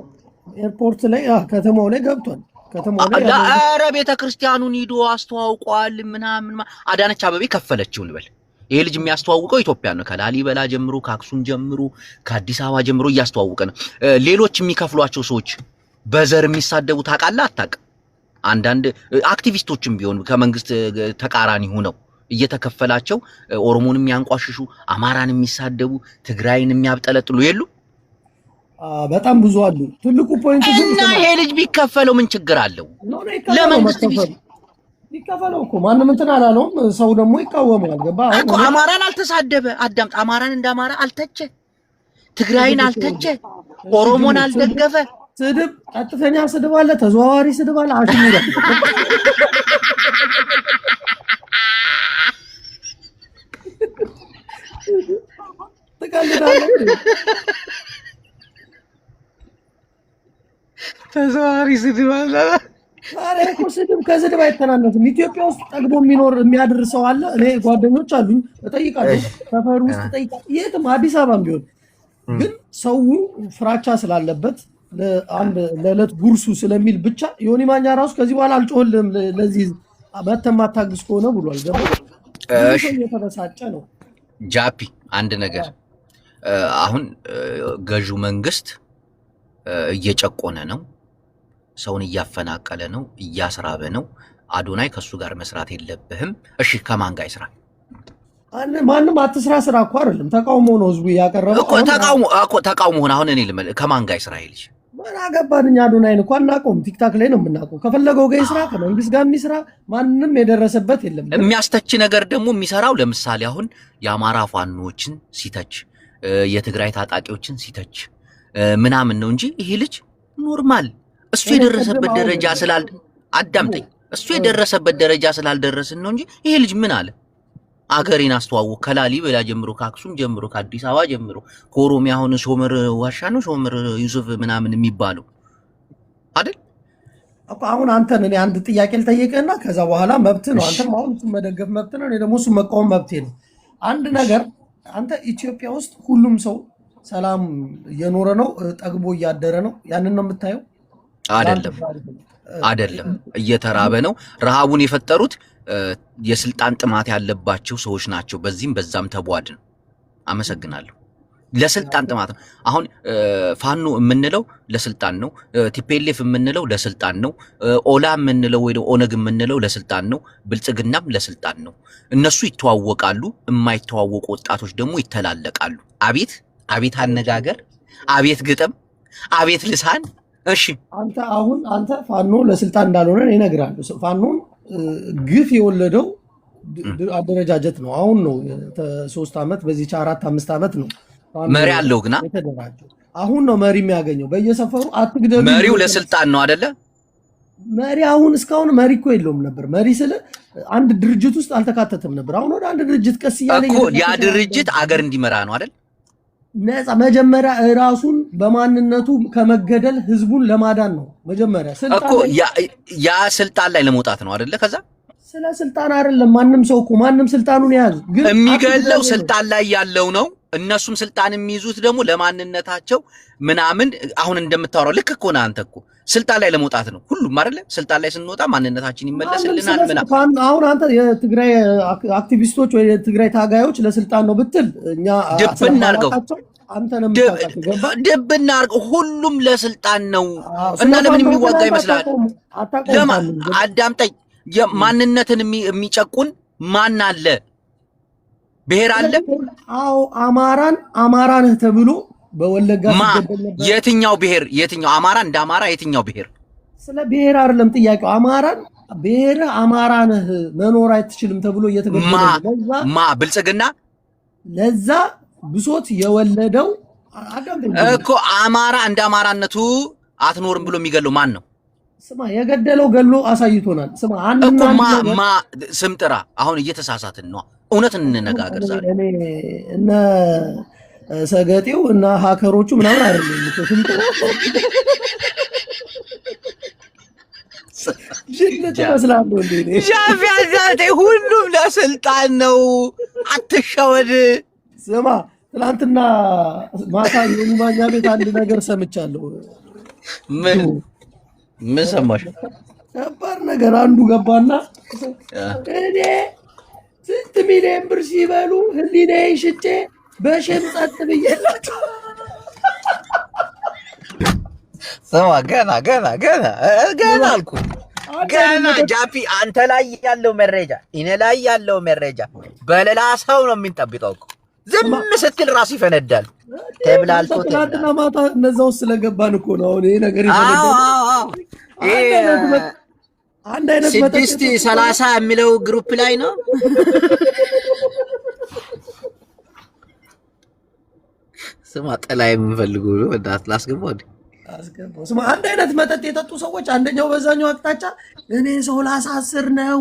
ኤርፖርት ላይ ከተማው ላይ ገብቷል ከተማው ላይ ኧረ ቤተክርስቲያኑን ሄዶ አስተዋውቋል ምናምን አዳነች አበቤ ከፈለችው ልበል ይሄ ልጅ የሚያስተዋውቀው ኢትዮጵያ ነው ከላሊበላ ጀምሮ ከአክሱም ጀምሮ ከአዲስ አበባ ጀምሮ እያስተዋወቀ ነው ሌሎች የሚከፍሏቸው ሰዎች በዘር የሚሳደቡ ታውቃለህ አታውቅም አንዳንድ አክቲቪስቶችም ቢሆኑ ከመንግስት ተቃራኒ ሆነው እየተከፈላቸው ኦሮሞን የሚያንቋሽሹ አማራን የሚሳደቡ ትግራይን የሚያብጠለጥሉ የሉ በጣም ብዙ አሉ ትልቁ ፖይንት ግን እና ይሄ ልጅ ቢከፈለው ምን ችግር አለው ለመንግስት ቢከፈለው እኮ ማንም እንትን አላለውም ሰው ደግሞ ይቃወማል ገባ እኮ አማራን አልተሳደበ አዳምጥ አማራን እንደ አማራ አልተቸ ትግራይን አልተቸ ኦሮሞን አልደገፈ ስድብ ቀጥተኛ ስድብ አለ ተዘዋዋሪ ስድብ አለ አሽሙራ ተዘዋዋሪ ስድብ አለ ዛሬ እኮ ስድብ ከስድብ አይተናነስም ኢትዮጵያ ውስጥ ጠግቦ የሚያድር ሰው አለ እኔ ጓደኞች አሉኝ እጠይቃለሁ ሰፈር ውስጥ እጠይቃለሁ የትም አዲስ አበባም ቢሆን ግን ሰው ፍራቻ ስላለበት አንድ ለዕለት ጉርሱ ስለሚል ብቻ ዮኒ ማኛ ራሱ ከዚህ በኋላ አልጮህልም ለዚህ ማታግስ ከሆነ ብሏል ገባ እሺ የተበሳጨ ነው ጃፒ አንድ ነገር አሁን ገዢው መንግስት እየጨቆነ ነው ሰውን እያፈናቀለ ነው እያስራበ ነው አዶናይ ከሱ ጋር መስራት የለብህም እሺ ከማን ጋር ይስራ ማንም አትስራ ስራ እኮ አይደለም ተቃውሞ ነው ህዝቡ ያቀረበው እኮ ተቃውሞ ሆነ አሁን እኔ ከማን ጋር ይስራ ይልሽ ምን አገባን እኛ አዶናይን እኮ አናውቀውም ቲክታክ ላይ ነው የምናውቀው ከፈለገው ጋር ይስራ ከመንግስት ጋር የሚስራ ማንም የደረሰበት የለም የሚያስተች ነገር ደግሞ የሚሰራው ለምሳሌ አሁን የአማራ ፋኖችን ሲተች የትግራይ ታጣቂዎችን ሲተች ምናምን ነው እንጂ ይሄ ልጅ ኖርማል እሱ የደረሰበት ደረጃ ስላል አዳምጠኝ እሱ የደረሰበት ደረጃ ስላልደረስን ነው እንጂ ይሄ ልጅ ምን አለ? አገሬን አስተዋወቅ ከላሊበላ ጀምሮ ከአክሱም ጀምሮ ከአዲስ አበባ ጀምሮ ከኦሮሚያ አሁን ሾመር ዋሻ ነው ሾመር ዩሱፍ ምናምን የሚባለው አይደል? አሁን አንተን እኔ አንድ ጥያቄ ልጠይቅህና ከዛ በኋላ መብት ነው። አንተም አሁን እሱን መደገፍ መብት ነው፣ እኔ ደግሞ እሱን መቃወም መብቴ ነው። አንድ ነገር አንተ ኢትዮጵያ ውስጥ ሁሉም ሰው ሰላም እየኖረ ነው፣ ጠግቦ እያደረ ነው። ያንን ነው የምታየው? አይደለም፣ እየተራበ ነው። ረሃቡን የፈጠሩት የስልጣን ጥማት ያለባቸው ሰዎች ናቸው። በዚህም በዛም ተቧድን። አመሰግናለሁ። ለስልጣን ጥማት ነው። አሁን ፋኖ የምንለው ለስልጣን ነው። ቲፔሌፍ የምንለው ለስልጣን ነው። ኦላ የምንለው ወይ ኦነግ የምንለው ለስልጣን ነው። ብልጽግናም ለስልጣን ነው። እነሱ ይተዋወቃሉ፣ የማይተዋወቁ ወጣቶች ደግሞ ይተላለቃሉ። አቤት አቤት አነጋገር፣ አቤት ግጥም፣ አቤት ልሳን። እሺ አንተ ፋኖ ለስልጣን እንዳልሆነ እነግርሃለሁ። ፋኖን ግፍ የወለደው አደረጃጀት ነው። አሁን ነው 3 ዓመት በዚህ 4-5 ዓመት ነው መሪ አለው ግና የተደራጀው። አሁን ነው መሪ የሚያገኘው በየሰፈሩ። አትግደሉ። መሪው ለስልጣን ነው አይደለ? መሪ አሁን እስካሁን መሪ እኮ የለውም ነበር። መሪ ስለ አንድ ድርጅት ውስጥ አልተካተተም ነበር። አሁን ወደ አንድ ድርጅት ቀስ እያለ እኮ ያ ድርጅት አገር እንዲመራ ነው አይደል? ነፃ መጀመሪያ ራሱን በማንነቱ ከመገደል ህዝቡን ለማዳን ነው መጀመሪያ እኮ ያ ስልጣን ላይ ለመውጣት ነው አይደለ? ከዛ ስለ ስልጣን አይደለም። ማንም ሰው እኮ ማንም ስልጣኑን ያዙ፣ ግን የሚገለው ስልጣን ላይ ያለው ነው። እነሱም ስልጣን የሚይዙት ደግሞ ለማንነታቸው ምናምን። አሁን እንደምታወራው ልክ እኮ ነህ አንተ። እኮ ስልጣን ላይ ለመውጣት ነው ሁሉም አይደለ? ስልጣን ላይ ስንወጣ ማንነታችን ይመለስልናል ምናምን። አሁን አንተ የትግራይ አክቲቪስቶች ወይ የትግራይ ታጋዮች ለስልጣን ነው ብትል እኛ ድብና አድርገው አንተንም ድብና አድርገው ሁሉም ለስልጣን ነው እና ለምን የሚዋጋ ይመስላል? አዳምጠኝ። ማንነትን የሚጨቁን ማን አለ? ብሔር አለ? አዎ አማራ ነህ ተብሎ በወለጋ ሲገደል ነበር። የትኛው ብሔር? የትኛው አማራ? እንደ አማራ የትኛው ብሔር? ስለ ብሔር አይደለም ጥያቄው። ብሔር አማራ ነህ መኖር አትችልም ተብሎ እየተገደለ ብልጽግና ለዛ ብሶት የወለደው እኮ አማራ እንደ አማራነቱ አትኖርም ብሎ የሚገለው ማን ነው? ስማ የገደለው ገሎ አሳይቶናል። ስማ ማ ስም ጥራ። አሁን እየተሳሳትን ነው። እውነት እንነጋገር ዛሬ። እነ ሰገጤው እና ሀከሮቹ ምናምን አይደለም እኮ ስም ጥራ። ጅልት ይመስላሉ እንዴ? ሻፊ ሁሉም ለስልጣን ነው። አትሸወድ። ስማ ትናንትና ማታ የማኛ ቤት አንድ ነገር ሰምቻለሁ። ምን ሰማሽ? ከባድ ነገር። አንዱ ገባና እኔ ስንት ሚሊዮን ብር ሲበሉ ህሊናዬን ሽጬ በሽም ጸጥ ብዬላቸው። ስማ ገና አልኩ። ገና ጃፒ አንተ ላይ ያለው መረጃ እኔ ላይ ያለው መረጃ በሌላ ሰው ነው የሚንጠብቀው እኮ። ዝም ስትል ራሱ ይፈነዳል። ተብላልቶ ትናንትና ማታ እነዛ ውስጥ ስለገባን እኮ ነው አሁን ይሄ ነገር ይፈነዳል። አንድ አይነት 6:30 የሚለው ግሩፕ ላይ ነው። ስማ ጠላይ የምንፈልገው ነው እንዳት ላስገባው እንዴ? ስማ አንድ አይነት መጠጥ የጠጡ ሰዎች አንደኛው በዛኛው አቅጣጫ እኔ ሰው ላሳስር ነው፣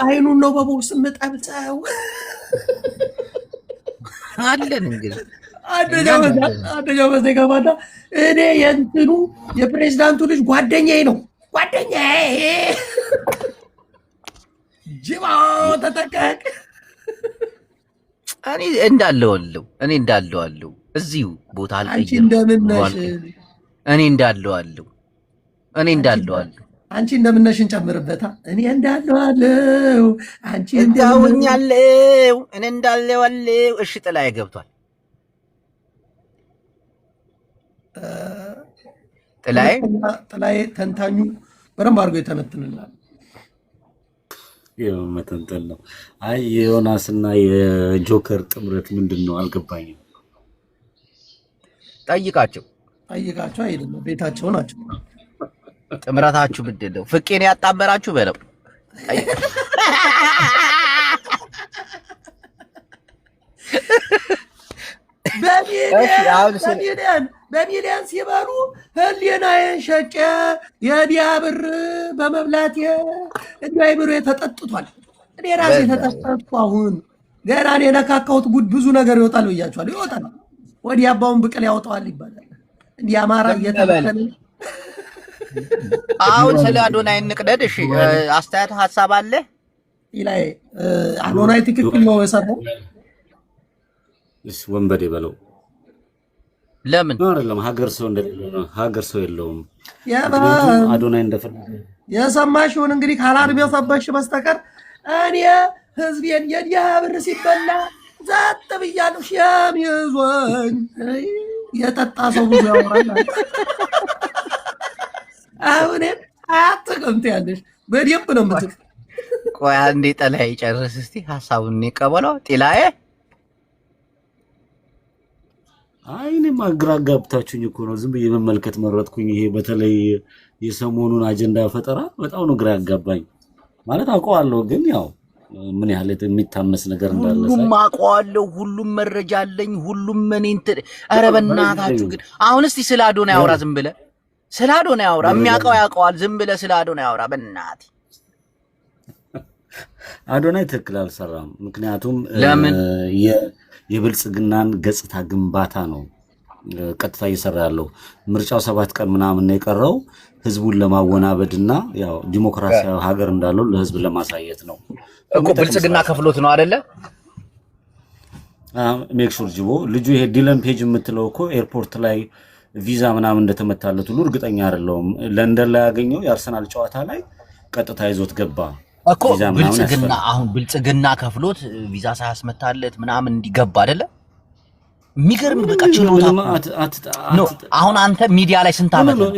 አይኑን ነው በቦክስ የምጠብሰው አለን። እንግዲህ አንደኛው በዛ ገባና እኔ የእንትኑ የፕሬዝዳንቱ ልጅ ጓደኛዬ ነው ጅባ ተጠቀቅ። እኔ እንዳለዋለሁ እዚሁ ቦታ አልቀየርም። እኔ እንዳለዋለሁ አንቺ እንደምነሽ እንጨምርበታ። እኔ እንዳለዋለሁ አንቺ እንዳውኛለሁ እኔ እንዳለዋለሁ። እሺ ጥላዬ ገብቷል። ጥላዬ ተንታኙ በደንብ አድርጎ የተነትንላል። መተንተን ነው። አይ የዮናስና የጆከር ጥምረት ምንድን ነው አልገባኝም። ጠይቃቸው አይደለም ቤታቸው ናቸው። ጥምረታችሁ ምንድን ነው? ፍቄን ያጣመራችሁ በለው። በሚሊዮን ሲበሉ ህሊናዬን ሸጬ የዲያ ብር በመብላቴ እንዲያይ ብሎ ተጠጥቷል። እኔ ራሴ ተጠጠጥኩ። አሁን ገና እኔ የነካካሁት ጉድ ብዙ ነገር ይወጣል ብያቸዋለሁ። ይወጣል። ወዲህ አባውን ብቅል ያወጣዋል ይባላል። እንዲህ አማራ እየተበተነ አሁን ስለ አዶናይ እንቅደድ። እሺ አስተያየት ሀሳብ አለ ኢላይ አዶናይ ትክክል ነው የሰራው። እሺ ወንበዴ በለው። ለምን አይደለም ሀገር ሰው እንደሌለው ነው። ሀገር ሰው የለውም። አዶናይ እንደፈለገ የሰማሽውን እንግዲህ ካላርቢው ሰበሽ በስተቀር እኔ ህዝቤን የዲያ ብር ሲበላ ዛጥ ብያለሁ። ሸም ይዞኝ የጠጣ ሰው ብዙ ያወራል። አሁን አያጥቅምት ያለሽ በደንብ ነው የምትቅ። ቆይ አንዴ ጠላይ ጨርስ እስቲ ሀሳቡን እንቀበለው። ጤላዬ እኔማ ግራ ጋብታችሁኝ እኮ ነው። ዝም ብዬ መመልከት መረጥኩኝ። ይሄ በተለይ የሰሞኑን አጀንዳ ፈጠራ በጣም ነው ግራ ያጋባኝ። ማለት አውቀዋለሁ፣ ግን ያው ምን ያህል የሚታመስ ነገር እንዳለ ሁሉም አውቀዋለሁ፣ ሁሉም መረጃ አለኝ፣ ሁሉም እኔ እንትን። ኧረ በእናታችሁ ግን አሁን እስቲ ስለ አዶናይ አውራ፣ ዝም ብለህ ስለ አዶናይ አውራ። የሚያውቀው ያውቀዋል። ዝም ብለህ ስለ አዶናይ አውራ በእናትህ። አዶናይ ትክክል አልሰራም። ምክንያቱም ለምን የብልጽግናን ገጽታ ግንባታ ነው ቀጥታ እየሰራ ያለው። ምርጫው 7 ቀን ምናምን ነው የቀረው ህዝቡን ለማወናበድና ያው ዲሞክራሲያዊ ሀገር እንዳለው ለህዝብ ለማሳየት ነው እኮ። ብልጽግና ከፍሎት ነው አይደለ? ሜክ ሹር ጅቦ ልጁ ይሄ ዲለን ፔጅ የምትለው እኮ ኤርፖርት ላይ ቪዛ ምናምን እንደተመታለት ሁሉ እርግጠኛ አይደለሁም። ለንደን ላይ ያገኘው የአርሰናል ጨዋታ ላይ ቀጥታ ይዞት ገባ እኮ። ብልጽግና አሁን ብልጽግና ከፍሎት ቪዛ ሳያስመታለት ምናምን እንዲገባ አይደለ? የሚገርም በቃ ችሎታ ነው። አሁን አንተ ሚዲያ ላይ ስንት ዓመት ነው?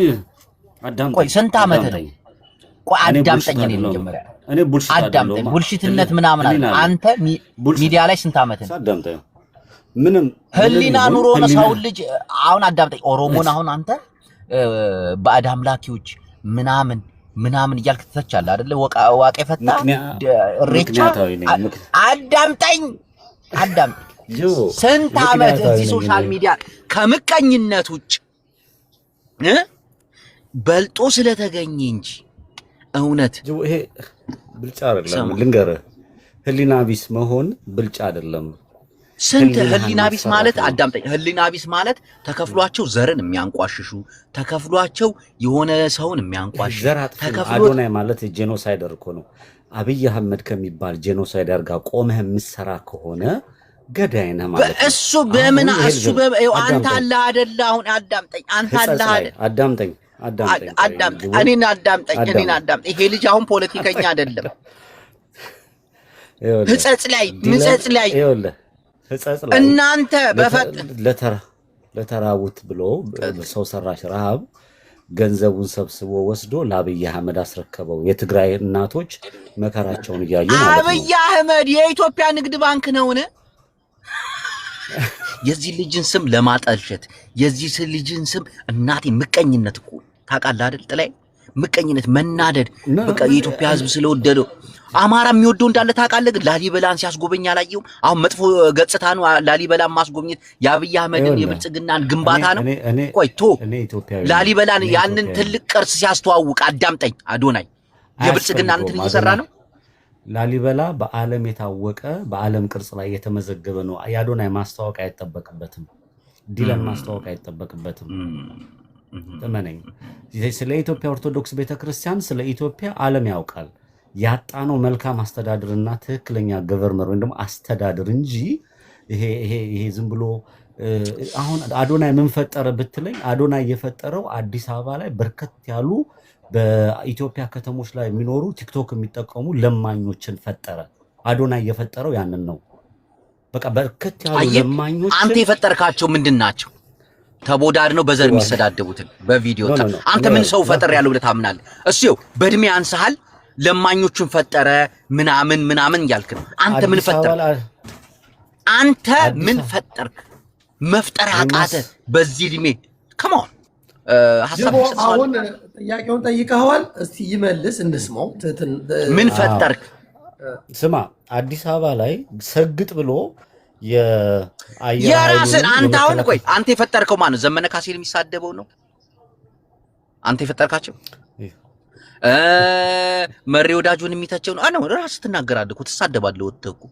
ቆይ ስንት ዓመት ነው? ቆይ አዳምጠኝ። እኔ መጀመሪያ አዳምጠኝ። ቡልሽትነት ምናምን አለ። አንተ ሚዲያ ላይ ስንት ዓመት ነው? አዳምጠኝ። ምንም ህሊና ኑሮ ነው ሰው ልጅ። አሁን አዳምጠኝ። ኦሮሞን አሁን አንተ ባዕድ አምላኪዎች ምናምን ምናምን እያልክ ትተቻለህ አይደለ? ዋቄ ፈታ ሬቻ። አዳምጠኝ አዳምጠኝ። ስንት ዓመት እዚህ ሶሻል ሚዲያ ከምቀኝነት ውጭ በልጦ ስለተገኘ እንጂ እውነት ይሄ ብልጫ አይደለም። ልንገርህ፣ ህሊና ቢስ መሆን ብልጫ አይደለም። ስንት ህሊና ቢስ ማለት አዳምጠኝ። ህሊና ቢስ ማለት ተከፍሏቸው ዘርን የሚያንቋሽሹ፣ ተከፍሏቸው የሆነ ሰውን የሚያንቋሽሹ፣ አዶናይ ማለት ጄኖሳይደር እኮ ነው። አብይ አህመድ ከሚባል ጄኖሳይደር ጋር ቆመህ የምትሰራ ከሆነ ገዳይ ነህ ማለት ነው። እሱ በምን እሱ አንተ አለ አይደለ? አሁን አዳምጠኝ። አንተ አለ አይደል? አዳምጠኝ። እኔን አዳምጠኝ። ይሄ ልጅ አሁን ፖለቲከኛ አይደለም። ህጸጽ ላይ ይኸውልህ እናንተ ለተራቡት ብሎ ሰው ሰራሽ ረሃብ ገንዘቡን ሰብስቦ ወስዶ ለአብይ አህመድ አስረከበው። የትግራይ እናቶች መከራቸውን እያዩ ማለት ነው። አብይ አህመድ የኢትዮጵያ ንግድ ባንክ ነውን? የዚህ ልጅን ስም ለማጠልሸት የዚህ ልጅን ስም እናቴ ምቀኝነት እኮ ታውቃለህ አይደል? ጥላይ ምቀኝነት፣ መናደድ በቃ የኢትዮጵያ ህዝብ ስለወደደው አማራ የሚወደው እንዳለ ታውቃለህ። ግን ላሊበላን ሲያስጎበኝ አላየሁም። አሁን መጥፎ ገጽታ ነው ላሊበላን ማስጎብኘት። የአብይ አህመድን የብልጽግናን ግንባታ ነው። ቆይቶ ላሊበላን ያንን ትልቅ ቅርስ ሲያስተዋውቅ አዳምጠኝ። አዶናይ የብልጽግናን እንትን እየሰራ ነው። ላሊበላ በዓለም የታወቀ በዓለም ቅርጽ ላይ የተመዘገበ ነው። የአዶናይ ማስታወቅ አይጠበቅበትም። ዲለን ማስታወቅ አይጠበቅበትም። እመነኝ። ስለ ኢትዮጵያ ኦርቶዶክስ ቤተክርስቲያን ስለ ኢትዮጵያ ዓለም ያውቃል። ያጣነው መልካም አስተዳደርና ትክክለኛ ገቨርነር ወይም ደግሞ አስተዳደር እንጂ ይሄ ዝም ብሎ አሁን አዶናይ ምን ፈጠረ ብትለኝ፣ አዶናይ የፈጠረው አዲስ አበባ ላይ በርከት ያሉ በኢትዮጵያ ከተሞች ላይ የሚኖሩ ቲክቶክ የሚጠቀሙ ለማኞችን ፈጠረ። አዶናይ የፈጠረው ያንን ነው። በቃ በርከት ያሉ ለማኞች አንተ የፈጠርካቸው ምንድን ናቸው? ተቦዳድ ነው በዘር የሚሰዳደቡትን በቪዲዮ አንተ ምን ሰው ፈጠር ያለው ብለህ ታምናለህ? እሱ በእድሜ አንሳል ለማኞቹን ፈጠረ ምናምን እያልክ ነው። አንተ ምን ፈጠርክ? አንተ ምን ፈጠርክ? መፍጠር አቃተ በዚህ እድሜ? ከማን ሐሳብ አሁን ጥያቄውን ጠይቀዋል። እስቲ ይመልስ እንስማው። ምን ፈጠርክ? ስማ፣ አዲስ አበባ ላይ ሰግጥ ብሎ የአየር የራስን ኃይሉንም አንተ አሁን ቆይ የመከላከል አንተ የፈጠርከው ማን ነው? ዘመነ ካሴን የሚሳደበው ነው አንተ የፈጠርካቸው? መሪ ወዳጁን የሚተቸው ነው? ነው ራስህ ትናገራለህ እኮ ትሳደባለህ ወጥተህ እኮ።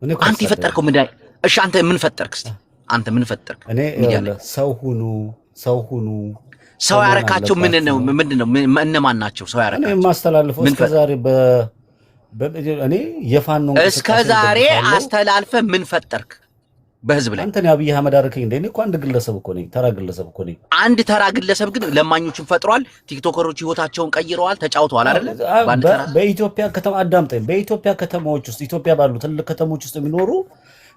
እኔ እኮ አንተ የፈጠርከው ምን? እሺ አንተ ምን ፈጠርክ? እስቲ አንተ ምን ፈጠርክ? እኔ ሚዲያ ላይ ሰው ሁኑ ሰው ሰው መሆን ያረካቸው ምን ነው? አለባችሁ። ምንድን ነው? እነማን ናቸው ሰው እኔ ያረካቸው? የማስተላልፈው ምን እስከዛሬ እኔ የፋኖ እስከ እንቅስቃሴ ዛሬ ደግፋለሁ። አስተላልፈ ምን ፈጠርክ በህዝብ ላይ? አንተን አብይ አህመድ አደረከኝ እንዴ? እኔ እኮ አንድ ግለሰብ እኮ ነኝ፣ ተራ ግለሰብ እኮ ነኝ። አንድ ተራ ግለሰብ ግን ለማኞችን ፈጥሯል። ቲክቶከሮች ህይወታቸውን ቀይረዋል፣ ተጫውተዋል አይደለ? በአንድ ተራ በኢትዮጵያ ከተማ አዳምጠኝ። በኢትዮጵያ ከተማዎች ውስጥ ኢትዮጵያ ባሉ ትልቅ ከተሞች ውስጥ የሚኖሩ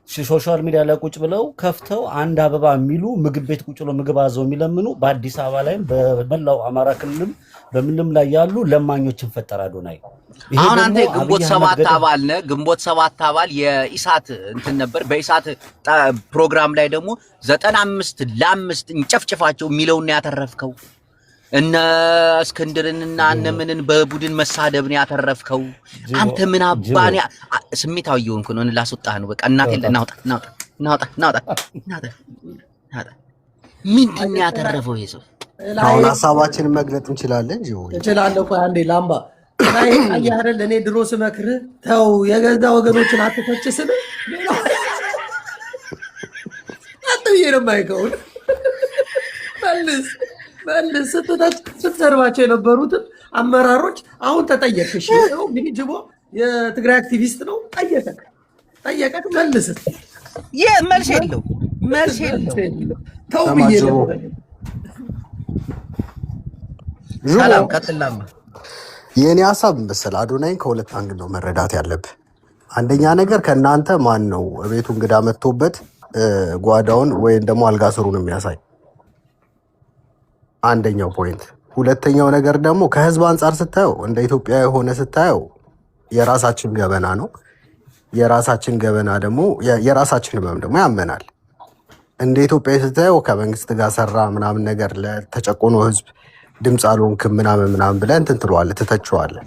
ሶሻል ሚዲያ ላይ ቁጭ ብለው ከፍተው አንድ አበባ የሚሉ ምግብ ቤት ቁጭ ብለው ምግብ አዘው የሚለምኑ በአዲስ አበባ ላይም በመላው አማራ ክልልም በምንም ላይ ያሉ ለማኞችን ፈጠረ አዶናይ። ይሄ አሁን አንተ ደግሞ ግንቦት አብይ አህመድ ሰባት ገዳ አባል ነህ። ግንቦት ሰባት አባል የኢሳት እንትን ነበር። በኢሳት ፕሮግራም ላይ ደግሞ 95 ለ5 እንጨፍጭፋቸው የሚለውን ነው ያተረፍከው። እነ እስክንድርንና እነ ምንን በቡድን መሳደብን ያተረፍከው አንተ። ምን አባኔ ስሜታዊ የሆንኩ ነው። ላስወጣህ ነው በቃ። እናቴ ናውጣ ናውጣ ናውጣ ናውጣ ናውጣ። ምንድን ነው ያተረፈው ይሄ ሰው? አሁን ሀሳባችንን መግለጥ እንችላለን። እችላለሁ። ቆይ አንዴ ላምባ ላይ አያረል እኔ ድሮ ስመክርህ ተው የገዛ ወገኖችን አትተች ስል አጥብዬ ነው የማይከው። መልስ ስትሰርባቸው የነበሩትን አመራሮች አሁን ተጠየቅ። እሺ እንግዲህ ጅቦ የትግራይ አክቲቪስት ነው። ጠየቀ መልስ። መልስ የለው መልስ የለው። ተው ብዬ ነው። ሰላም ቀጥላማ። የእኔ ሀሳብ መሰል አዶናይን ከሁለት አንግል ነው መረዳት ያለብህ። አንደኛ ነገር ከእናንተ ማን ነው ቤቱ እንግዳ መጥቶበት ጓዳውን ወይም ደግሞ አልጋ ስሩን የሚያሳይ አንደኛው ፖይንት። ሁለተኛው ነገር ደግሞ ከህዝብ አንጻር ስታየው እንደ ኢትዮጵያ የሆነ ስታየው የራሳችን ገበና ነው። የራሳችን ገበና ደግሞ የራሳችን ህመም ደግሞ ያመናል። እንደ ኢትዮጵያ ስታየው ከመንግስት ጋር ሰራ ምናምን ነገር ለተጨቆኖ ህዝብ ድምፅ አልሆንክም ምናምን ብለህ እንትን ትለዋለህ፣ ትተችዋለህ።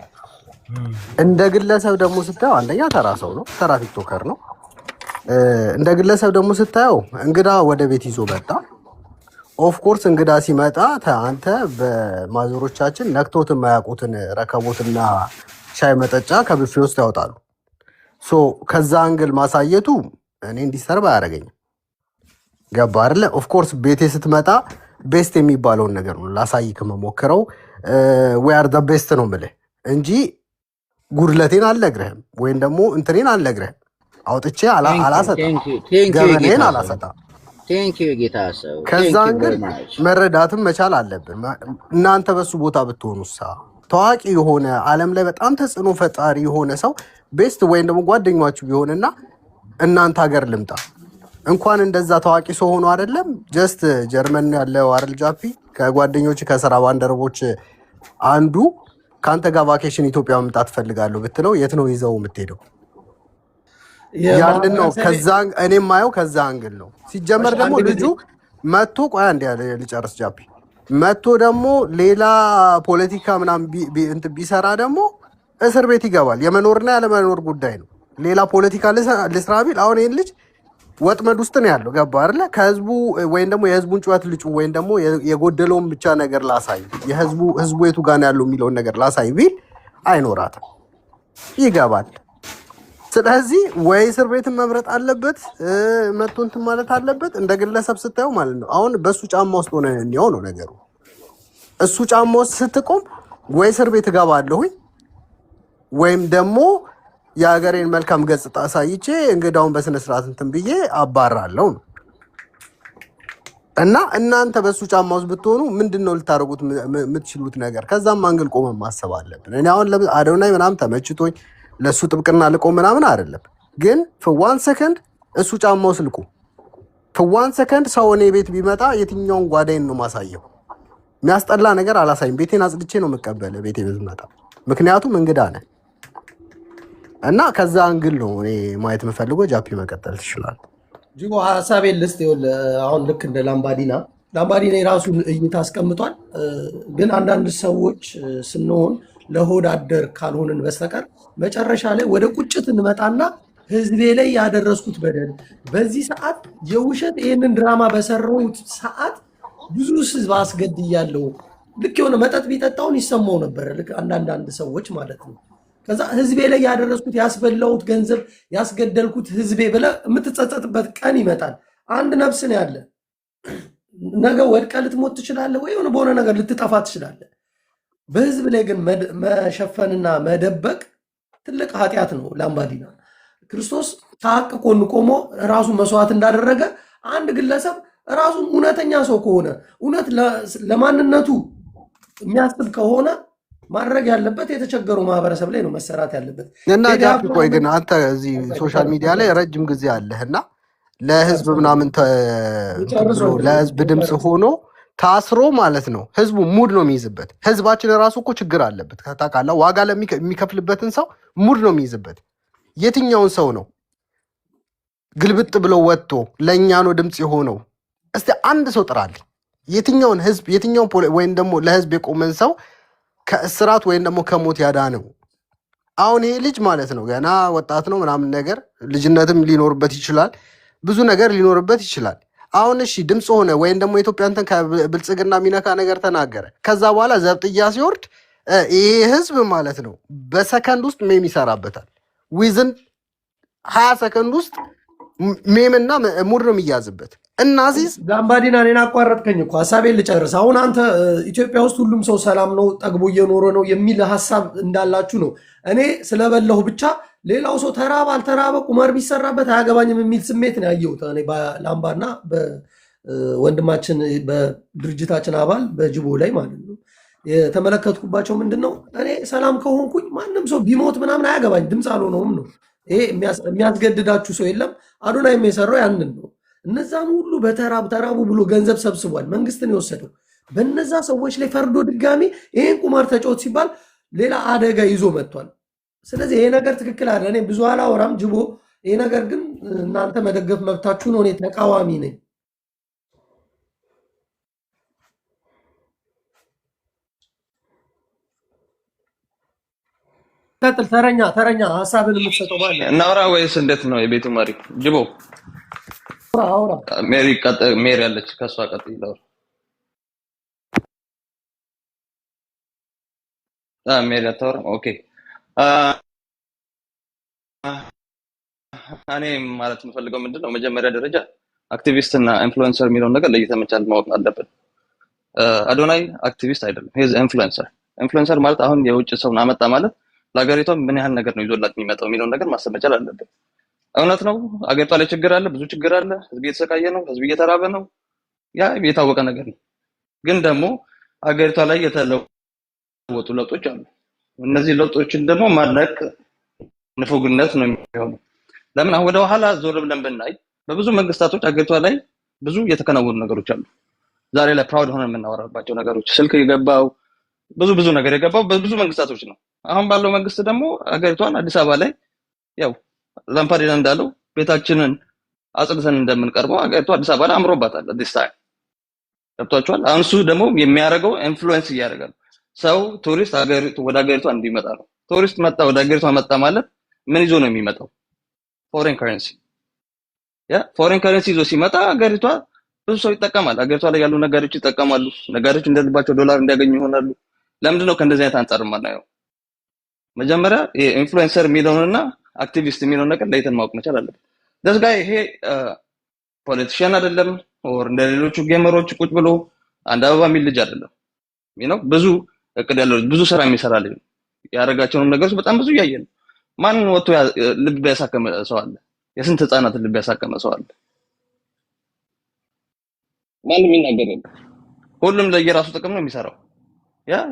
እንደ ግለሰብ ደግሞ ስታየው አንደኛ ተራ ሰው ነው፣ ተራ ቲክቶከር ነው። እንደ ግለሰብ ደግሞ ስታየው እንግዳ ወደ ቤት ይዞ መጣ። ኦፍኮርስ እንግዳ ሲመጣ አንተ በማዞሮቻችን ነክቶት የማያውቁትን ረከቦትና ሻይ መጠጫ ከብፌ ውስጥ ያወጣሉ። ሶ ከዛ አንግል ማሳየቱ እኔ እንዲሰርብ አያደርገኝም። ገባ አይደለ? ኦፍኮርስ ቤቴ ስትመጣ ቤስት የሚባለውን ነገር ነው ላሳይክ መሞክረው። ዌአር ደ ቤስት ነው ምልህ እንጂ ጉድለቴን አልነግርህም ወይም ደግሞ እንትኔን አልነግርህም። አውጥቼ አላሰጣም፣ ገበኔን አላሰጣም። ከዛ እንግዲህ መረዳትም መቻል አለብን። እናንተ በሱ ቦታ ብትሆኑሳ ታዋቂ የሆነ ዓለም ላይ በጣም ተጽዕኖ ፈጣሪ የሆነ ሰው ቤስት ወይም ደግሞ ጓደኛችሁ ቢሆንና እናንተ ሀገር ልምጣ እንኳን እንደዛ ታዋቂ ሰው ሆኖ አይደለም ጀስት ጀርመን ያለው አረል ጃፒ ከጓደኞች ከስራ ባልደረቦች አንዱ ከአንተ ጋር ቫኬሽን ኢትዮጵያ መምጣት ፈልጋለሁ ብትለው የት ነው ይዘው የምትሄደው? ያንን ነው ከዛ እኔ ማየው ከዛ አንግል ነው። ሲጀመር ደግሞ ልጁ መጥቶ ቆያ እንደ ልጨርስ ጃፒ መጥቶ ደግሞ ሌላ ፖለቲካ ምናምን ቢሰራ ደግሞ እስር ቤት ይገባል። የመኖርና ያለመኖር ጉዳይ ነው። ሌላ ፖለቲካ ልስራ ቢል አሁን ይህን ልጅ ወጥመድ ውስጥ ነው ያለው። ገባ አይደለ? ከህዝቡ ወይም ደግሞ የህዝቡን ጩኸት ልጩ ወይም ደግሞ የጎደለውን ብቻ ነገር ላሳይ ህዝቡ የቱ ጋር ነው ያለው የሚለውን ነገር ላሳይ ቢል አይኖራትም፣ ይገባል። ስለዚህ ወይ እስር ቤትን መምረጥ አለበት፣ መጥቶ እንትን ማለት አለበት። እንደ ግለሰብ ስታየው ማለት ነው። አሁን በእሱ ጫማ ውስጥ ሆነ እንዲያው ነው ነገሩ። እሱ ጫማ ውስጥ ስትቆም ወይ እስር ቤት እገባለሁኝ ወይም ደግሞ የሀገሬን መልካም ገጽታ አሳይቼ እንግዳውን በስነ ስርዓት እንትን ብዬ አባራለሁ ነው። እና እናንተ በሱ ጫማ ውስጥ ብትሆኑ ምንድነው ልታደርጉት የምትችሉት ነገር? ከዛም አንግል ቆመን ማሰብ አለብን። እኔ አሁን አዶናይ ምናምን ተመችቶኝ ለሱ ጥብቅና ልቆም ምናምን አይደለም፣ ግን ፍዋን ሰከንድ እሱ ጫማ ውስጥ ልቁም። ፍዋን ሰከንድ ሰው እኔ ቤት ቢመጣ የትኛውን ጓዳይን ነው ማሳየው? የሚያስጠላ ነገር አላሳይም። ቤቴን አጽድቼ ነው የምቀበለ ቤቴ ብትመጣ፣ ምክንያቱም እንግዳ ነህ። እና ከዛ አንግል ነው እኔ ማየት የምፈልገው። ጃፒ መቀጠል ትችላል። ጅቦ ሀሳቤን ልስጥ። ይኸውልህ አሁን ልክ እንደ ላምባዲና የራሱን እይታ አስቀምጧል። ግን አንዳንድ ሰዎች ስንሆን ለሆድ አደር ካልሆንን በስተቀር መጨረሻ ላይ ወደ ቁጭት እንመጣና ህዝቤ ላይ ያደረስኩት በደል በዚህ ሰዓት የውሸት ይህንን ድራማ በሰራሁት ሰዓት ብዙ ህዝብ አስገድያለሁ። ልክ የሆነ መጠጥ ቢጠጣውን ይሰማው ነበረ፣ ልክ አንዳንድ ሰዎች ማለት ነው። ከዛ ህዝቤ ላይ ያደረስኩት ያስበላሁት ገንዘብ ያስገደልኩት ህዝቤ ብለህ የምትጸጸጥበት ቀን ይመጣል። አንድ ነፍስ ነው ያለ። ነገ ወድቀህ ልትሞት ትችላለህ፣ ወይ የሆነ በሆነ ነገር ልትጠፋ ትችላለህ። በህዝብ ላይ ግን መሸፈንና መደበቅ ትልቅ ኃጢአት ነው። ላምባዲና ክርስቶስ ከሀቅ ጎን ቆሞ ራሱ መስዋዕት እንዳደረገ አንድ ግለሰብ ራሱን እውነተኛ ሰው ከሆነ እውነት ለማንነቱ የሚያስብ ከሆነ ማድረግ ያለበት የተቸገሩ ማህበረሰብ ላይ ነው መሰራት ያለበት። እና ጃፒ ቆይ ግን አንተ እዚህ ሶሻል ሚዲያ ላይ ረጅም ጊዜ አለህ እና ለህዝብ ምናምን ለህዝብ ድምፅ ሆኖ ታስሮ ማለት ነው ህዝቡ ሙድ ነው የሚይዝበት። ህዝባችን ራሱ እኮ ችግር አለበት ታውቃለህ። ዋጋ የሚከፍልበትን ሰው ሙድ ነው የሚይዝበት። የትኛውን ሰው ነው ግልብጥ ብሎ ወጥቶ ለእኛ ነው ድምፅ የሆነው? እስቲ አንድ ሰው ጥራልኝ። የትኛውን ህዝብ የትኛውን ወይም ደግሞ ለህዝብ የቆመን ሰው ከእስራት ወይም ደግሞ ከሞት ያዳነው? አሁን ይሄ ልጅ ማለት ነው ገና ወጣት ነው ምናምን ነገር ልጅነትም ሊኖርበት ይችላል፣ ብዙ ነገር ሊኖርበት ይችላል። አሁን እሺ ድምፅ ሆነ ወይም ደግሞ ኢትዮጵያ እንትን ከብልጽግና የሚነካ ነገር ተናገረ። ከዛ በኋላ ዘብጥያ ሲወርድ ይሄ ህዝብ ማለት ነው በሰከንድ ውስጥ ሜም ይሰራበታል። ዊዝን 20 ሰከንድ ውስጥ ሜምና ሙድ ነው የሚያዝበት። እናዚዝ ጋምባዲና እኔን አቋረጥከኝ እኮ ሀሳቤን ልጨርስ። አሁን አንተ ኢትዮጵያ ውስጥ ሁሉም ሰው ሰላም ነው ጠግቦ እየኖረ ነው የሚል ሀሳብ እንዳላችሁ ነው። እኔ ስለበላሁ ብቻ ሌላው ሰው ተራበ አልተራበ ቁማር ቢሰራበት አያገባኝም የሚል ስሜት ነው ያየሁት እኔ በላምባና በወንድማችን በድርጅታችን አባል በጅቦ ላይ ማለት ነው የተመለከትኩባቸው። ምንድን ነው እኔ ሰላም ከሆንኩኝ ማንም ሰው ቢሞት ምናምን አያገባኝ፣ ድምፅ አልሆነውም ነው። ይሄ የሚያስገድዳችሁ ሰው የለም። አዶናይም የሰራው ያንን ነው። እነዛን ሁሉ ተራቡ ብሎ ገንዘብ ሰብስቧል፣ መንግስትን የወሰደው በነዛ ሰዎች ላይ ፈርዶ ድጋሚ ይሄን ቁማር ተጫወት ሲባል ሌላ አደጋ ይዞ መጥቷል። ስለዚህ ይሄ ነገር ትክክል አለ። እኔ ብዙ አላወራም ጅቦ። ይሄ ነገር ግን እናንተ መደገፍ መብታችሁ ነው። እኔ ተቃዋሚ ነኝ። ቀጥል። ተረኛ ሀሳብን የምትሰጠው ባለ እናውራ ወይስ እንዴት ነው? የቤቱ መሪ ጅቦ አውራ። ሜሪ ያለች ከሷ ቀጥ ይላል። ሜሪ አታወራም? ኦኬ። እኔ ማለት የምፈልገው ምንድነው መጀመሪያ ደረጃ አክቲቪስት እና ኢንፍሉዌንሰር የሚለውን ነገር ለይተን መቻል ማወቅ አለብን። አዶናይ አክቲቪስት አይደለም፣ ሄዝ ኢንፍሉዌንሰር። ኢንፍሉዌንሰር ማለት አሁን የውጭ ሰውን አመጣ ማለት ለሀገሪቷ ምን ያህል ነገር ነው ይዞላት የሚመጣው የሚለውን ነገር ማሰብ መቻል አለብን። እውነት ነው አገሪቷ ላይ ችግር አለ፣ ብዙ ችግር አለ፣ ህዝብ እየተሰቃየ ነው፣ ህዝብ እየተራበ ነው። ያ የታወቀ ነገር ነው። ግን ደግሞ አገሪቷ ላይ የተለወጡ ለውጦች አሉ። እነዚህ ለውጦችን ደግሞ ማድነቅ ንፉግነት ነው የሚሆነው። ለምን አሁን ወደ ኋላ ዞር ብለን ብናይ በብዙ መንግስታቶች አገሪቷ ላይ ብዙ የተከናወኑ ነገሮች አሉ። ዛሬ ላይ ፕራውድ ሆነን የምናወራባቸው ነገሮች፣ ስልክ የገባው ብዙ ነገር የገባው በብዙ መንግስታቶች ነው። አሁን ባለው መንግስት ደግሞ አገሪቷን አዲስ አበባ ላይ ያው ላምፓዲና እንዳለው ቤታችንን አጽድተን እንደምንቀርበው አገሪቷ አዲስ አበባ ላይ አምሮባታል። አዲስ ታይም ገብቷቸዋል። አሁን እሱ ደግሞ የሚያደርገው ኢንፍሉዌንስ እያደረገ ነው። ሰው ቱሪስት ወደ አገሪቷ እንዲመጣ ነው። ቱሪስት መጣ ወደ አገሪቷ መጣ ማለት ምን ይዞ ነው የሚመጣው? ፎሬን ከረንሲ። ፎሬን ከረንሲ ይዞ ሲመጣ አገሪቷ ብዙ ሰው ይጠቀማል። አገሪቷ ላይ ያሉ ነጋዴዎች ይጠቀማሉ። ነጋዴዎች እንደልባቸው ዶላር እንዲያገኙ ይሆናሉ። ለምንድን ነው ከእንደዚህ አይነት አንጻር የማናየው? መጀመሪያ ኢንፍሉዌንሰር የሚለውንና አክቲቪስት የሚለውን ነገር ለይተን ማወቅ መቻል አለብን። ደስጋ ይሄ ፖለቲሽያን አይደለም፣ ኦር እንደ ሌሎቹ ጌመሮች ቁጭ ብሎ አንድ አበባ የሚል ልጅ አይደለም። ብዙ እቅድ ያለው ብዙ ስራ የሚሰራ ልጅ ነው። ያደረጋቸውንም ነገሮች በጣም ብዙ እያየን ነው። ማንን ወጥቶ ልብ ያሳከመ ሰው አለ? የስንት ህፃናት ልብ ያሳከመ ሰው አለ? ማንም የሚናገር የለም። ሁሉም ለየራሱ ጥቅም ነው የሚሰራው።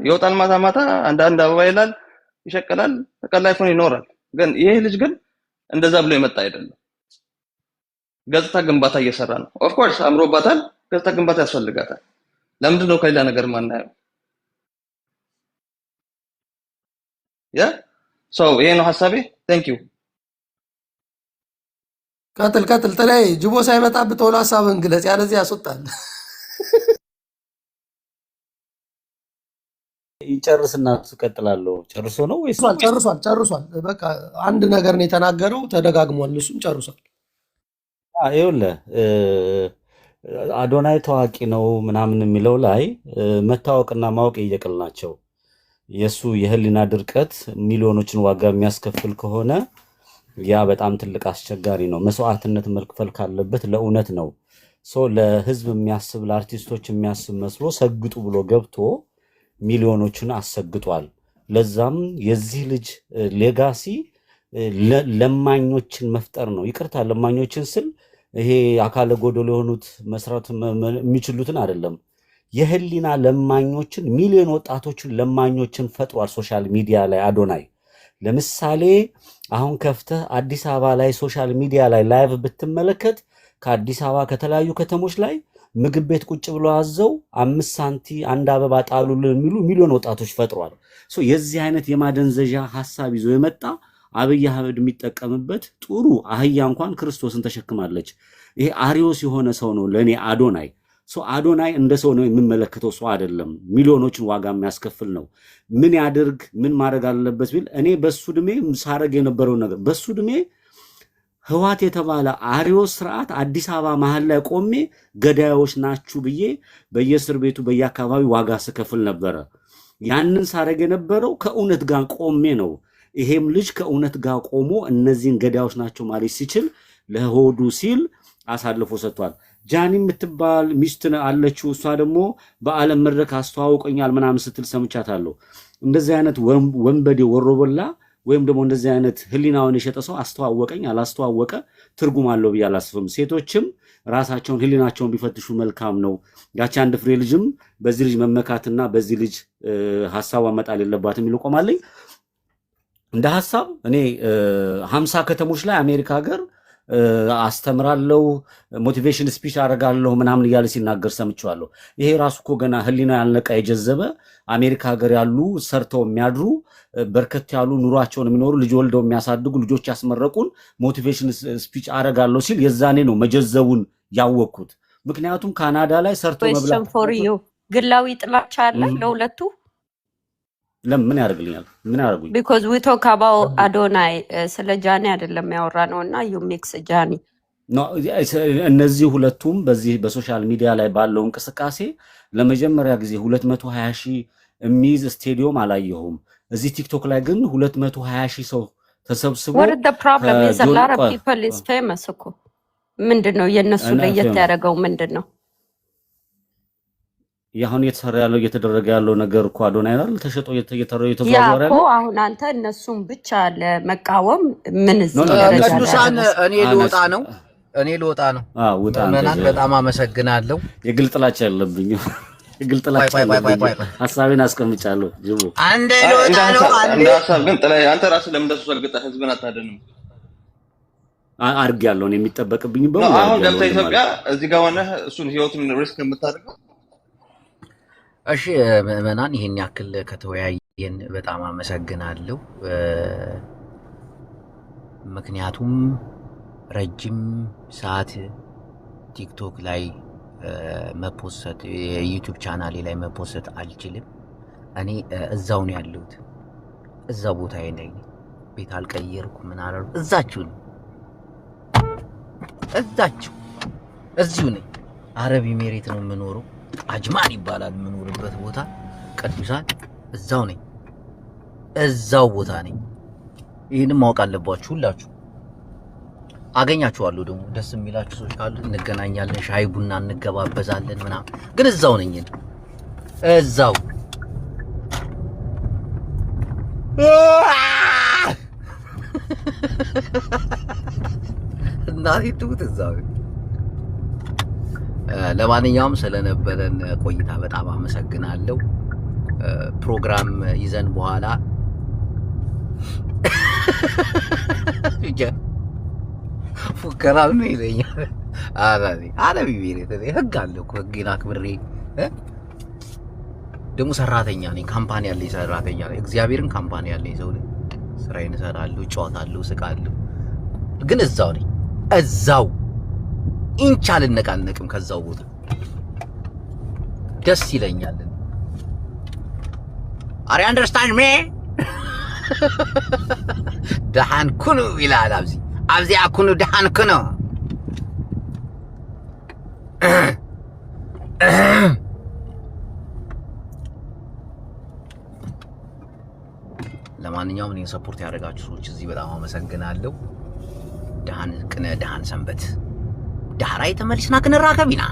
የወጣል ማታ ማታ አንድ አበባ ይላል፣ ይሸቀላል፣ ተቀላይፎን ይኖራል። ግን ይሄ ልጅ ግን እንደዛ ብሎ የመጣ አይደለም። ገጽታ ግንባታ እየሰራ ነው። ኦፍ ኮርስ አምሮባታል። ገጽታ ግንባታ ያስፈልጋታል። ለምንድን ነው ከሌላ ነገር ማናየው? ይሄ ነው ሀሳቤ። ቴንክ ዩ። ቀጥል። ጥላይ ጅቦ ሳይመጣብህ ቶሎ ሀሳብህን ግለጽ፣ ያለዚህ ያስወጣል። ይጨርስና እሱ ቀጥላለሁ። ጨርሶ ነው ወይስ ጨርሷል። በቃ አንድ ነገር ነው የተናገረው፣ ተደጋግሟል። እሱም ጨርሷል። ይኸውልህ አዶናይ ታዋቂ ነው ምናምን የሚለው ላይ መታወቅና ማወቅ እየቅል ናቸው። የእሱ የህሊና ድርቀት ሚሊዮኖችን ዋጋ የሚያስከፍል ከሆነ ያ በጣም ትልቅ አስቸጋሪ ነው። መስዋዕትነት መክፈል ካለበት ለእውነት ነው። ለህዝብ የሚያስብ ለአርቲስቶች የሚያስብ መስሎ ሰግጡ ብሎ ገብቶ ሚሊዮኖችን አሰግጧል። ለዛም የዚህ ልጅ ሌጋሲ ለማኞችን መፍጠር ነው። ይቅርታ ለማኞችን ስል ይሄ አካለ ጎደሎ የሆኑት መስራት የሚችሉትን አይደለም። የህሊና ለማኞችን ሚሊዮን ወጣቶችን ለማኞችን ፈጥሯል። ሶሻል ሚዲያ ላይ አዶናይ ለምሳሌ አሁን ከፍተህ አዲስ አበባ ላይ ሶሻል ሚዲያ ላይ ላይቭ ብትመለከት ከአዲስ አበባ ከተለያዩ ከተሞች ላይ ምግብ ቤት ቁጭ ብሎ አዘው 5 ሳንቲ አንድ አበባ ጣሉልን የሚሉ ሚሊዮን ወጣቶች ፈጥሯል። የዚህ አይነት የማደንዘዣ ሐሳብ ይዞ የመጣ አብይ አህመድ የሚጠቀምበት ጥሩ አህያ እንኳን ክርስቶስን ተሸክማለች። ይሄ አሪዮስ የሆነ ሰው ነው ለኔ አዶናይ። አዶናይ እንደ ሰው ነው የምመለከተው፣ ሰው አይደለም። ሚሊዮኖችን ዋጋ የሚያስከፍል ነው። ምን ያድርግ ምን ማድረግ አለበት ቢል እኔ በሱ ድሜ ሳረግ የነበረው ነገር በሱ ድሜ ህዋት የተባለ አሪዮስ ስርዓት አዲስ አበባ መሃል ላይ ቆሜ ገዳዮች ናችሁ ብዬ በየእስር ቤቱ በየአካባቢ ዋጋ ስከፍል ነበረ። ያንን ሳረግ የነበረው ከእውነት ጋር ቆሜ ነው። ይሄም ልጅ ከእውነት ጋር ቆሞ እነዚህን ገዳዮች ናቸው ማለት ሲችል ለሆዱ ሲል አሳልፎ ሰጥቷል። ጃኒ የምትባል ሚስት አለችው። እሷ ደግሞ በዓለም መድረክ አስተዋውቀኛል ምናምን ስትል ሰምቻታለሁ። እንደዚህ አይነት ወንበዴ ወሮበላ ወይም ደግሞ እንደዚህ አይነት ህሊናውን የሸጠ ሰው አስተዋወቀኝ አላስተዋወቀ ትርጉም አለው ብዬ አላስብም። ሴቶችም ራሳቸውን ህሊናቸውን ቢፈትሹ መልካም ነው። ያቺ አንድ ፍሬ ልጅም በዚህ ልጅ መመካትና በዚህ ልጅ ሐሳብ አመጣል የለባትም ይልቆማለኝ። እንደ ሐሳብ እኔ 50 ከተሞች ላይ አሜሪካ ሀገር አስተምራለሁ፣ ሞቲቬሽን ስፒች አደርጋለሁ ምናምን እያለ ሲናገር ሰምቼዋለሁ። ይሄ ራሱ እኮ ገና ህሊና ያልነቃ የጀዘበ አሜሪካ ሀገር ያሉ ሰርተው የሚያድሩ በርከት ያሉ ኑሯቸውን የሚኖሩ ልጅ ወልደው የሚያሳድጉ ልጆች ያስመረቁን ሞቲቬሽን ስፒች አደርጋለሁ ሲል የዛኔ ነው መጀዘቡን ያወቅኩት። ምክንያቱም ካናዳ ላይ ሰርቶ መብላት ግላዊ ጥላቻ አለ ለሁለቱ። ለምን ያደርግልኛል? ምን ያደርጉኝ? because we talk about አዶናይ ስለ ጃኒ አይደለም ያወራ ነውና you mix ጃኒ እነዚህ ሁለቱም በዚህ በሶሻል ሚዲያ ላይ ባለው እንቅስቃሴ ለመጀመሪያ ጊዜ 220 ሺህ የሚይዝ ስቴዲዮም አላየሁም። እዚህ ቲክቶክ ላይ ግን 220 ሺህ ሰው ተሰብስቦ what is the problem is a lot of people is famous እኮ ምንድነው የነሱ ለየት ያደረገው ምንድነው? ያሁን የተሰራ ያለው እየተደረገ ያለው ነገር እኮ አዶናይ አይደል ተሸጦ እየተዘዋወረ ያለው ያው አሁን አንተ እነሱን ብቻ ለመቃወም ምን ቅዱሳን እኔ ልወጣ ነው። ምናምን በጣም አመሰግናለሁ። የግል ጥላቻ ያለብኝ የግል ጥላቻ ሐሳቤን አስቀምጫለሁ። ጅቡ አንዴ ልወጣ ነው። አንዴ ሐሳብ ግን ጥላ አንተ ራስህ ለምን ደስ ወልግጣ ህዝብን አታደንም? አርግ ያለውን የሚጠበቅብኝ በሙሉ አሁን ገብተህ ኢትዮጵያ እዚህ ጋር ሆነህ እሱን ህይወቱን ሪስክ የምታደርገው እሺ ምዕመናን ይሄን ያክል ከተወያየን በጣም አመሰግናለሁ። ምክንያቱም ረጅም ሰዓት ቲክቶክ ላይ መፖሰት የዩቲዩብ ቻናሌ ላይ መፖሰት አልችልም። እኔ እዛው ነው ያለሁት፣ እዛው ቦታዬ ነኝ። ቤት አልቀየርኩ ምን አላልኩ፣ እዛችሁ ነኝ፣ እዚሁ ነኝ። አረብ ኤሚሬት ነው የምኖረው። አጅማን ይባላል የምኖርበት ቦታ። ቅዱሳን እዛው ነኝ፣ እዛው ቦታ ነኝ። ይሄንን ማወቅ አለባችሁ ሁላችሁ። አገኛችኋለሁ ደግሞ ደስ የሚላችሁ ሰዎች ካሉ እንገናኛለን፣ ሻይ ቡና እንገባበዛለን ምናምን። ግን እዛው ነኝ፣ እዛው እናቴ ትሙት እዛው። ለማንኛውም ስለነበረን ቆይታ በጣም አመሰግናለሁ። ፕሮግራም ይዘን በኋላ ፉከራ ምን ይለኛል? አረቢ ቤት ህግ አለ እኮ ህግን አክብሬ ደግሞ ሰራተኛ ነኝ። ካምፓኒ ያለኝ ሰራተኛ ነኝ። እግዚአብሔርን ካምፓኒ ያለኝ ሰው ነኝ። ስራዬን እሰራለሁ፣ እጫወታለሁ፣ ስቃለሁ። ግን እዛው ነኝ፣ እዛው ኢንች አልነቃነቅም። ከዛው ቦታ ደስ ይለኛል። አሪ አንደርስታንድ ሚ ደሃን ኩኑ ይላል ኣብዚ አኩኑ ደሃን ኩኑ ለማንኛውም እኔን ሰፖርት ያደረጋችሁ ሰዎች እዚህ በጣም አመሰግናለሁ። ደሃን ቅነ ደሃን ሰንበት ዳራይ ተመልስና ክንራከቢና